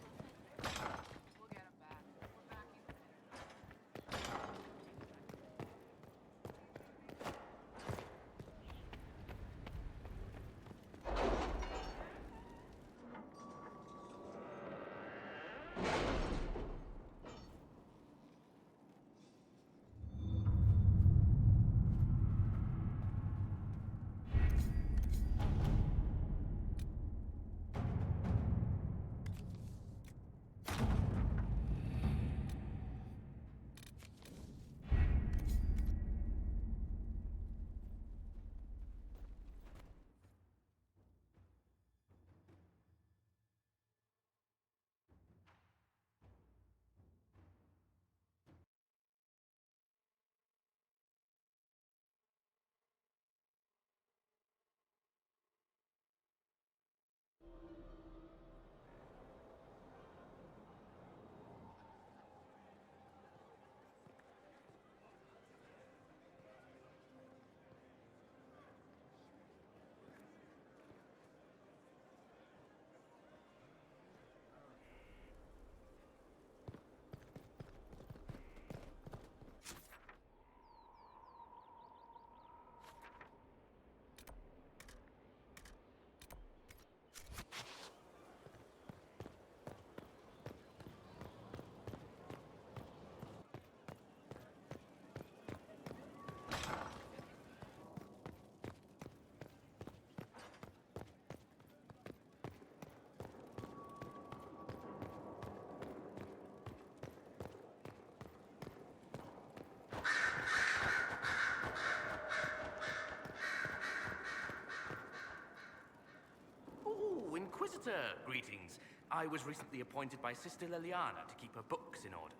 Greetings. I was recently appointed by Sister Liliana to keep her books in order.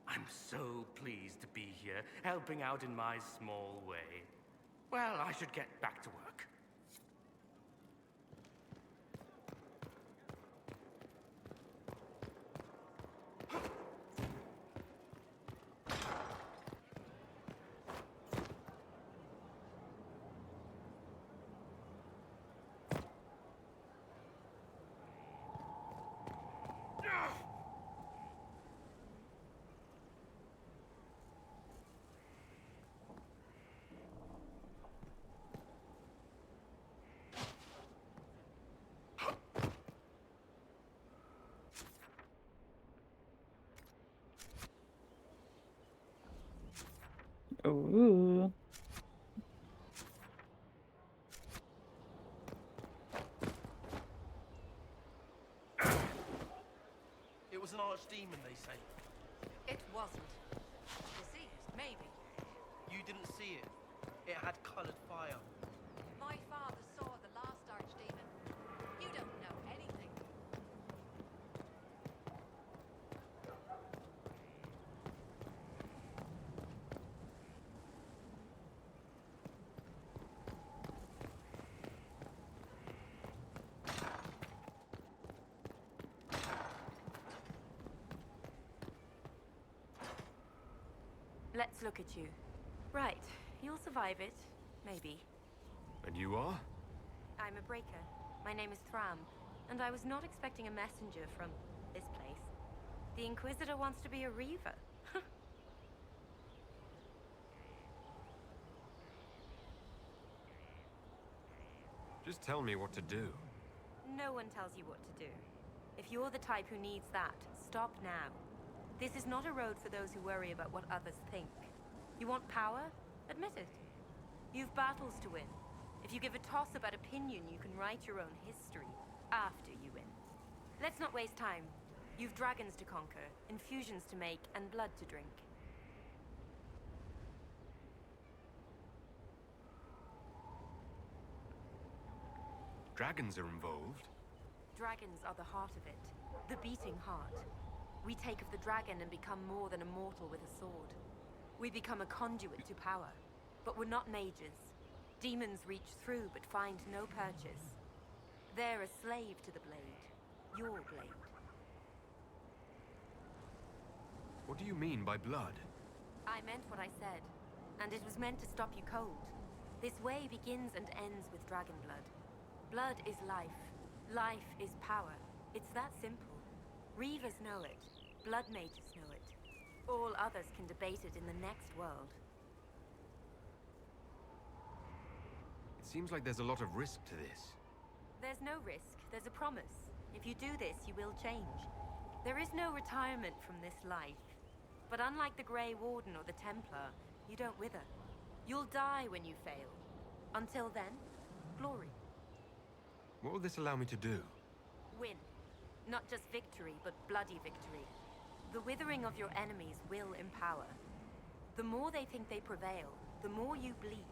I'm so pleased to be here, helping out in my small way. Well, I should get back to work. Ooh. It was an archdemon, they say. It wasn't. Deceased, maybe. You didn't see it. It had colored fire. My father saw the last archdemon. You don't know anything. Let's look at you. Right, you'll survive it. Maybe. And you are? I'm a breaker. My name is Thram, and I was not expecting a messenger from this place. The Inquisitor wants to be a Reaver. Just tell me what to do. No one tells you what to do. If you're the type who needs that, stop now. This is not a road for those who worry about what others think. You want power? Admit it. You've battles to win. If you give a toss about opinion, you can write your own history after you win. Let's not waste time. You've dragons to conquer, infusions to make, and blood to drink. Dragons are involved? Dragons are the heart of it. The beating heart. We take of the dragon and become more than a mortal with a sword. We become a conduit to power. But we're not mages. Demons reach through but find no purchase. They're a slave to the blade. Your blade. What do you mean by blood? I meant what I said. And it was meant to stop you cold. This way begins and ends with dragon blood. Blood is life. Life is power. It's that simple. Reavers know it. Blood mages know it. All others can debate it in the next world. It seems like there's a lot of risk to this. There's no risk. There's a promise. If you do this, you will change. There is no retirement from this life. But unlike the Grey Warden or the Templar, you don't wither. You'll die when you fail. Until then, glory. What will this allow me to do? Win. Not just victory, but bloody victory. The withering of your enemies will empower. The more they think they prevail, the more you bleed,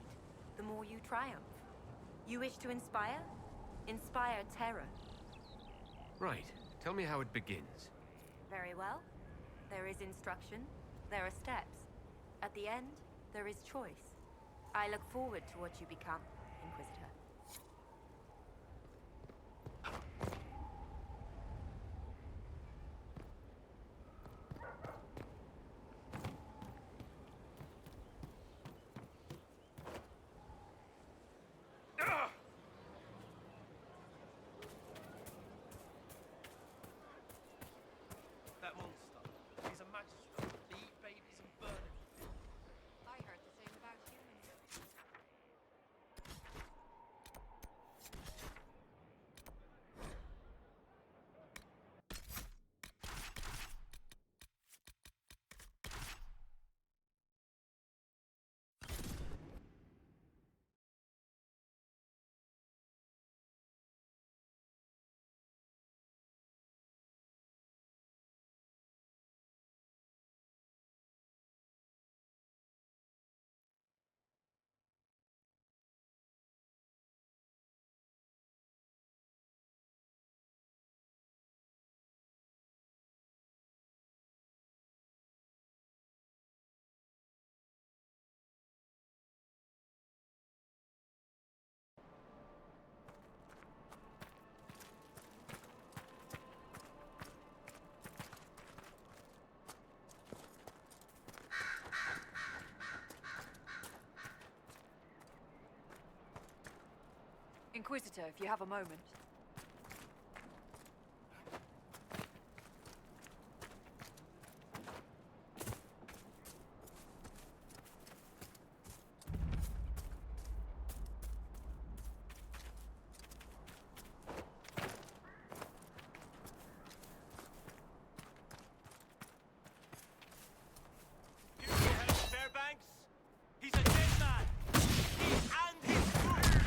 the more you triumph. You wish to inspire? Inspire terror. Right. Tell me how it begins. Very well. There is instruction. There are steps. At the end, there is choice. I look forward to what you become, Inquisitor. That monster. He's a magistrate. They eat babies and burn them. I heard the same about humans. Inquisitor, if you have a moment. Fairbanks? He's a dead man! He and his crew!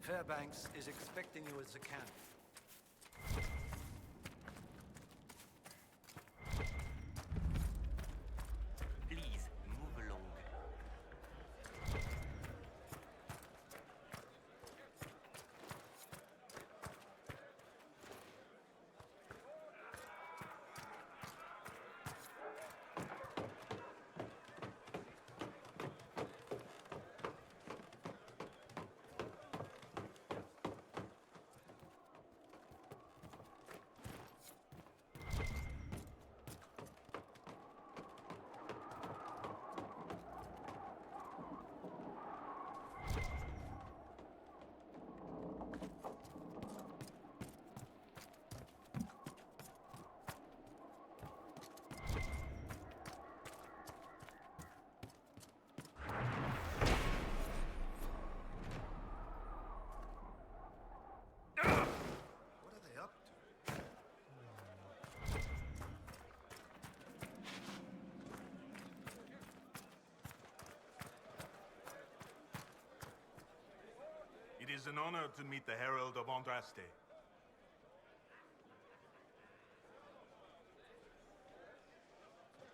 Fairbanks is expecting you as a candidate. Please, move along. It is an honor to meet the Herald of Andraste.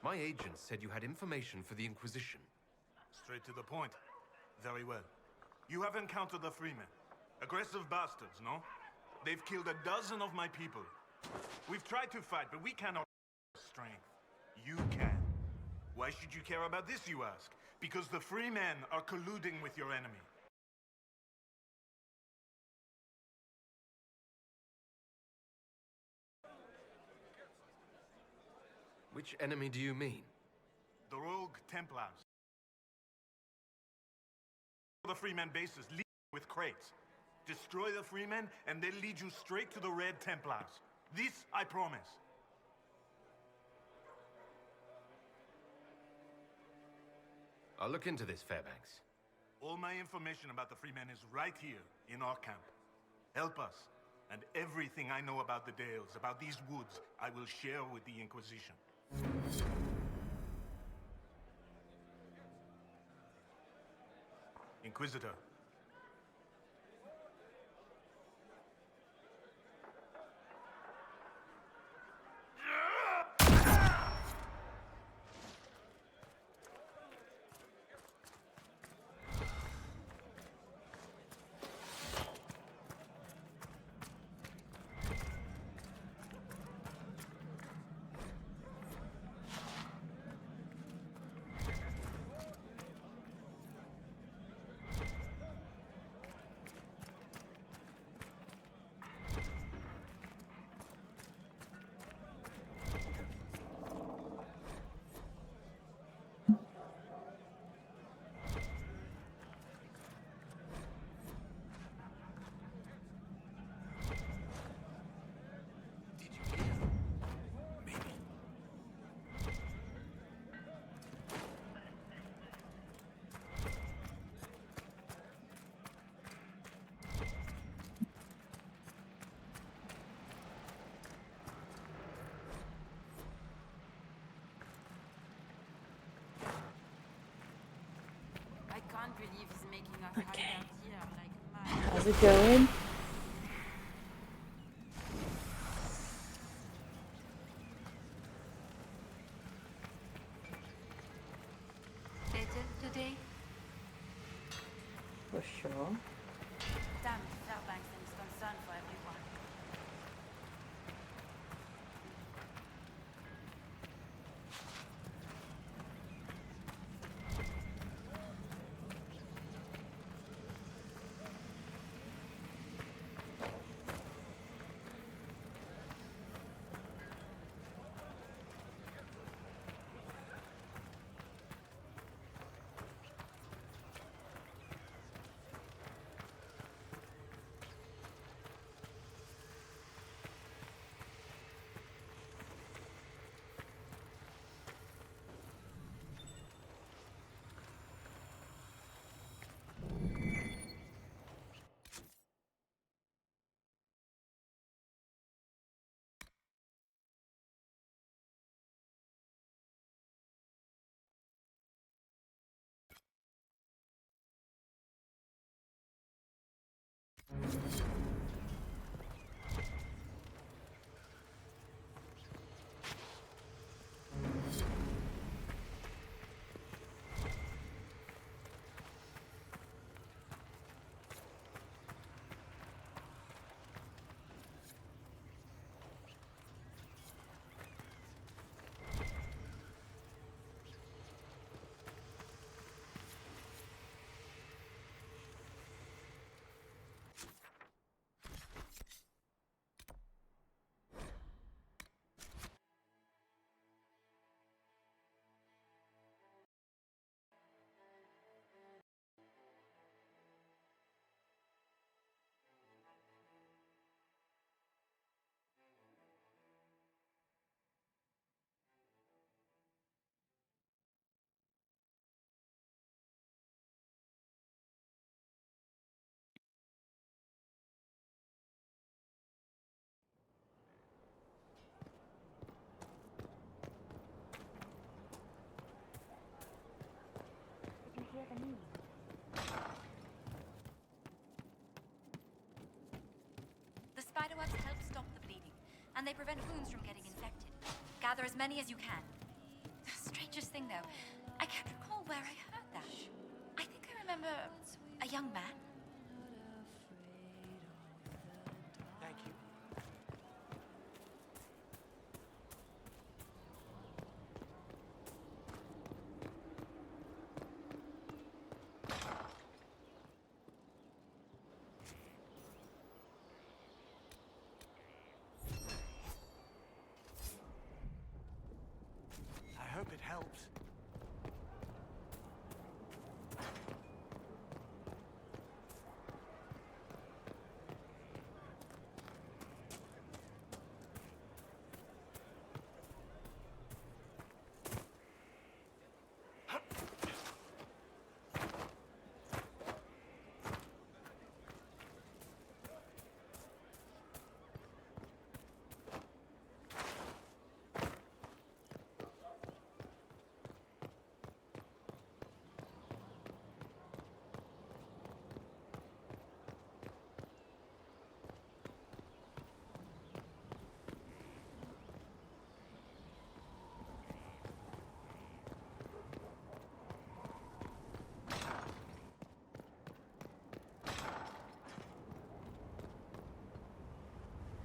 My agent said you had information for the Inquisition. Straight to the point. Very well. You have encountered the Freemen. Aggressive bastards, no? They've killed a dozen of my people. We've tried to fight, but we cannot strength. You can. Why should you care about this, you ask? Because the Freemen are colluding with your enemy. Which enemy do you mean? The rogue Templars. The Freemen bases lead with crates. Destroy the Freemen, and they'll lead you straight to the Red Templars. This I promise. I'll look into this, Fairbanks. All my information about the Freemen is right here in our camp. Help us, and everything I know about the Dales, about these woods, I will share with the Inquisition. Inquisitor. I can't believe he's making us hide out here like mad. How's it going? Better today? For sure. Damn it, Fairbanks and his concern for everyone. and they prevent wounds from getting infected. Gather as many as you can. The strangest thing, though, I can't recall where I heard that. I think I remember a young man. Thank you. I hope it helps.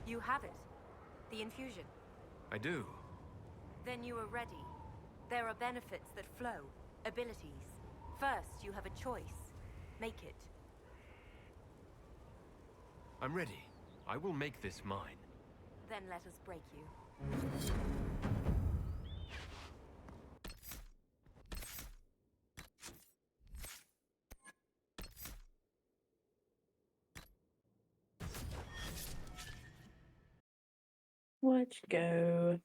You have it. The infusion. I do. Then you are ready. There are benefits that flow. Abilities. First, you have a choice. Make it. I'm ready. I will make this mine. Then let us break you. Let's go.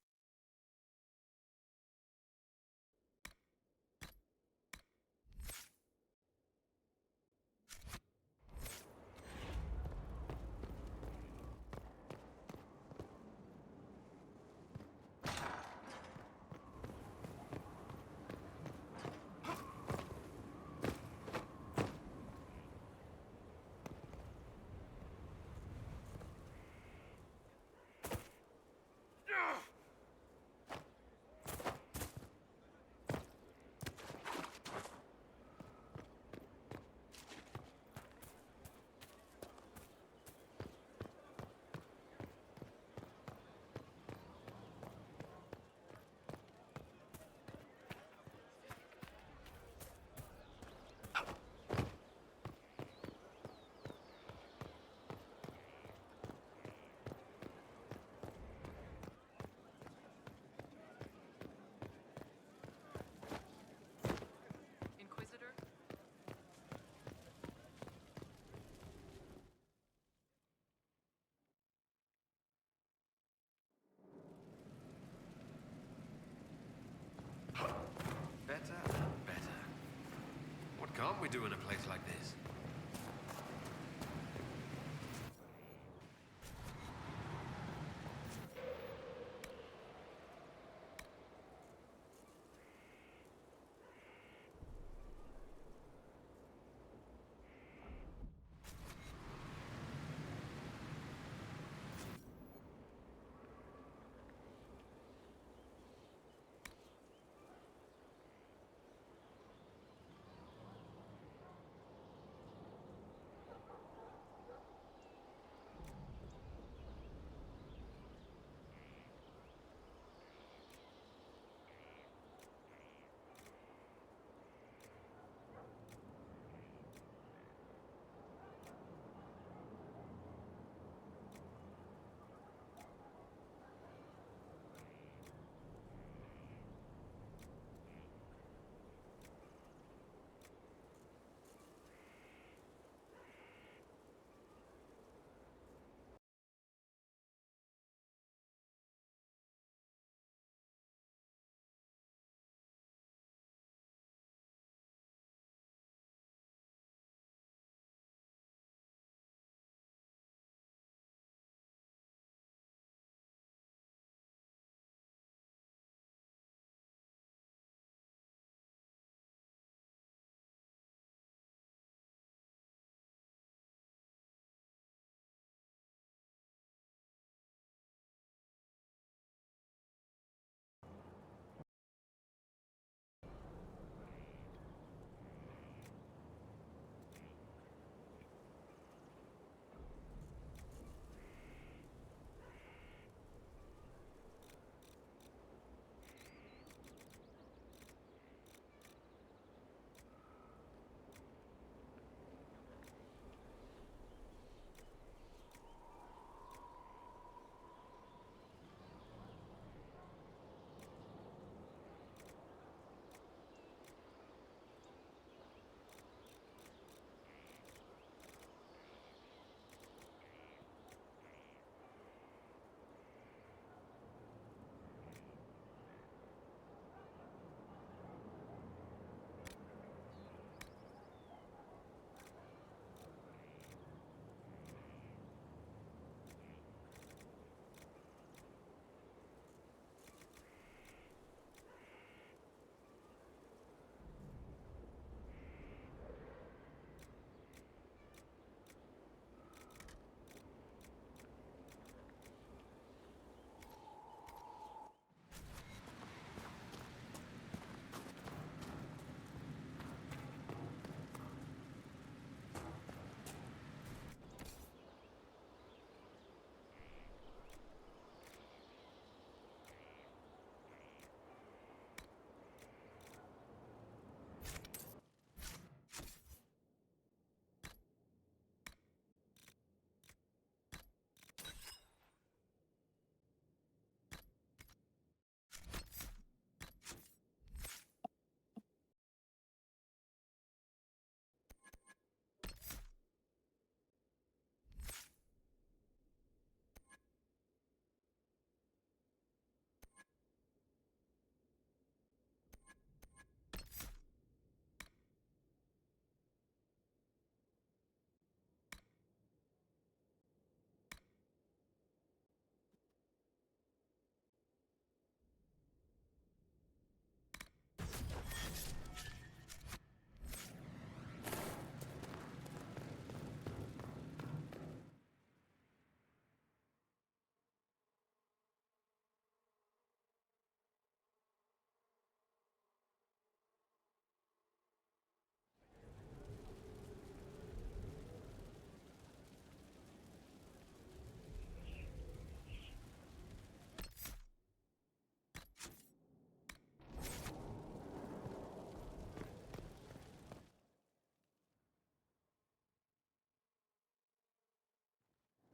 Inquisitor? Better, better. What can't we do in a place like this?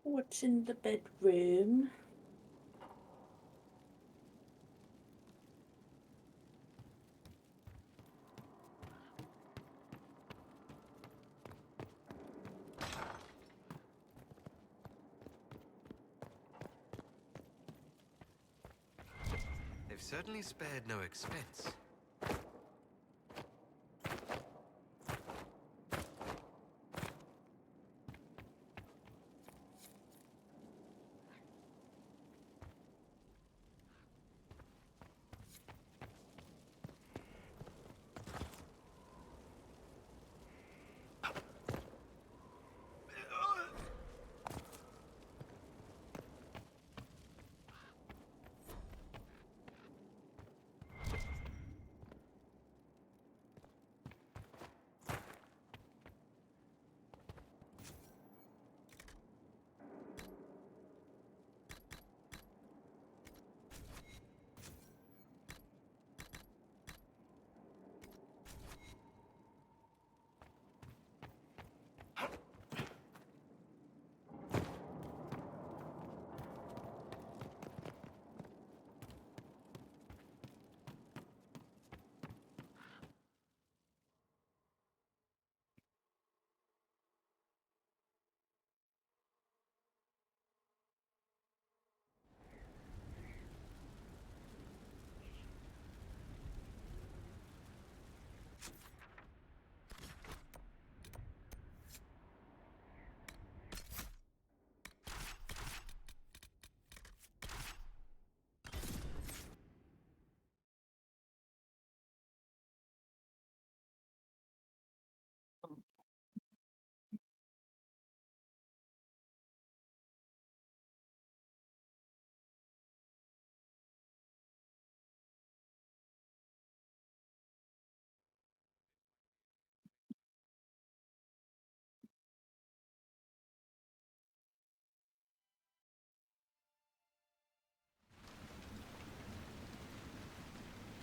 What's in the bedroom? They've certainly spared no expense.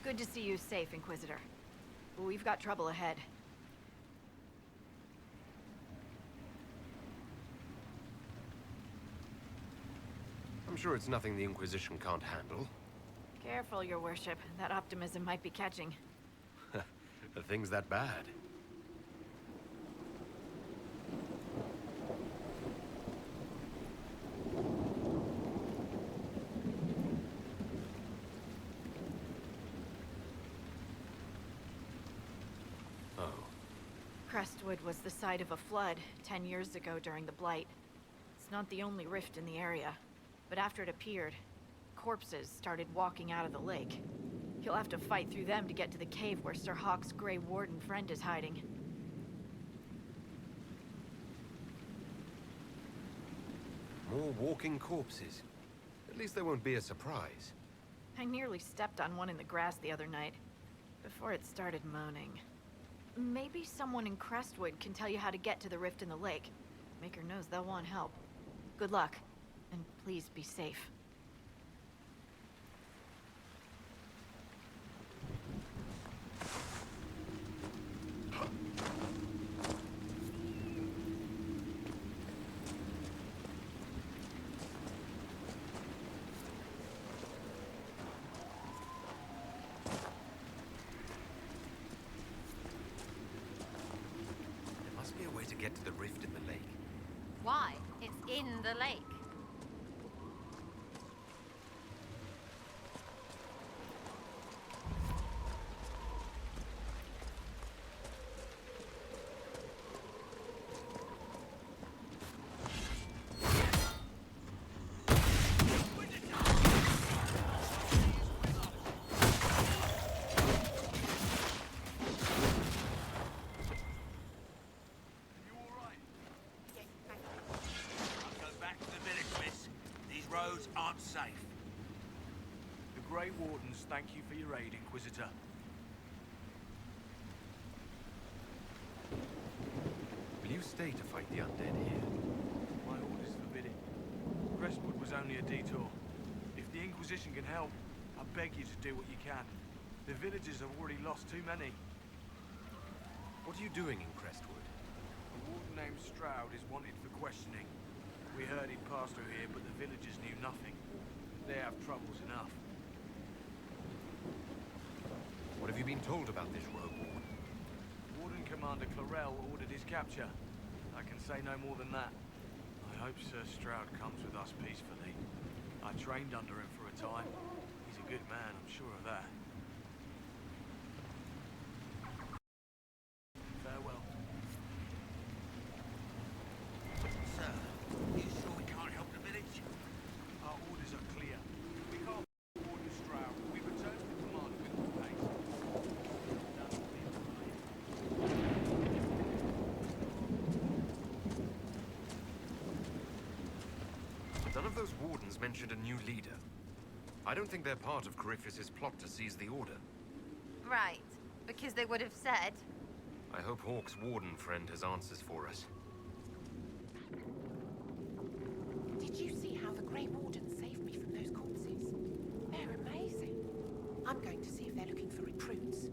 Good to see you safe, Inquisitor. We've got trouble ahead. I'm sure it's nothing the Inquisition can't handle. Careful, Your Worship. That optimism might be catching. Are things that bad? Oh. Crestwood was the site of a flood 10 years ago during the Blight. It's not the only rift in the area, but after it appeared, corpses started walking out of the lake. You'll have to fight through them to get to the cave where Sir Hawk's Grey Warden friend is hiding. More walking corpses. At least they won't be a surprise. I nearly stepped on one in the grass the other night, before it started moaning. Maybe someone in Crestwood can tell you how to get to the rift in the lake. Maker knows they'll want help. Good luck, and please be safe. There must be a way to get to the rift in the lake. Why? It's in the lake. Aren't safe. The Grey Wardens thank you for your aid, Inquisitor. Will you stay to fight the undead here? My orders forbid it. Crestwood was only a detour. If the Inquisition can help, I beg you to do what you can. The villagers have already lost too many. What are you doing in Crestwood? A warden named Stroud is wanted for questioning. We heard he'd passed through here, but the villagers knew nothing. They have troubles enough. What have you been told about this rogue? Warden Commander Clarel ordered his capture. I can say no more than that. I hope Sir Stroud comes with us peacefully. I trained under him for a time. He's a good man, I'm sure of that. Farewell. Sir, you sure we can't help the village? Our orders are clear. We can't Warden Stroud. We return to the command with all haste. None of those wardens mentioned a new leader. I don't think they're part of Corypheus's plot to seize the Order. Right, because they would have said. I hope Hawke's warden friend has answers for us. Did you see how the Grey Wardens saved me from those corpses? They're amazing. I'm going to see if they're looking for recruits.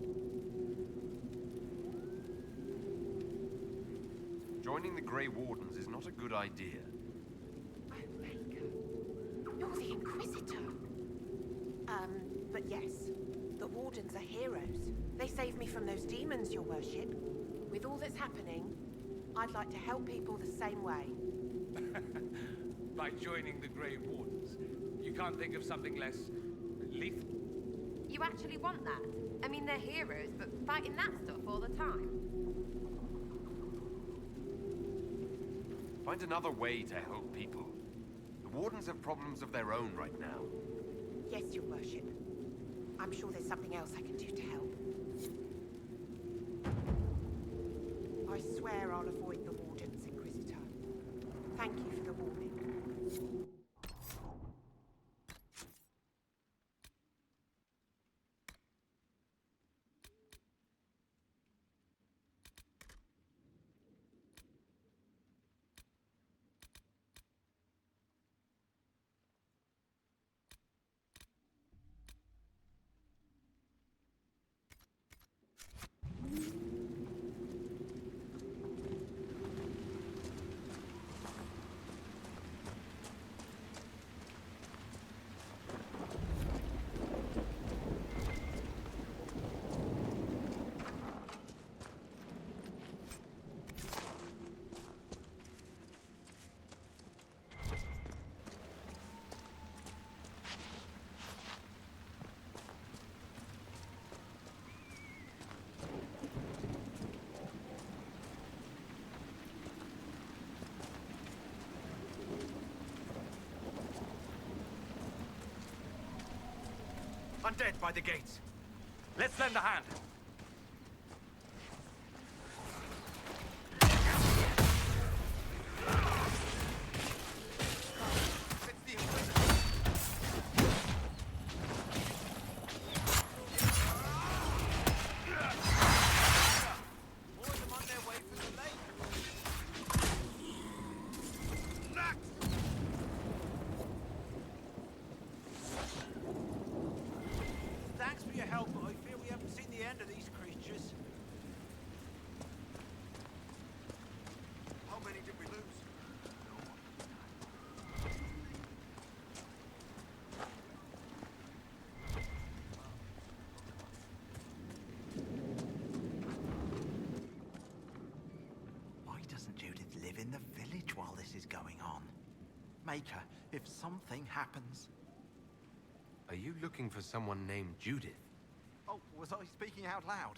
Joining the Grey Wardens is not a good idea. You're the Inquisitor. But yes, the Wardens are heroes. They saved me from those demons, your worship. With all that's happening, I'd like to help people the same way. By joining the Grey Wardens, you can't think of something less lethal? You actually want that? I mean, they're heroes, but fighting that stuff all the time. Find another way to help people. The Wardens have problems of their own right now. Yes, your worship. I'm sure there's something else I can do to help. I swear I'll avoid the Wardens, Inquisitor. Thank you for the warning. Undead by the gates. Let's lend a hand. Thanks for your help, but I fear we haven't seen the end of these creatures. How many did we lose? Why doesn't Judith live in the village while this is going on? Maker, if something happens... Are you looking for someone named Judith? Oh, was I speaking out loud?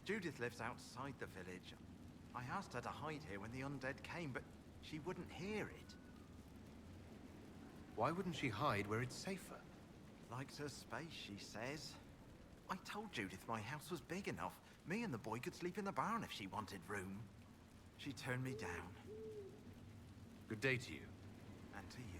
Judith lives outside the village. I asked her to hide here when the undead came, but she wouldn't hear it. Why wouldn't she hide where it's safer? Likes her space, she says. I told Judith my house was big enough. Me and the boy could sleep in the barn if she wanted room. She turned me down. Good day to you. And to you.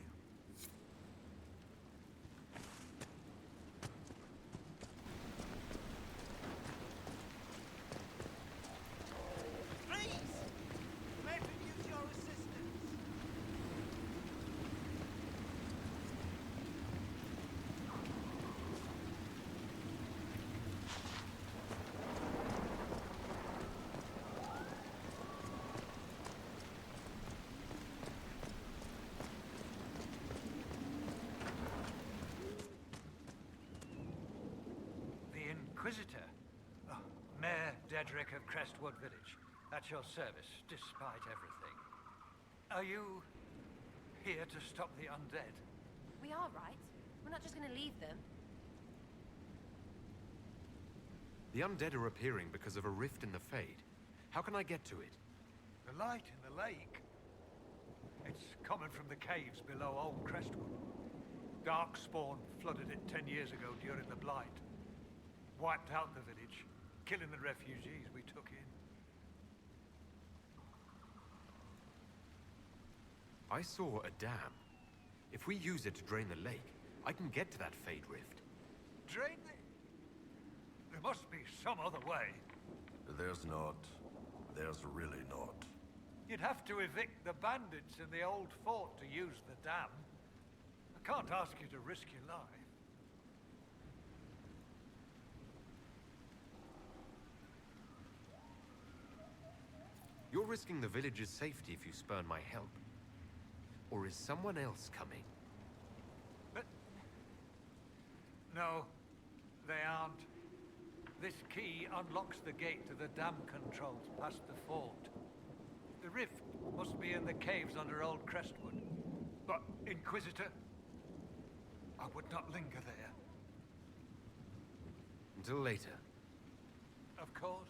Inquisitor. Oh, Mayor Dedrick of Crestwood Village. At your service, despite everything. Are you here to stop the undead? We are, right? We're not just gonna leave them. The undead are appearing because of a rift in the Fade. How can I get to it? The light in the lake. It's coming from the caves below Old Crestwood. Darkspawn flooded it 10 years ago during the Blight. Wiped out the village, killing the refugees we took in. I saw a dam. If we use it to drain the lake, I can get to that Fade rift. Drain the... There must be some other way. There's not. There's really not. You'd have to evict the bandits in the old fort to use the dam. I can't ask you to risk your life. You're risking the village's safety if you spurn my help. Or is someone else coming? No, they aren't. This key unlocks the gate to the dam controls past the fort. The rift must be in the caves under Old Crestwood. But, Inquisitor, I would not linger there. Until later. Of course.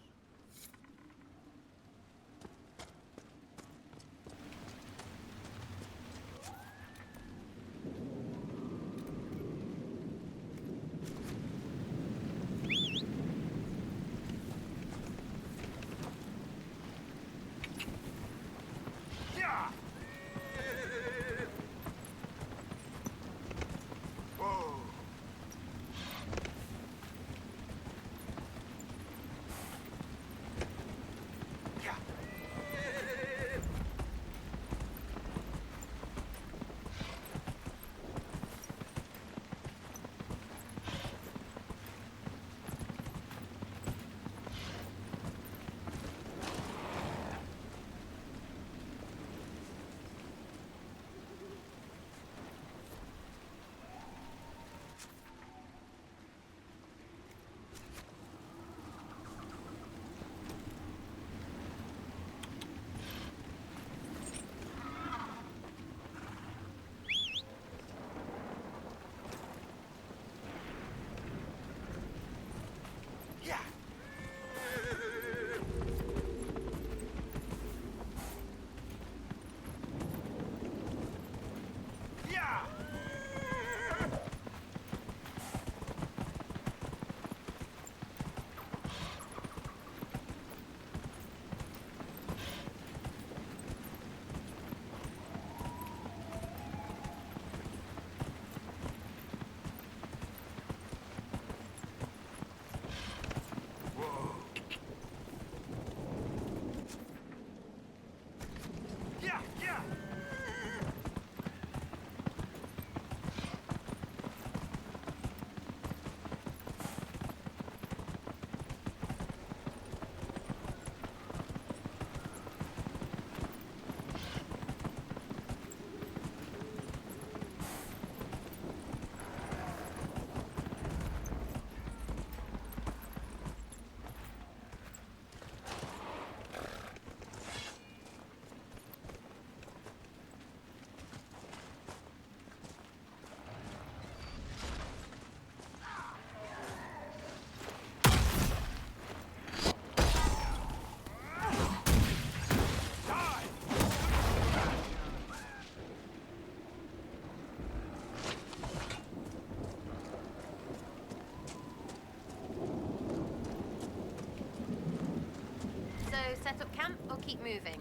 Set up camp or keep moving?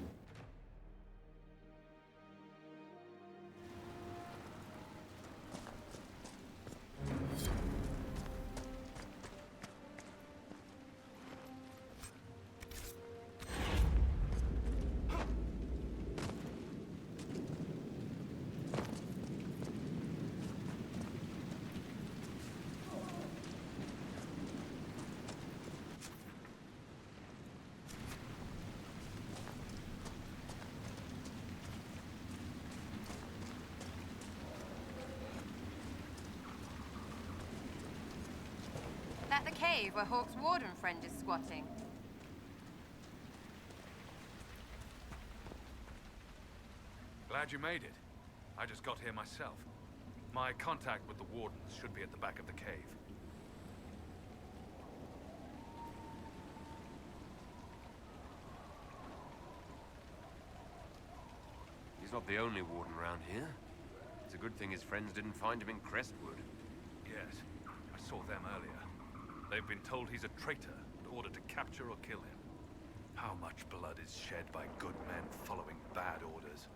that the cave where Hawk's warden friend is squatting? Glad you made it. I just got here myself. My contact with the wardens should be at the back of the cave. He's not the only warden around here. It's a good thing his friends didn't find him in Crestwood. Yes, I saw them earlier. They've been told he's a traitor and ordered to capture or kill him. How much blood is shed by good men following bad orders?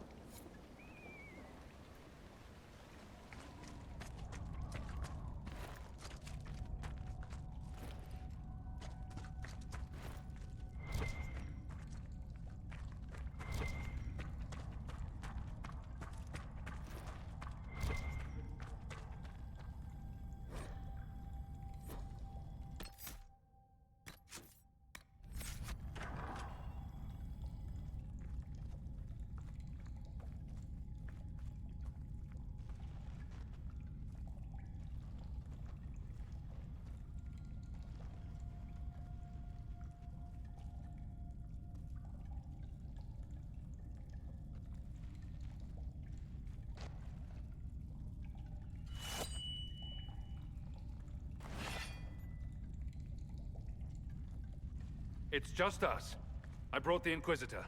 It's just us. I brought the Inquisitor.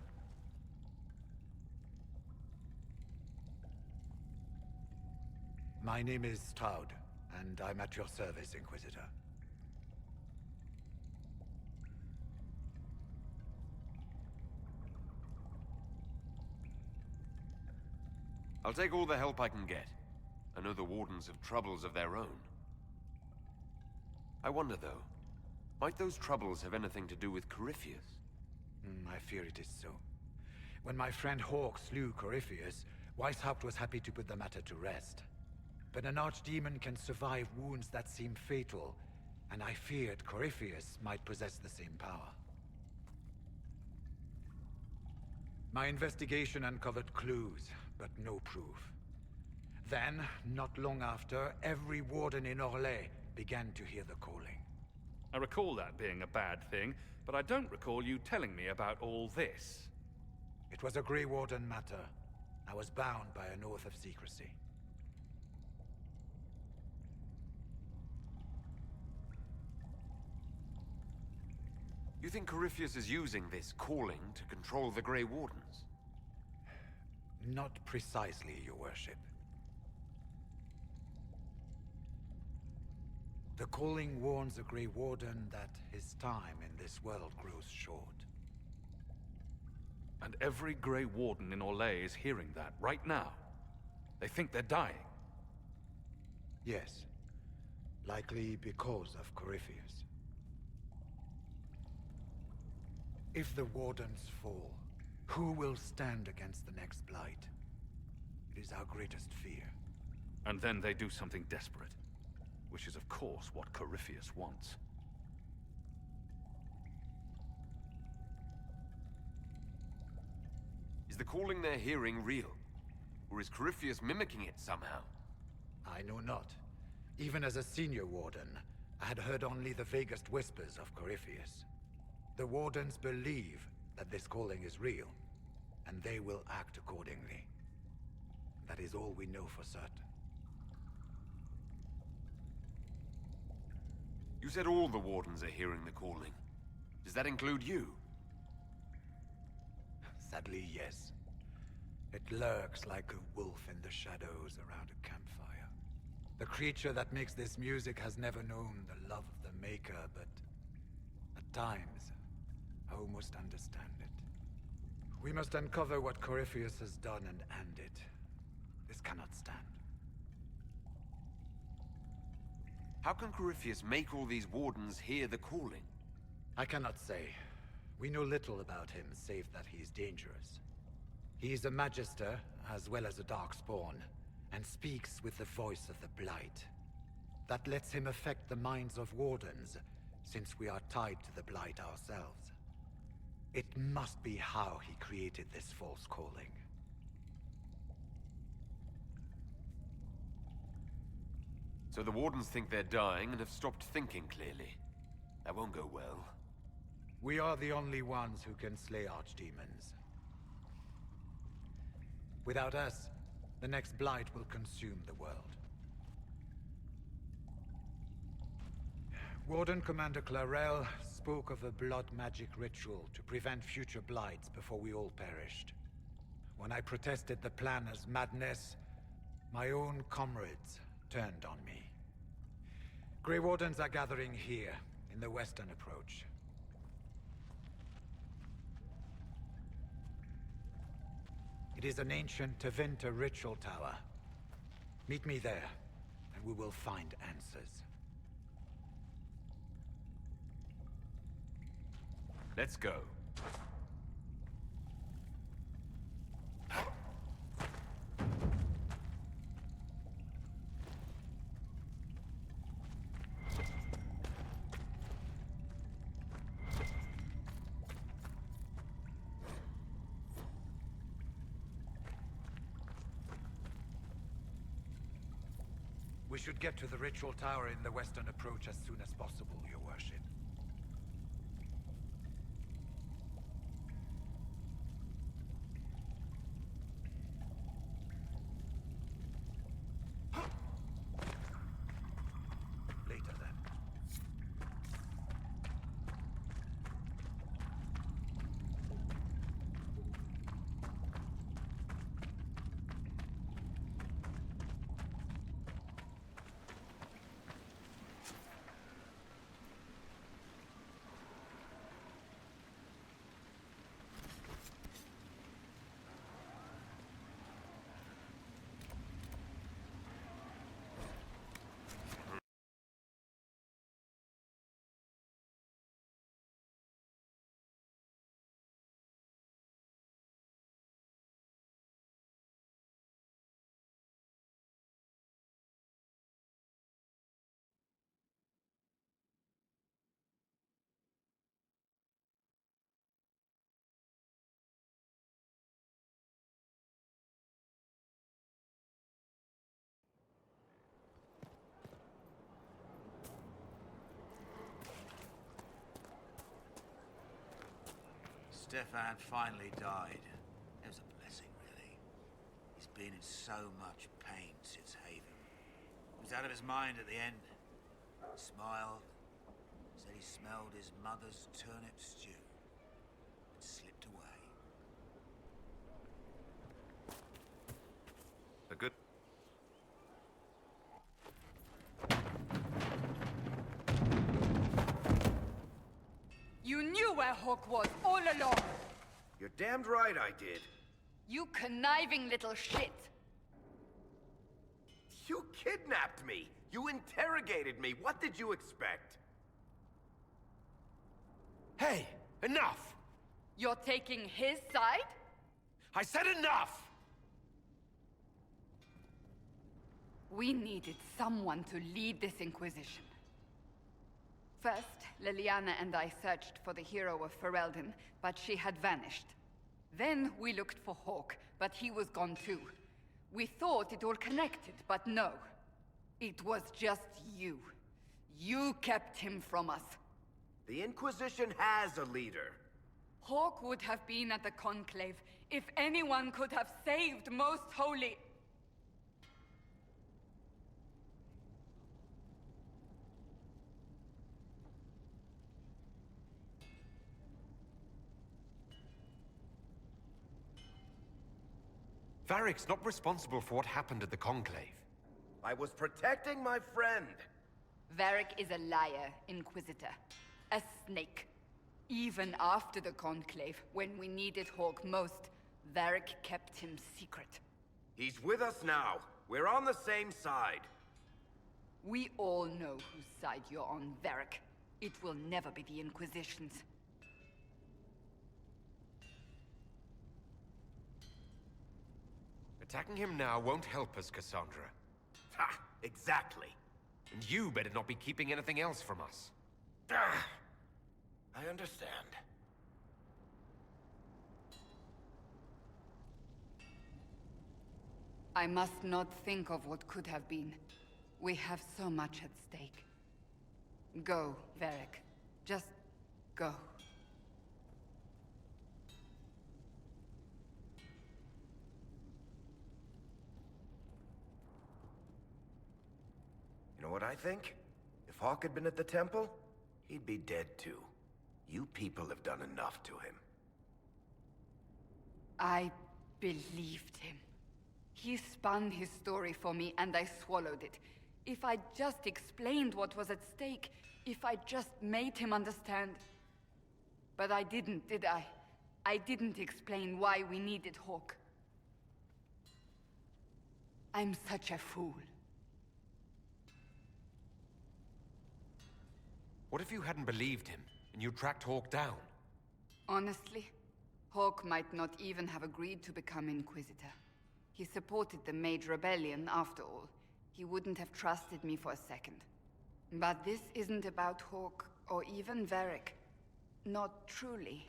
My name is Stroud, and I'm at your service, Inquisitor. I'll take all the help I can get. I know the Wardens have troubles of their own. I wonder, though, might those troubles have anything to do with Corypheus? I fear it is so. When my friend Hawk slew Corypheus, Weishaupt was happy to put the matter to rest. But an archdemon can survive wounds that seem fatal, and I feared Corypheus might possess the same power. My investigation uncovered clues, but no proof. Then, not long after, every warden in Orlais began to hear the calling. I recall that being a bad thing, but I don't recall you telling me about all this. It was a Grey Warden matter. I was bound by an oath of secrecy. You think Corypheus is using this calling to control the Grey Wardens? Not precisely, Your Worship. The calling warns a Grey Warden that his time in this world grows short. And every Grey Warden in Orlais is hearing that right now. They think they're dying. Yes. Likely because of Corypheus. If the Wardens fall, who will stand against the next Blight? It is our greatest fear. And then they do something desperate. Which is, of course, what Corypheus wants. Is the calling they're hearing real? Or is Corypheus mimicking it somehow? I know not. Even as a senior warden, I had heard only the vaguest whispers of Corypheus. The Wardens believe that this calling is real, and they will act accordingly. That is all we know for certain. You said all the Wardens are hearing the calling. Does that include you? Sadly, yes. It lurks like a wolf in the shadows around a campfire. The creature that makes this music has never known the love of the Maker, but at times, I almost understand it. We must uncover what Corypheus has done and end it. This cannot stand. How can Corypheus make all these Wardens hear the calling? I cannot say. We know little about him, save that he's dangerous. He is a Magister, as well as a Darkspawn, and speaks with the voice of the Blight. That lets him affect the minds of Wardens, since we are tied to the Blight ourselves. It must be how he created this false calling. So the Wardens think they're dying and have stopped thinking clearly. That won't go well. We are the only ones who can slay archdemons. Without us, the next blight will consume the world. Warden Commander Clarel spoke of a blood magic ritual to prevent future blights before we all perished. When I protested the plan as madness, my own comrades turned on me. Grey Wardens are gathering here, in the western approach. It is an ancient Tevinter ritual tower. Meet me there, and we will find answers. Let's go. We should get to the ritual tower in the western approach as soon as possible, Your Worship. Later then. Stefan finally died. It was a blessing, really. He's been in so much pain since Haven. He was out of his mind at the end. Smiled, said he smelled his mother's turnip stew, and slipped away. A good... You knew where Hawk was all along! You're damned right I did. You conniving little shit! You kidnapped me! You interrogated me! What did you expect? Hey, enough! You're taking his side? I said enough! We needed someone to lead this Inquisition. First, Liliana and I searched for the hero of Ferelden, but she had vanished. Then we looked for Hawk, but he was gone too. We thought it all connected, but no. It was just you. You kept him from us. The Inquisition has a leader. Hawk would have been at the Conclave if anyone could have saved Most Holy... Varric's not responsible for what happened at the Conclave. I was protecting my friend. Varric is a liar, Inquisitor. A snake. Even after the Conclave, when we needed Hawk most, Varric kept him secret. He's with us now. We're on the same side. We all know whose side you're on, Varric. It will never be the Inquisition's. Attacking him now won't help us, Cassandra. Ha! Exactly. And you better not be keeping anything else from us. Ah, I understand. I must not think of what could have been. We have so much at stake. Go, Varric. Just go. You know what I think? If Hawk had been at the temple, he'd be dead too. You people have done enough to him. I believed him. He spun his story for me and I swallowed it. If I just explained what was at stake, if I just made him understand. But I didn't, did I? I didn't explain why we needed Hawk. I'm such a fool. What if you hadn't believed him, and you tracked Hawk down? Honestly, Hawk might not even have agreed to become Inquisitor. He supported the Mage Rebellion, after all. He wouldn't have trusted me for a second. But this isn't about Hawk, or even Varric. Not truly.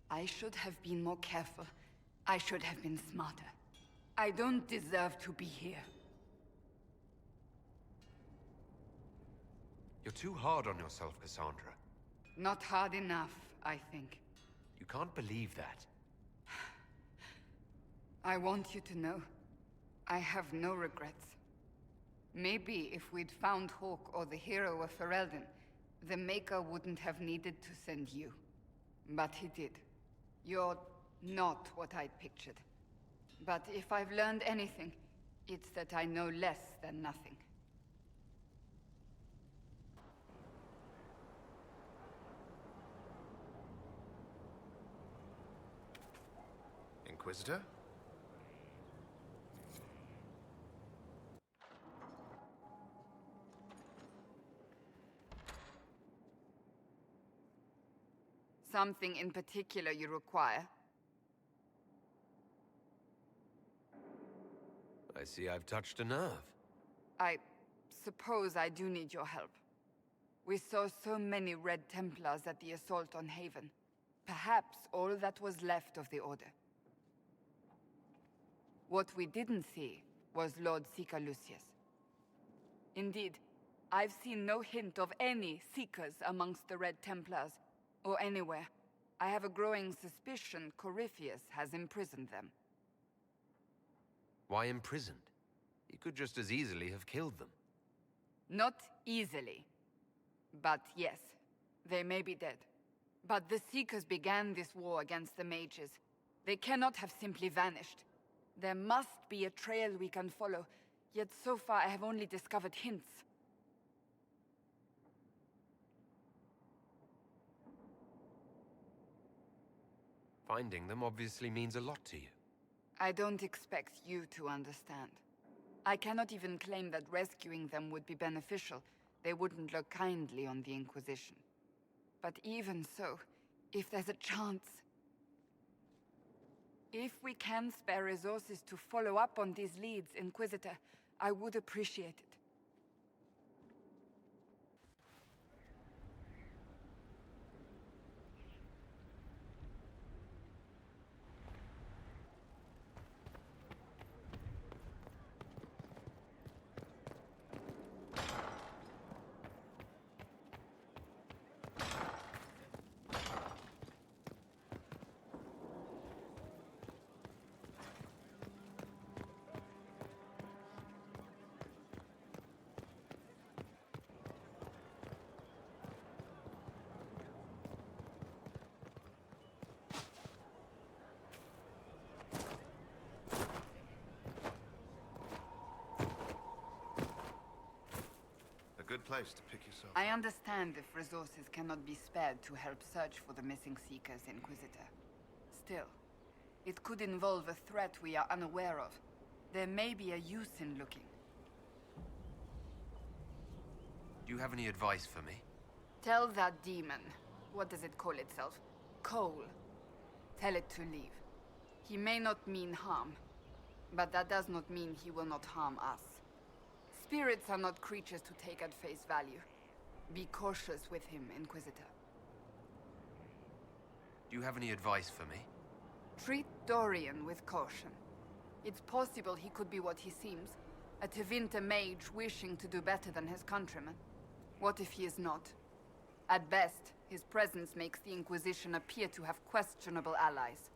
I should have been more careful. I should have been smarter. I don't deserve to be here. You're too hard on yourself, Cassandra. Not hard enough, I think. You can't believe that. I want you to know, I have no regrets. Maybe if we'd found Hawk or the hero of Ferelden, the Maker wouldn't have needed to send you. But he did. You're not what I'd pictured. But if I've learned anything, it's that I know less than nothing. Inquisitor? Something in particular you require? I see I've touched a nerve. I suppose I do need your help. We saw so many Red Templars at the assault on Haven. Perhaps all that was left of the Order. What we didn't see was Lord Seeker Lucius. Indeed, I've seen no hint of any Seekers amongst the Red Templars, or anywhere. I have a growing suspicion Corypheus has imprisoned them. Why imprisoned? He could just as easily have killed them. Not easily. But yes, they may be dead. But the Seekers began this war against the mages. They cannot have simply vanished. There must be a trail we can follow, yet so far I have only discovered hints. Finding them obviously means a lot to you. I don't expect you to understand. I cannot even claim that rescuing them would be beneficial. They wouldn't look kindly on the Inquisition. But even so, if there's a chance... If we can spare resources to follow up on these leads, Inquisitor, I would appreciate it. Good place to pick yourself I up. understand if resources cannot be spared to help search for the missing Seekers, Inquisitor. Still, it could involve a threat we are unaware of. There may be a use in looking. Do you have any advice for me? Tell that demon, what does it call itself? Cole. Tell it to leave. He may not mean harm, but that does not mean he will not harm us. Spirits are not creatures to take at face value. Be cautious with him, Inquisitor. Do you have any advice for me? Treat Dorian with caution. It's possible he could be what he seems, a Tevinter mage wishing to do better than his countrymen. What if he is not? At best, His presence makes the Inquisition appear to have questionable allies.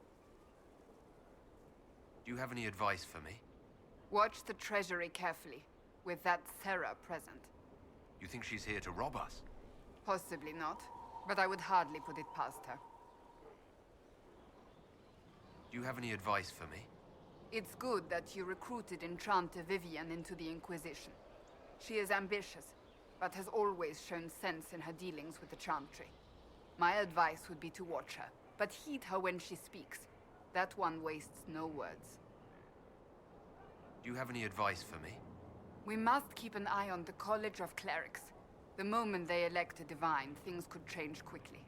Do you have any advice for me? Watch the treasury carefully, with that Sarah present. You think she's here to rob us? Possibly not, but I would hardly put it past her. Do you have any advice for me? It's good that you recruited Enchanter Vivian into the Inquisition. She is ambitious, but has always shown sense in her dealings with the Chantry. My advice would be to watch her, but heed her when she speaks. That one wastes no words. Do you have any advice for me? We must keep an eye on the College of Clerics. The moment they elect a divine, things could change quickly.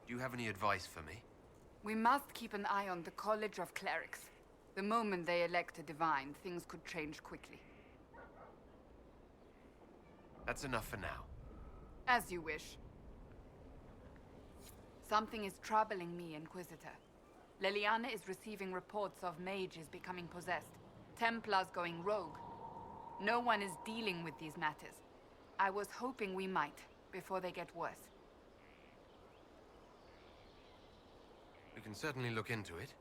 Do you have any advice for me? We must keep an eye on the College of Clerics. The moment they elect a divine, things could change quickly. That's enough for now. As you wish. Something is troubling me, Inquisitor. Leliana is receiving reports of mages becoming possessed, Templars going rogue. No one is dealing with these matters. I was hoping we might, before they get worse. We can certainly look into it.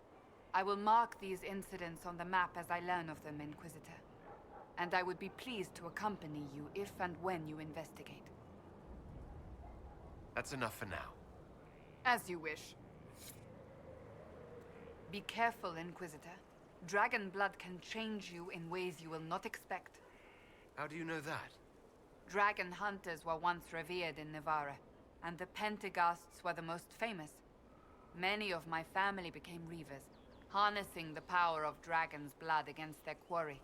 I will mark these incidents on the map as I learn of them, Inquisitor. And I would be pleased to accompany you if and when you investigate. That's enough for now. As you wish. Be careful, Inquisitor. Dragon blood can change you in ways you will not expect. How do you know that? Dragon hunters were once revered in Navarra, and the Pentaghasts were the most famous. Many of my family became reavers, harnessing the power of dragon's blood against their quarry.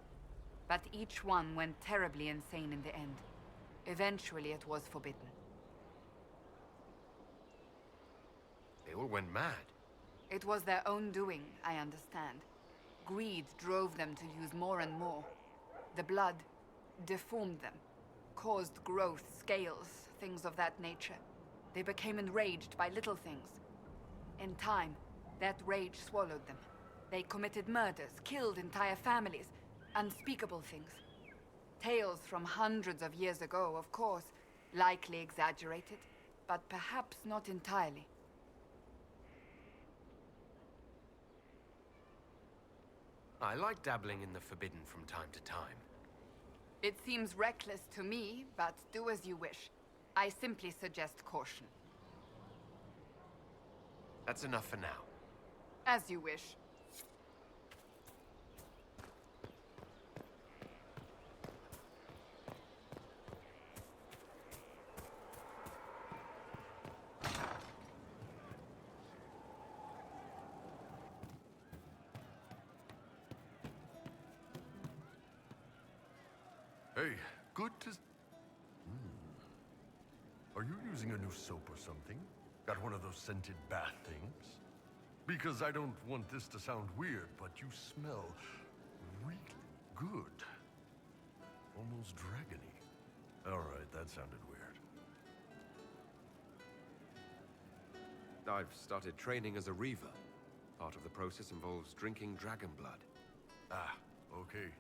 But each one went terribly insane in the end. Eventually it was forbidden. They all went mad. It was their own doing, I understand. Greed drove them to use more and more. The blood deformed them, caused growth, scales, things of that nature. They became enraged by little things. In time, that rage swallowed them. They committed murders, killed entire families, unspeakable things. Tales from hundreds of years ago, of course, likely exaggerated, but perhaps not entirely. I like dabbling in the forbidden from time to time. It seems reckless to me, but do as you wish. I simply suggest caution. That's enough for now. As you wish. Hey, good to... Are you using a new soap or something? Got one of those scented bath things? Because I don't want this to sound weird, but you smell really good. Almost dragony. Alright, that sounded weird. I've started training as a reaver. Part of the process involves drinking dragon blood. Ah, okay.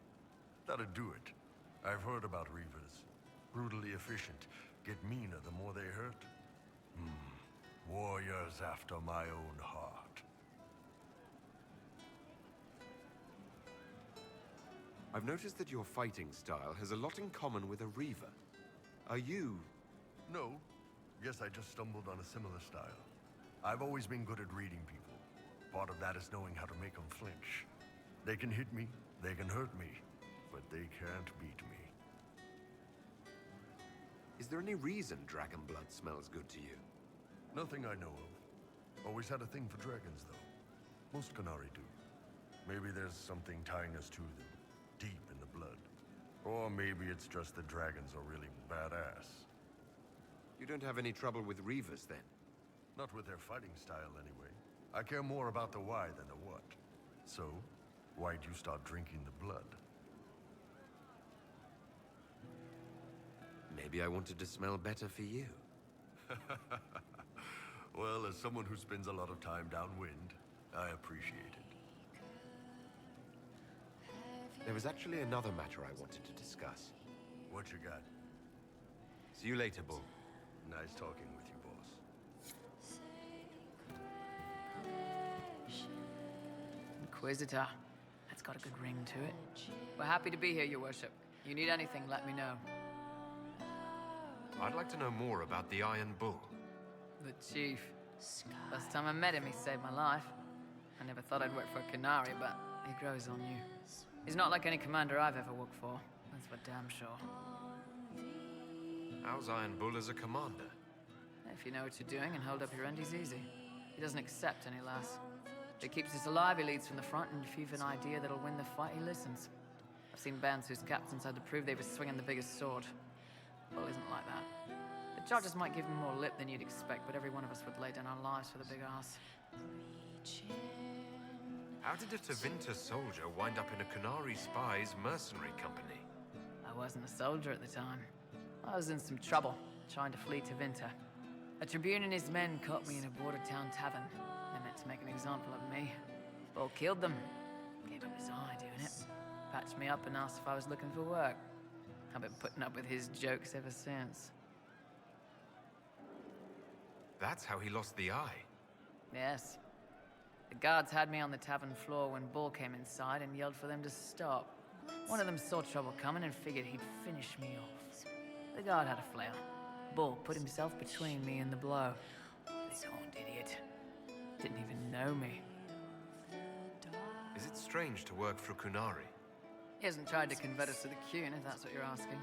That'd do it. I've heard about reavers. Brutally efficient. Get meaner the more they hurt. Warriors after my own heart. I've noticed that your fighting style has a lot in common with a reaver. Are you... No. Guess I just stumbled on a similar style. I've always been good at reading people. Part of that is knowing how to make them flinch. They can hit me, they can hurt me, but they can't beat me. Is there any reason dragon blood smells good to you? Nothing I know of. Always had a thing for dragons, though. Most Qunari do. Maybe there's something tying us to them, deep in the blood. Or maybe it's just the dragons are really badass. You don't have any trouble with reavers, then? Not with their fighting style, anyway. I care more about the why than the what. So, why'd you start drinking the blood? Maybe I wanted to smell better for you. Well, as someone who spends a lot of time downwind, I appreciate it. There was actually another matter I wanted to discuss. What you got? See you later, Bull. Nice talking with you, boss. Inquisitor. That's got a good ring to it. We're happy to be here, Your Worship. You need anything, let me know. I'd like to know more about the Iron Bull. The Chief. Last time I met him, he saved my life. I never thought I'd work for a Canary, but he grows on you. He's not like any commander I've ever worked for. That's for damn sure. How's Iron Bull as a commander? If you know what you're doing and hold up your end, he's easy. He doesn't accept any less. If he keeps us alive, he leads from the front, and if you've an idea that'll win the fight, he listens. I've seen bands whose captains had to prove they were swinging the biggest sword. Bull isn't like that. The charges might give him more lip than you'd expect, but every one of us would lay down our lives for the big ass. How did a Tevinter soldier wind up in a Canary spy's mercenary company? I wasn't a soldier at the time. I was in some trouble, trying to flee Tevinter. A Tribune and his men caught me in a border town tavern. They meant to make an example of me. Bull killed them. Gave up his eye doing it. Patched me up and asked if I was looking for work. I've been putting up with his jokes ever since. That's how he lost the eye. Yes. The guards had me on the tavern floor when Bull came inside and yelled for them to stop. One of them saw trouble coming and figured he'd finish me off. The guard had a flair. Bull put himself between me and the blow. This horned idiot. Didn't even know me. Is it strange to work for Kunari? He hasn't tried to convert us to the Qun, if that's what you're asking.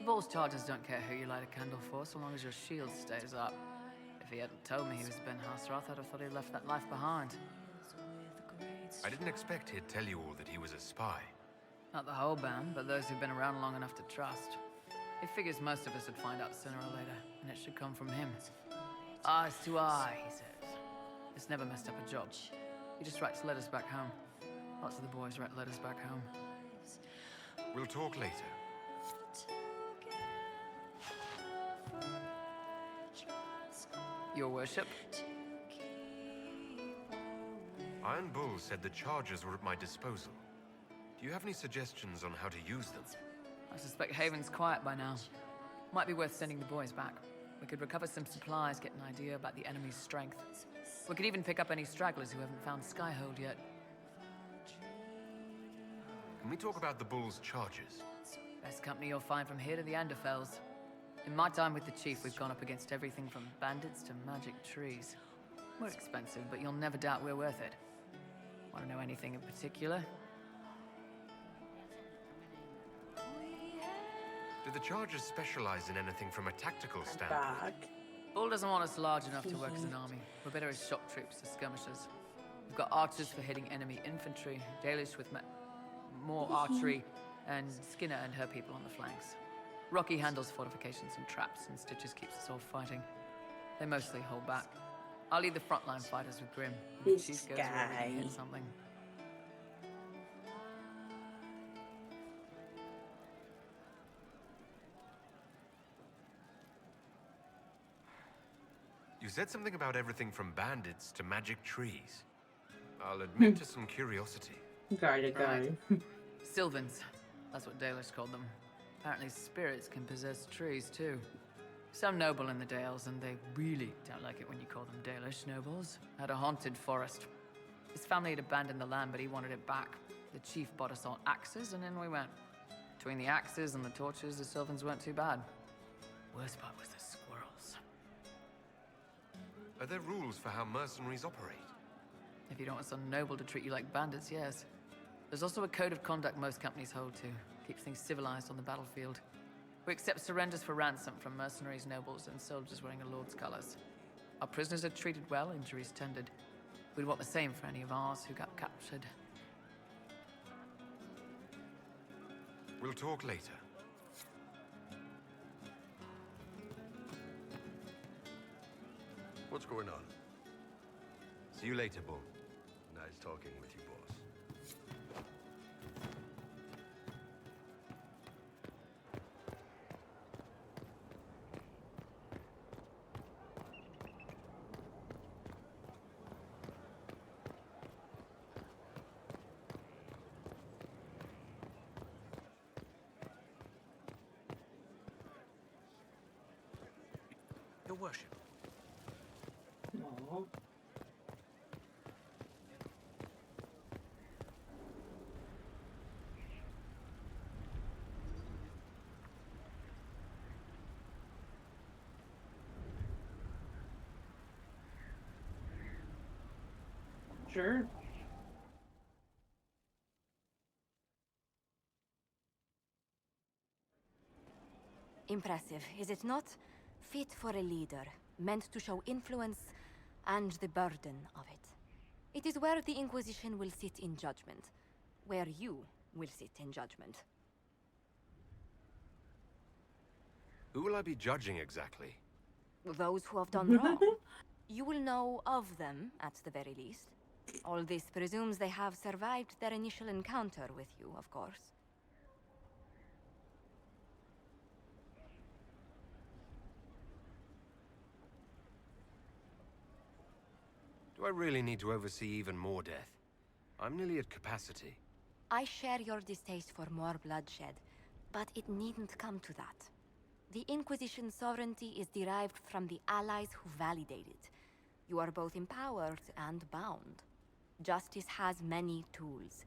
Bull's charges don't care who you light a candle for, so long as your shield stays up. If he hadn't told me he was Ben Hasrath, I'd have thought he'd left that life behind. I didn't expect he'd tell you all that he was a spy. Not the whole band, but those who've been around long enough to trust. He figures most of us would find out sooner or later, and it should come from him. Eyes to eye, he says. It's never messed up a job. He just writes letters back home. Lots of the boys write letters back home. We'll talk later. Your Worship? Iron Bull said the charges were at my disposal. Do you have any suggestions on how to use them? I suspect Haven's quiet by now. Might be worth sending the boys back. We could recover some supplies, get an idea about the enemy's strength. We could even pick up any stragglers who haven't found Skyhold yet. Can we talk about the Bull's charges? Best company you'll find from here to the Anderfells. In my time with the Chief, we've gone up against everything from bandits to magic trees. We're expensive, but you'll never doubt we're worth it. Want to know anything in particular? Do the charges specialize in anything from a tactical standpoint? Bull doesn't want us large enough to work as an army. We're better as shock troops, as skirmishers. We've got archers for hitting enemy infantry, Dalish with more archery, and Skinner and her people on the flanks. Rocky handles fortifications and traps, and Stitches keeps us all fighting. They mostly hold back. I'll lead the frontline fighters with Grim. This She goes where we can guy. hit something. You said something about everything from bandits to magic trees. I'll admit to some curiosity. Gotta go. Sylvans. That's what Dalish called them. Apparently spirits can possess trees, too. Some noble in the Dales, and they really don't like it when you call them Dalish nobles, had a haunted forest. His family had abandoned the land, but he wanted it back. The chief bought us all axes, and in we went. Between the axes and the torches, the Sylvans weren't too bad. Worst part was the squirrels. Are there rules for how mercenaries operate? If you don't want some noble to treat you like bandits, yes. There's also a code of conduct most companies hold to. Keeps things civilized on the battlefield. We accept surrenders for ransom from mercenaries, nobles, and soldiers wearing a lord's colors. Our prisoners are treated well, injuries tended. We'd want the same for any of ours who got captured. We'll talk later. What's going on? See you later, Bull. Nice talking with you, boss. worship. Oh. Sure. Impressive, is it not? Fit for a leader, meant to show influence and the burden of it. It is where the Inquisition will sit in judgment. Where you will sit in judgment. Who will I be judging exactly? Those who have done wrong. You will know of them, at the very least. All this presumes they have survived their initial encounter with you, of course. Do I really need to oversee even more death? I'm nearly at capacity. I share your distaste for more bloodshed, but it needn't come to that. The Inquisition's sovereignty is derived from the allies who validate it. You are both empowered and bound. Justice has many tools.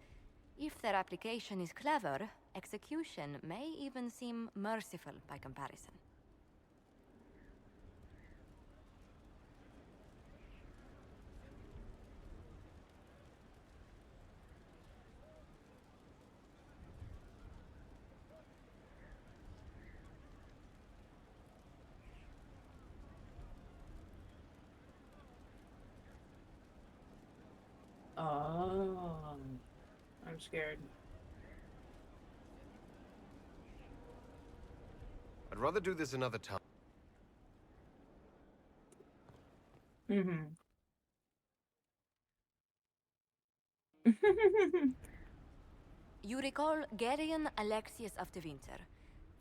If their application is clever, execution may even seem merciful by comparison. Oh. I'm scared. I'd rather do this another time. Mm-hmm. You recall Gerion Alexius of the Winter.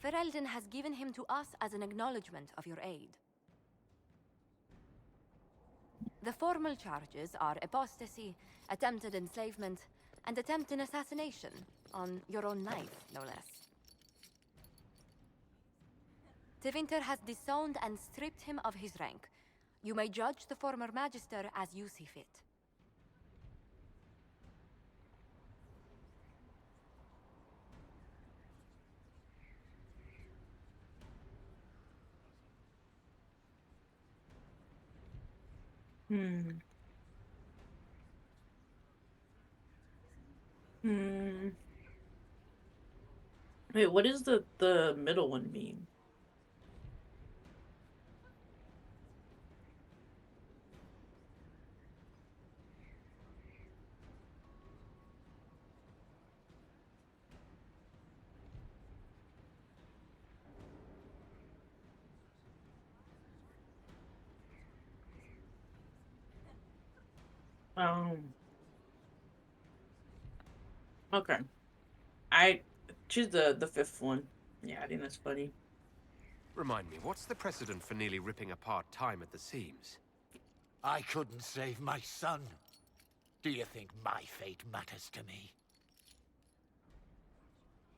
Ferelden has given him to us as an acknowledgement of your aid. The formal charges are apostasy, attempted enslavement, and attempted assassination, on your own knife, no less. De Winter has disowned and stripped him of his rank. You may judge the former Magister as you see fit. Hmm. Hmm. Wait, what does the middle one mean? Okay. I choose the fifth one. Yeah, I think that's funny. Remind me, what's the precedent for nearly ripping apart time at the seams? I couldn't save my son. Do you think my fate matters to me?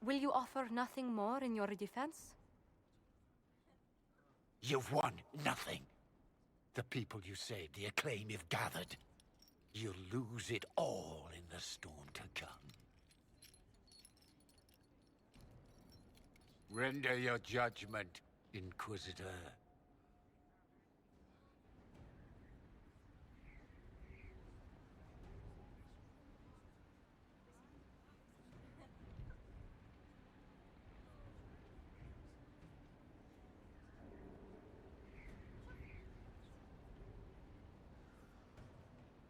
Will you offer nothing more in your defense? You've won nothing. The people you saved, the acclaim you've gathered. You'll lose it all in the storm to come. Render your judgment, Inquisitor.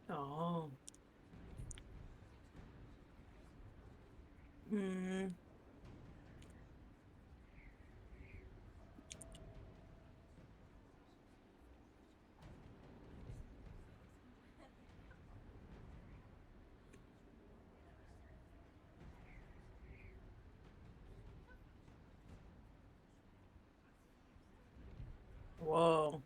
Oh. Hmm. Whoa.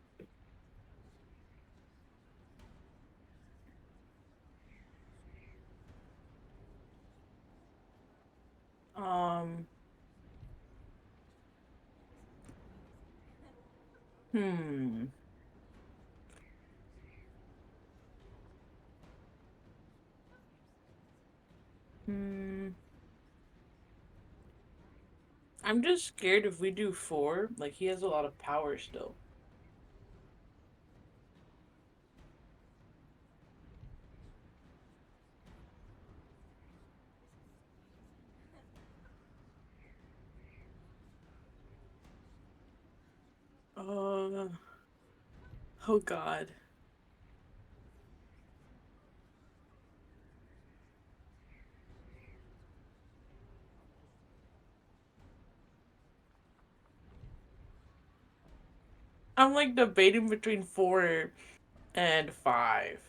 Um. Hmm. Hmm. I'm just scared if we do 4, like he has a lot of power still. Uh, oh God. I'm like debating between 4 and 5.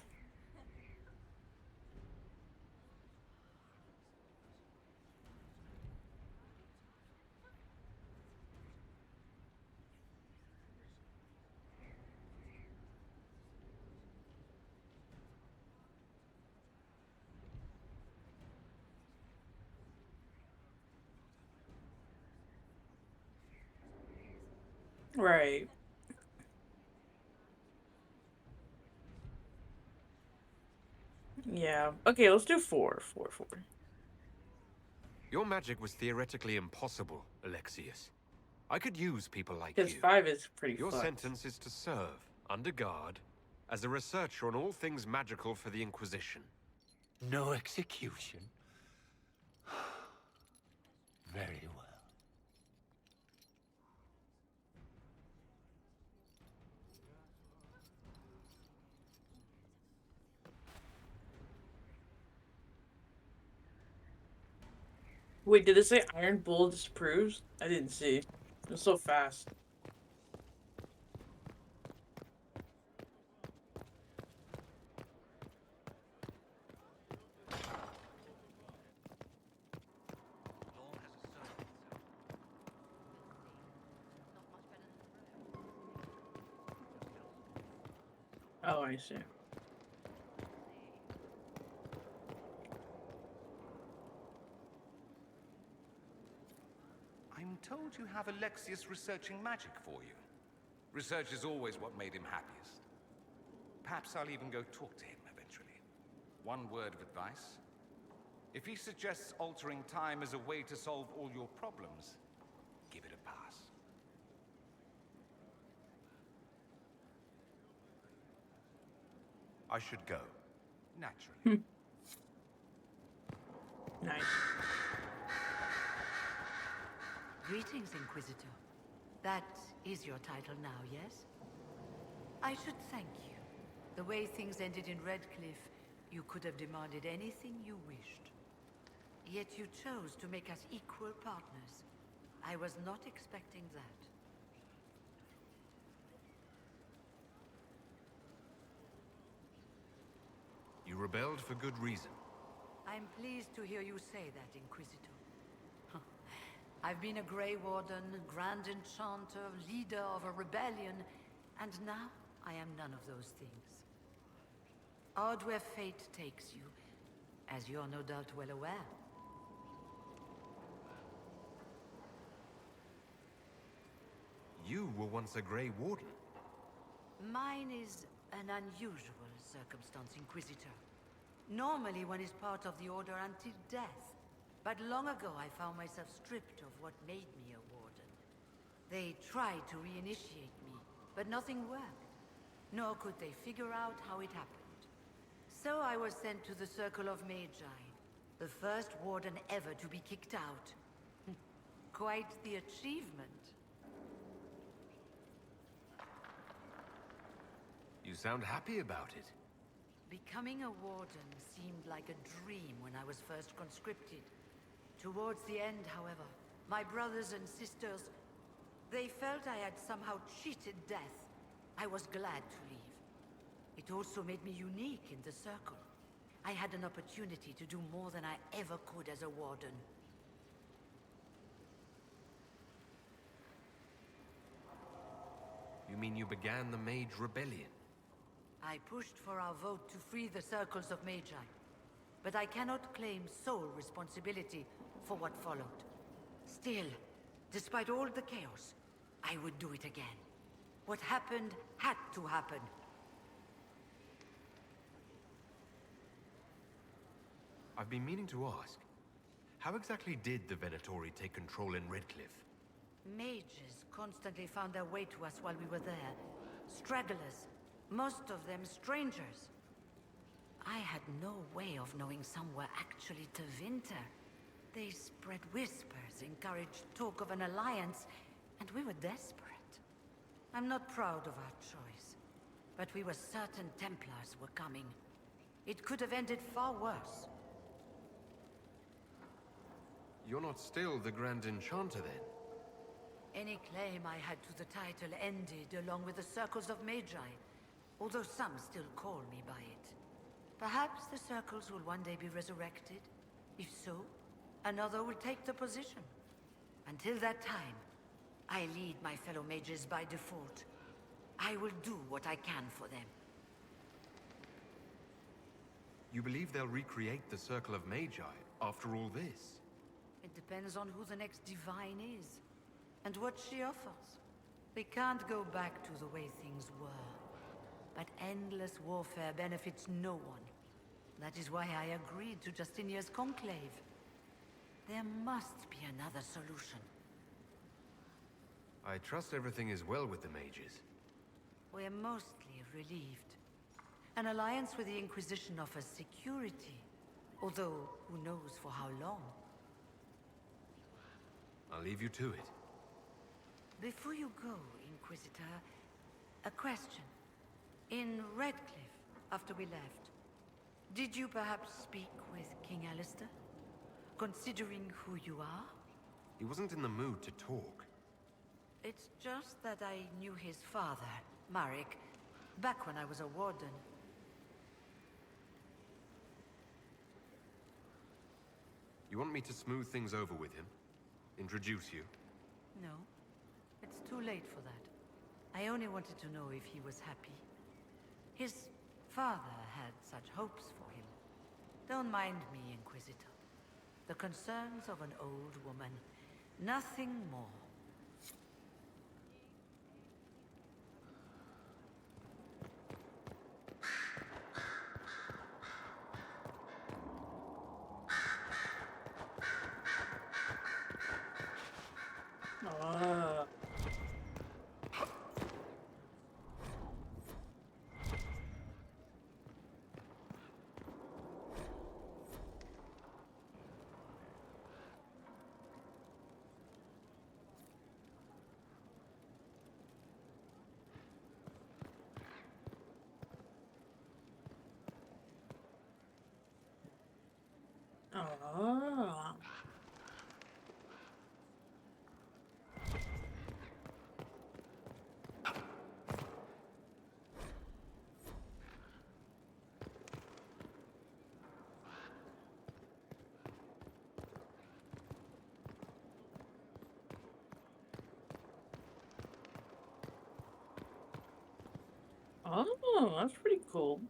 Right. Yeah. Okay, let's do 4. 4, 4. Your magic was theoretically impossible, Alexius. I could use people like Because you. 5 is pretty Your fucked. sentence is to serve, under guard, as a researcher on all things magical for the Inquisition. No execution? Very well. Wait, did it say Iron Bull disapproves? I didn't see. It was so fast. Oh, I see. I'm told you have Alexius researching magic for you. Research is always what made him happiest. Perhaps I'll even go talk to him eventually. One word of advice. If he suggests altering time as a way to solve all your problems, give it a pass. I should go. Naturally. Nice. Greetings, Inquisitor. That is your title now, yes? I should thank you. The way things ended in Redcliffe, you could have demanded anything you wished. Yet you chose to make us equal partners. I was not expecting that. You rebelled for good reason. I'm pleased to hear you say that, Inquisitor. I've been a Grey Warden, Grand Enchanter, leader of a rebellion, and now I am none of those things. Odd where fate takes you, as you're no doubt well aware. You were once a Grey Warden. Mine is an unusual circumstance, Inquisitor. Normally one is part of the Order until death. But long ago I found myself stripped of what made me a Warden. They tried to reinitiate me, but nothing worked. Nor could they figure out how it happened. So I was sent to the Circle of Magi, the first Warden ever to be kicked out. Quite the achievement. You sound happy about it. Becoming a Warden seemed like a dream when I was first conscripted. Towards the end, however, my brothers and sisters, they felt I had somehow cheated death. I was glad to leave. It also made me unique in the Circle. I had an opportunity to do more than I ever could as a Warden. You mean you began the Mage Rebellion? I pushed for our vote to free the Circles of Magi. But I cannot claim sole responsibility for what followed. Still, despite all the chaos, I would do it again. What happened had to happen. I've been meaning to ask. How exactly did the Venatori take control in Redcliffe? Mages constantly found their way to us while we were there. Stragglers, most of them strangers. I had no way of knowing some were actually Tevinter. They spread whispers, encouraged talk of an alliance, and we were desperate. I'm not proud of our choice, but we were certain Templars were coming. It could have ended far worse. You're not still the Grand Enchanter, then? Any claim I had to the title ended along with the Circles of Magi, although some still call me by it. Perhaps the Circles will one day be resurrected. If so, another will take the position. Until that time, I lead my fellow mages by default. I will do what I can for them. You believe they'll recreate the Circle of Magi after all this? It depends on who the next divine is, and what she offers. We can't go back to the way things were. But endless warfare benefits no one. That is why I agreed to Justinia's conclave. There must be another solution. I trust everything is well with the mages. We're mostly relieved. An alliance with the Inquisition offers security, although who knows for how long. I'll leave you to it. Before you go, Inquisitor, a question. In Redcliffe, after we left, did you perhaps speak with King Alistair? Considering who you are? He wasn't in the mood to talk. It's just that I knew his father, Marek, back when I was a warden. You want me to smooth things over with him? Introduce you? No, it's too late for that. I only wanted to know if he was happy. His father had such hopes for him. Don't mind me, Inquisitor. The concerns of an old woman. Nothing more. Ah. Ah. Oh, that's pretty cool.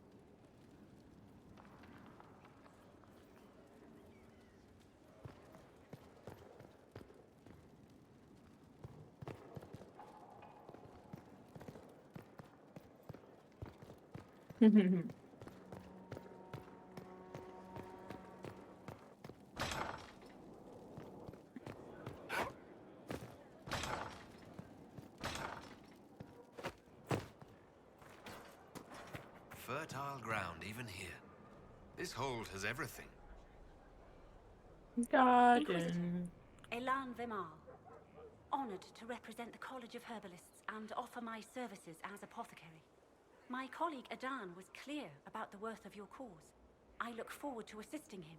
Fertile ground, even here. This hold has everything. Garden. Elan Vimar. Honored to represent the College of Herbalists and offer my services as apothecary. My colleague Adan was clear about the worth of your cause. I look forward to assisting him.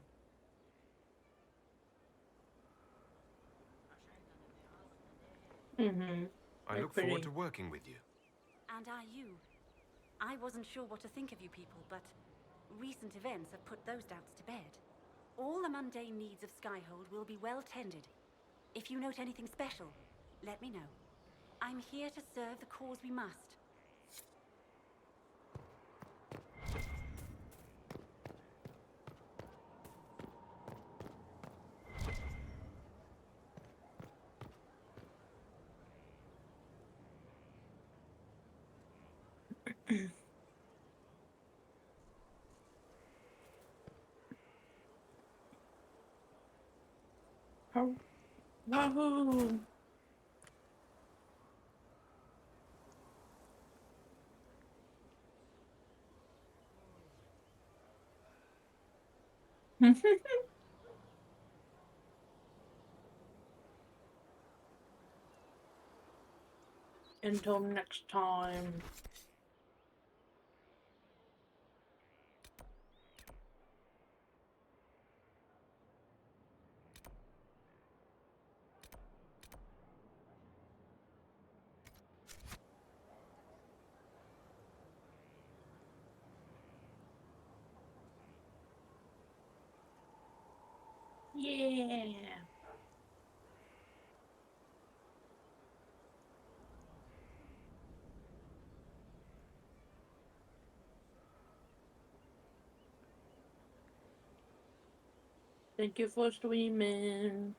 I look forward to working with you. And are you? I wasn't sure what to think of you people, but recent events have put those doubts to bed. All the mundane needs of Skyhold will be well tended. If you note anything special, let me know. I'm here to serve the cause we must. Oh, wahoo! Until next time. Yeah. Thank you for streaming.